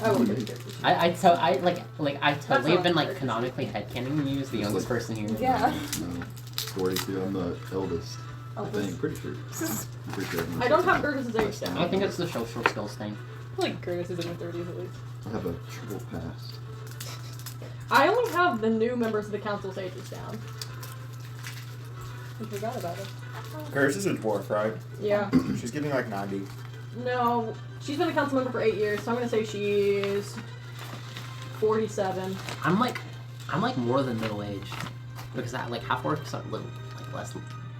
I will get it. I totally have been like That's canonically headcanon you as the youngest person here. Yeah. No. 42. I'm the eldest. I think. Pretty sure. I'm pretty sure. I don't have Gerda's age down. I think it's the social skills thing. I feel like Curtis is in her 30s at least. I have a triple past. I only have the new members of the council's ages down. I forgot about it. Curse is a dwarf, right? Yeah. She's getting like 90. No, she's been a council member for 8 years, so I'm gonna say she's 47. I'm like more than middle aged because I like half orcs are little like less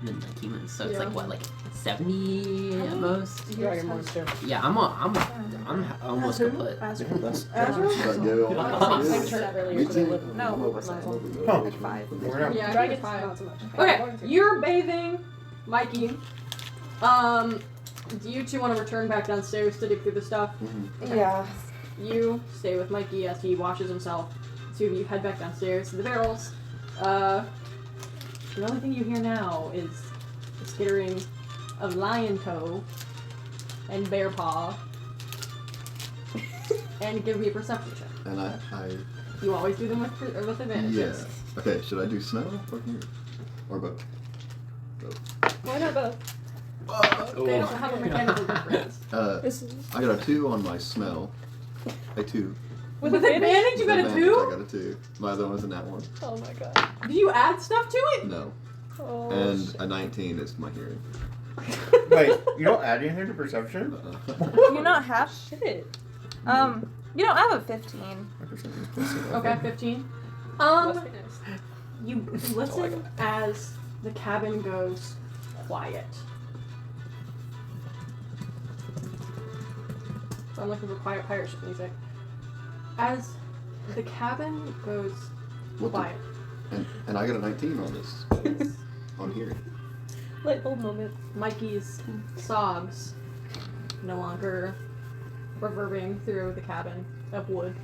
than like humans, so it's Yeah. like what 70 at most. You're your monster. Yeah, I'm almost complete. That's Azra? Gale. I turned that earlier Me because I too. live No, what was miles it? off. Huh. At 5. We're not- Yeah, Dragons, fine. not so much. Okay, you're bathing, Mikey. Do you two want to return back downstairs to dig through the stuff? Yeah. You stay with Mikey as he washes himself. Two of you head back downstairs to the barrels. The only thing you hear now is the skittering of lion toe and bear paw. And give me a perception check. And I You always do them with advantages. yeah. Okay, should I do snow or here? Or both? Why not both? They don't have a mechanical difference. I got a 2 on my smell. A 2. With advantage, you got a Advantage, 2? I got a 2. My other one was in that one. Oh my god. Do you add stuff to it? No. Oh, And a 19 is my hearing. Wait, you don't add anything to perception? Do you not have? shit. You don't have a 15. Okay, 15. Must be nice. You listen as the cabin goes quiet. So I'm looking for quiet pirate ship music. As the cabin goes What the- quiet. And I got a 19 on this. On hearing. Light bulb moment. Mikey's sobs no longer reverberating through the cabin of wood.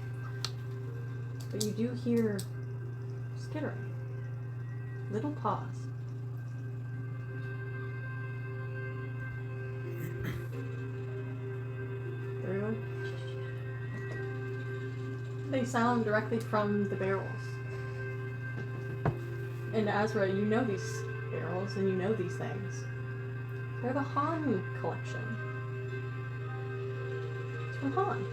But you do hear skittering. Little paws. Through. They sound directly from the barrels. And Asra, you know these barrels and you know these things. They're the Han collection. It's from Han.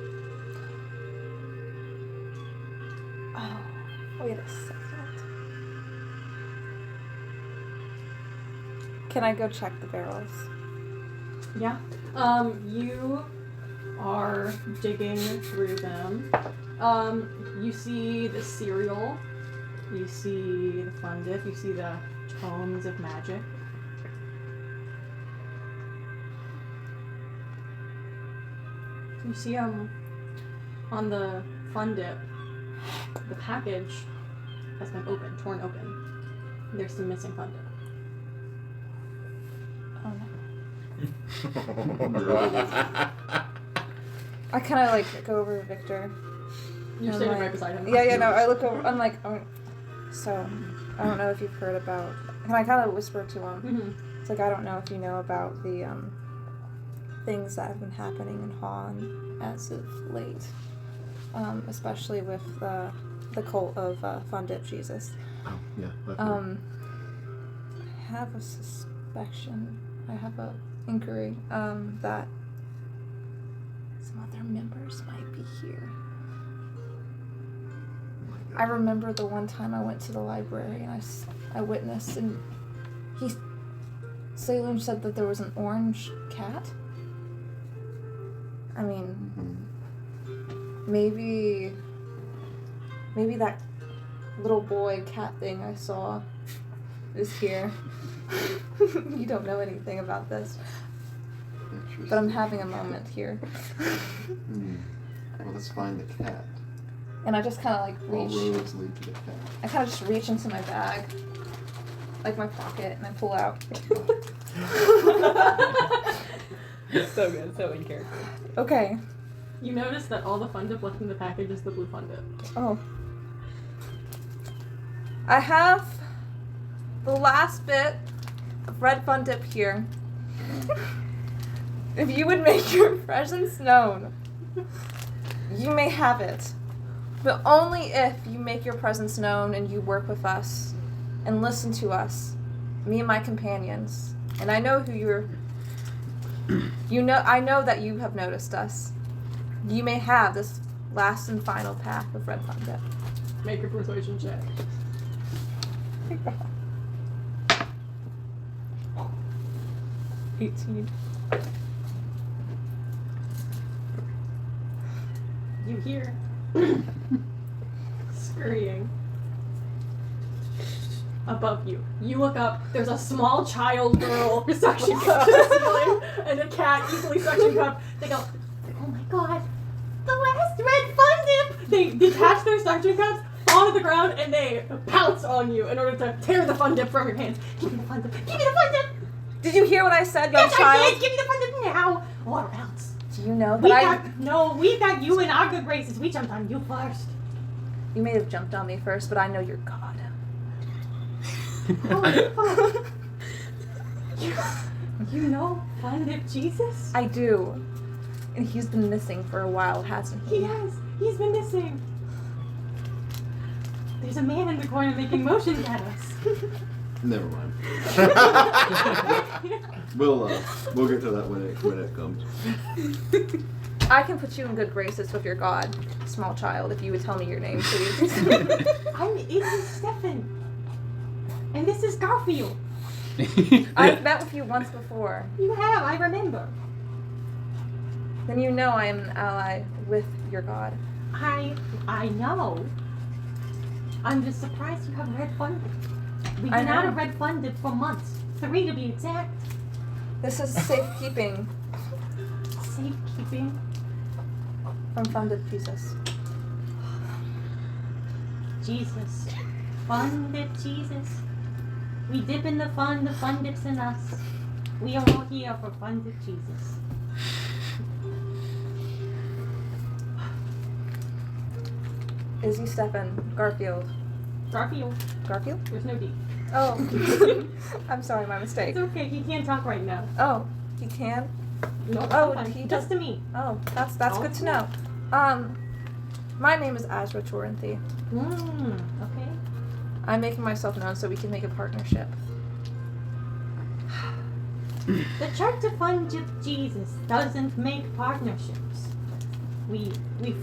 Oh, wait a second. Can I go check the barrels? Yeah. You are digging through them. You see the cereal. You see the fun dip. You see the tomes of magic. You see on the fun dip, the package has been opened, torn open. There's some missing fun dip. Oh no. I kind of like go over to Victor. You're I'm standing like- right beside him. Yeah, no, I look over. I'm like, oh, so, I don't know if you've heard about. And I kind of whisper to him. Mm-hmm. It's like, I don't know if you know about the things that have been happening in Han as of late, especially with the cult of Fun Dip Jesus. Oh, yeah. I have a suspicion. I have a inquiry that some other members might be here. Oh my I remember the one time I went to the library and I witnessed, and Salem said that there was an orange cat. I mean, maybe that little boy cat thing I saw is here. You don't know anything about this, but I'm having a moment here. Well, let's find the cat. And I just kind of like All reach. roads lead to the cat. I kind of just reach into my bag, like my pocket, and I pull out. So good, so in character. Okay. You notice that all the fun dip left in the package is the blue fun dip. Oh. I have the last bit of red fun dip here. If you would make your presence known, you may have it. But only if you make your presence known and you work with us and listen to us, me and my companions. And I know who you're... I know that you have noticed us. You may have this last and final pack of red fun dip. Make a persuasion check. 18. You hear scurrying above you. You look up, there's a small child girl with suction cup to the ceiling and a cat equally suction cup. They go, oh my god, the last red fun dip! They detach their suction cups onto the ground and they pounce on you in order to tear the fun dip from your hands. Give me the fun dip! Give me the fun dip! Did you hear what I said, young Yes, child? I did! Give me the fun dip now! Or else. Do you know that We've got you in our good graces. We jumped on you first. You may have jumped on me first, but I know you're God. Oh, you know Fun Dip Jesus? I do. And he's been missing for a while, hasn't he? He has. He's been missing. There's a man in the corner making motions at us. Never mind. We'll get to that when it comes. I can put you in good graces with your God, small child, if you would tell me your name, please. This is Stefan. And this is Garfield. I've met with you once before. You have, I remember. Then you know I am an ally with your God. I know. I'm just surprised you have red fun dip. We've I been out know. of red fun dip for months. 3 to be exact. This is safekeeping Safekeeping. from Fun Dip Jesus. Jesus. Fun dip Jesus. We dip in the fun dips in us. We are all here for Fun Dip Jesus. Izzy, Stefan, Garfield. Garfield. Garfield? There's no D. Oh. I'm sorry, my mistake. It's okay, he can't talk right now. Oh, he can? No, Oh, sometimes. he Just does- to me. Oh, that's good to know. My name is Asra Torrenthy. Okay. I'm making myself known so we can make a partnership. The Church of Fun Dip Jesus doesn't make partnerships. We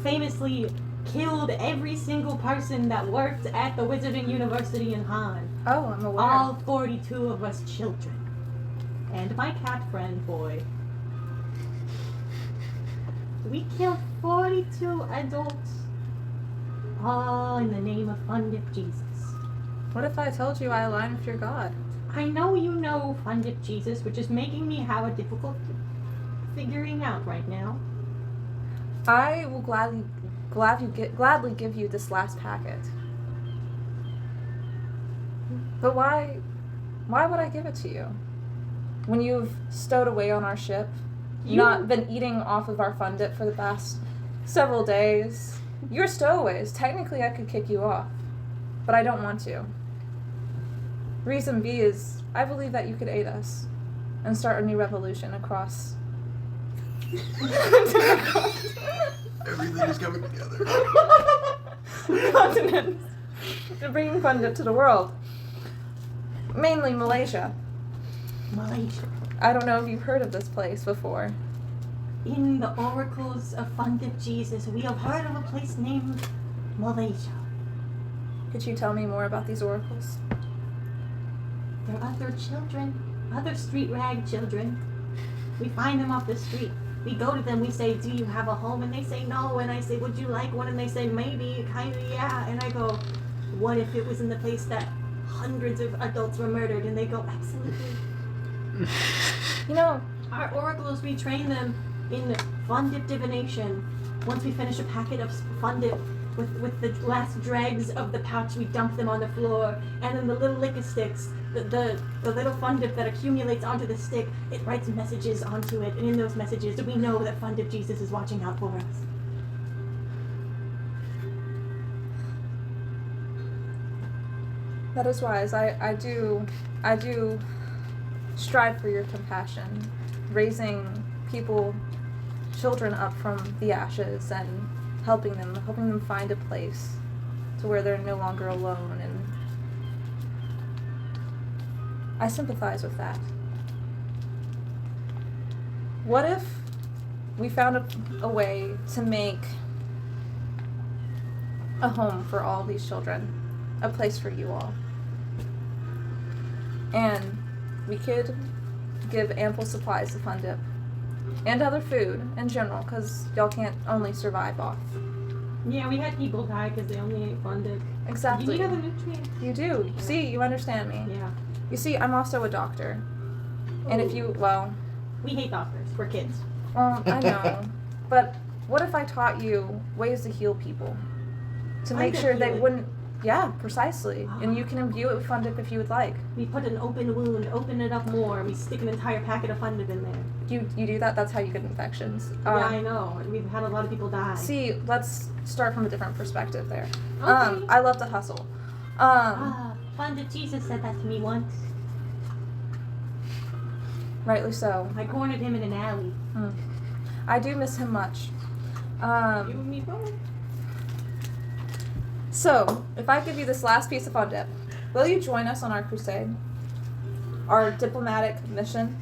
famously killed every single person that worked at the Wizarding University in Han. Oh, I'm aware. All 42 of us children. And my cat friend boy. We killed 42 adults. All in the name of Fun Dip Jesus. What if I told you I align with your God? I know you know Fun Dip Jesus, which is making me have a difficult figuring out right now. I will gladly give you this last packet. But why would I give it to you? When you've stowed away on our ship, not been eating off of our fun dip for the past several days. You're stowaways. Technically, I could kick you off, but I don't want to. Reason B is I believe that you could aid us and start a new revolution across. Everything is coming together. Continents. Bringing fun dip to the world. Mainly Malaysia. Malaysia. I don't know if you've heard of this place before. In the oracles of Fun Dip Jesus, we have heard of a place named Malaysia. Could you tell me more about these oracles? They're other children, other street rag children. We find them off the street. We go to them, we say, do you have a home? And they say no. And I say, would you like one? And they say, maybe, kind of, yeah. And I go, what if it was in the place that hundreds of adults were murdered? And they go, absolutely. You know, Our oracles, we train them in fun-dip divination. Once we finish a packet of fun-dip, with the last dregs of the pouch, we dump them on the floor, and then the little liquor sticks, the little fun dip that accumulates onto the stick, it writes messages onto it, and in those messages we know that Fun Dip Jesus is watching out for us. that is wise. I do strive for your compassion, raising children up from the ashes and helping them find a place to where they're no longer alone, and I sympathize with that. What if we found a way to make a home for all these children, a place for you all, and we could give ample supplies of Fun Dip and other food in general, because y'all can't only survive off. Yeah, we had people die because they only ate Fun Dip. Exactly. You need other nutrients. You do. See, you understand me. Yeah. You see, I'm also a doctor. And if you, We hate doctors. We're kids. I know. But what if I taught you ways to heal people? To make sure they wouldn't, yeah, precisely. And you can imbue it with Fun Dip if you would like. We put an open wound, open it up more, we stick an entire packet of Fun Dip in there. You do that, that's how you get infections. Yeah, I know. We've had a lot of people die. See, let's start from a different perspective there. Okay. I love to hustle. Fun Dip Jesus said that to me once. Rightly so. I cornered him in an alley. I do miss him much. You and me both. So, if I give you this last piece of Fun Dip, will you join us on our crusade? Our diplomatic mission?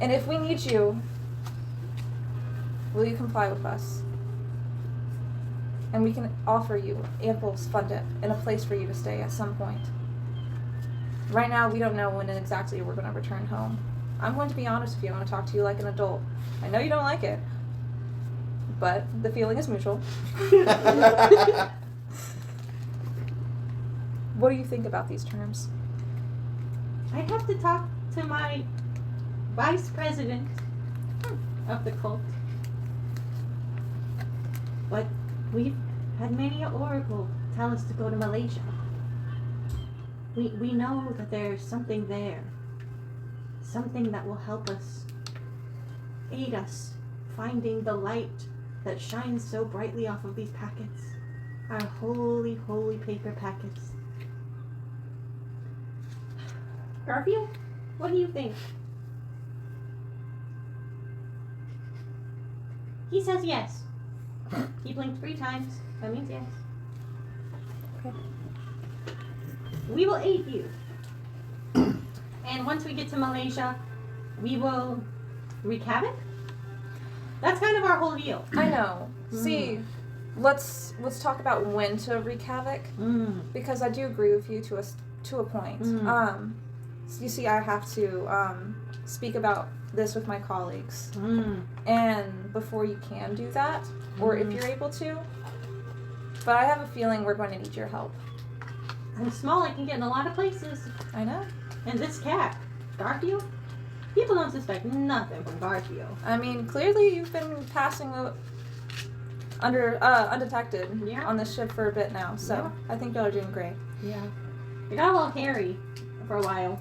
And if we need you, will you comply with us? And we can offer you ample Fun Dip and a place for you to stay at some point. Right now, we don't know when exactly we're going to return home. I'm going to be honest with you. I want to talk to you like an adult. I know you don't like it, but the feeling is mutual. What do you think about these terms? I'd have to talk to my vice president of the cult. But we've had many an oracle tell us to go to Malaysia. We know that there's something there. Something that will help us, aid us, finding the light that shines so brightly off of these packets. Our holy, holy paper packets. Garfield, what do you think? He says yes. He blinked 3 times. That means yes. Okay. We will aid you. And once we get to Malaysia, we will wreak havoc. That's kind of our whole deal. I know. See, let's talk about when to wreak havoc, because I do agree with you to a point. So you see, I have to speak about this with my colleagues, and before you can do that, or if you're able to, but I have a feeling we're going to need your help. I'm small, I can get in a lot of places. I know. And this cat, Garfield, people don't suspect nothing from Garfield. I mean, clearly you've been passing undetected on this ship for a bit now, so I think y'all are doing great. Yeah. It got a little hairy for a while.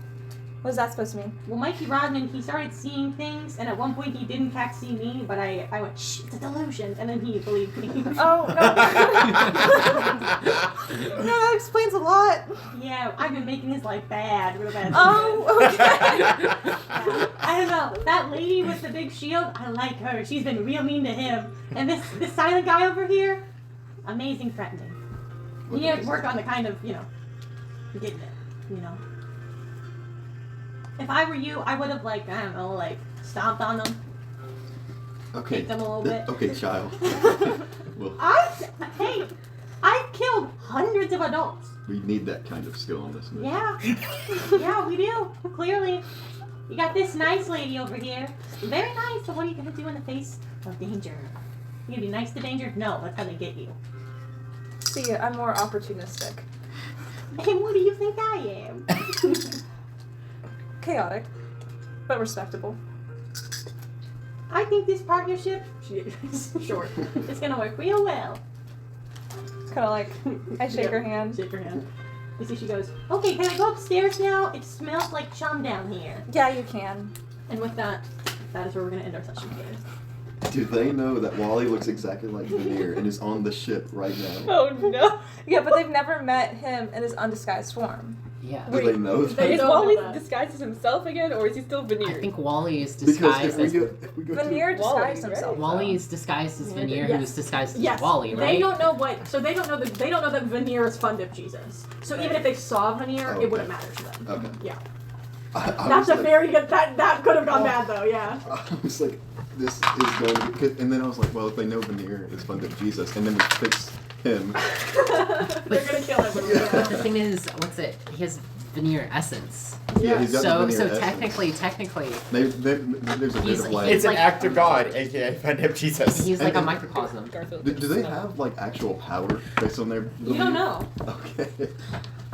What is that supposed to mean? Well, Mikey Rodman, he started seeing things, and at one point he didn't fact see me, but I went, shh, it's a delusion, and then he believed me. Oh, no. No, that explains a lot. Yeah, I've been making his life bad, real bad. Oh, okay. Yeah. I don't know. That lady with the big shield, I like her. She's been real mean to him. And this silent guy over here, amazing threatening. He had to work on the kind of, getting it, If I were you, I would have, stomped on them. Okay. Kicked them a little bit. Okay, child. Well, I killed hundreds of adults. We need that kind of skill on this mission. Yeah. Yeah, we do. Clearly. You got this nice lady over here. Very nice, but what are you going to do in the face of danger? You going to be nice to danger? No, that's how they get you. See, I'm more opportunistic. And what do you think I am? Chaotic, but respectable. I think this partnership, short, is going to work real well. It's kind of like, I shake her hand. Shake her hand. You see she goes, okay, can I go upstairs now? It smells like chum down here. Yeah, you can. And with that, that is where we're going to end our session today. Do they know that Wally looks exactly like Veneer and is on the ship right now? Oh no. Yeah, but they've never met him in his undisguised form. Yeah. Do they know that? They Is don't know Wally that. disguised as himself again, or is he still Veneer? I think Wally is Because disguised as if we go Veneer Wally, disguised right? himself. Wally is disguised as Veneer, Yes. who is disguised as Yes, Wally, they right? don't know what. So they don't know that Veneer is Fun Dip Jesus. So even if they saw Veneer, Oh, it wouldn't okay. matter to them. Okay. Yeah, I that's was a like, very good. That could have gone bad though. Yeah. I was like, this is going to be, and then I was like, well, if they know Veneer is Fun Dip Jesus, and then we fix him. They're gonna kill everyone. Yeah. But the thing is, what's it? He has Veneer essence. Yeah, he's got the So Veneer essence. technically, There's a bit He's- of like. It's an like- act of God, aka Fun Dip Jesus. he's like a And- microcosm. Garfield. Do they have like actual power based on their? You don't know. Okay.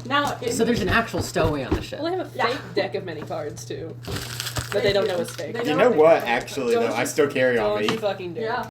Now, So there's an actual stowaway on the ship. Well, they have a fake Yeah. deck of many cards too, that they don't know is fake. They You know what? Actually, Don't though, I you- still carry on Don't me. you fucking dare. Yeah.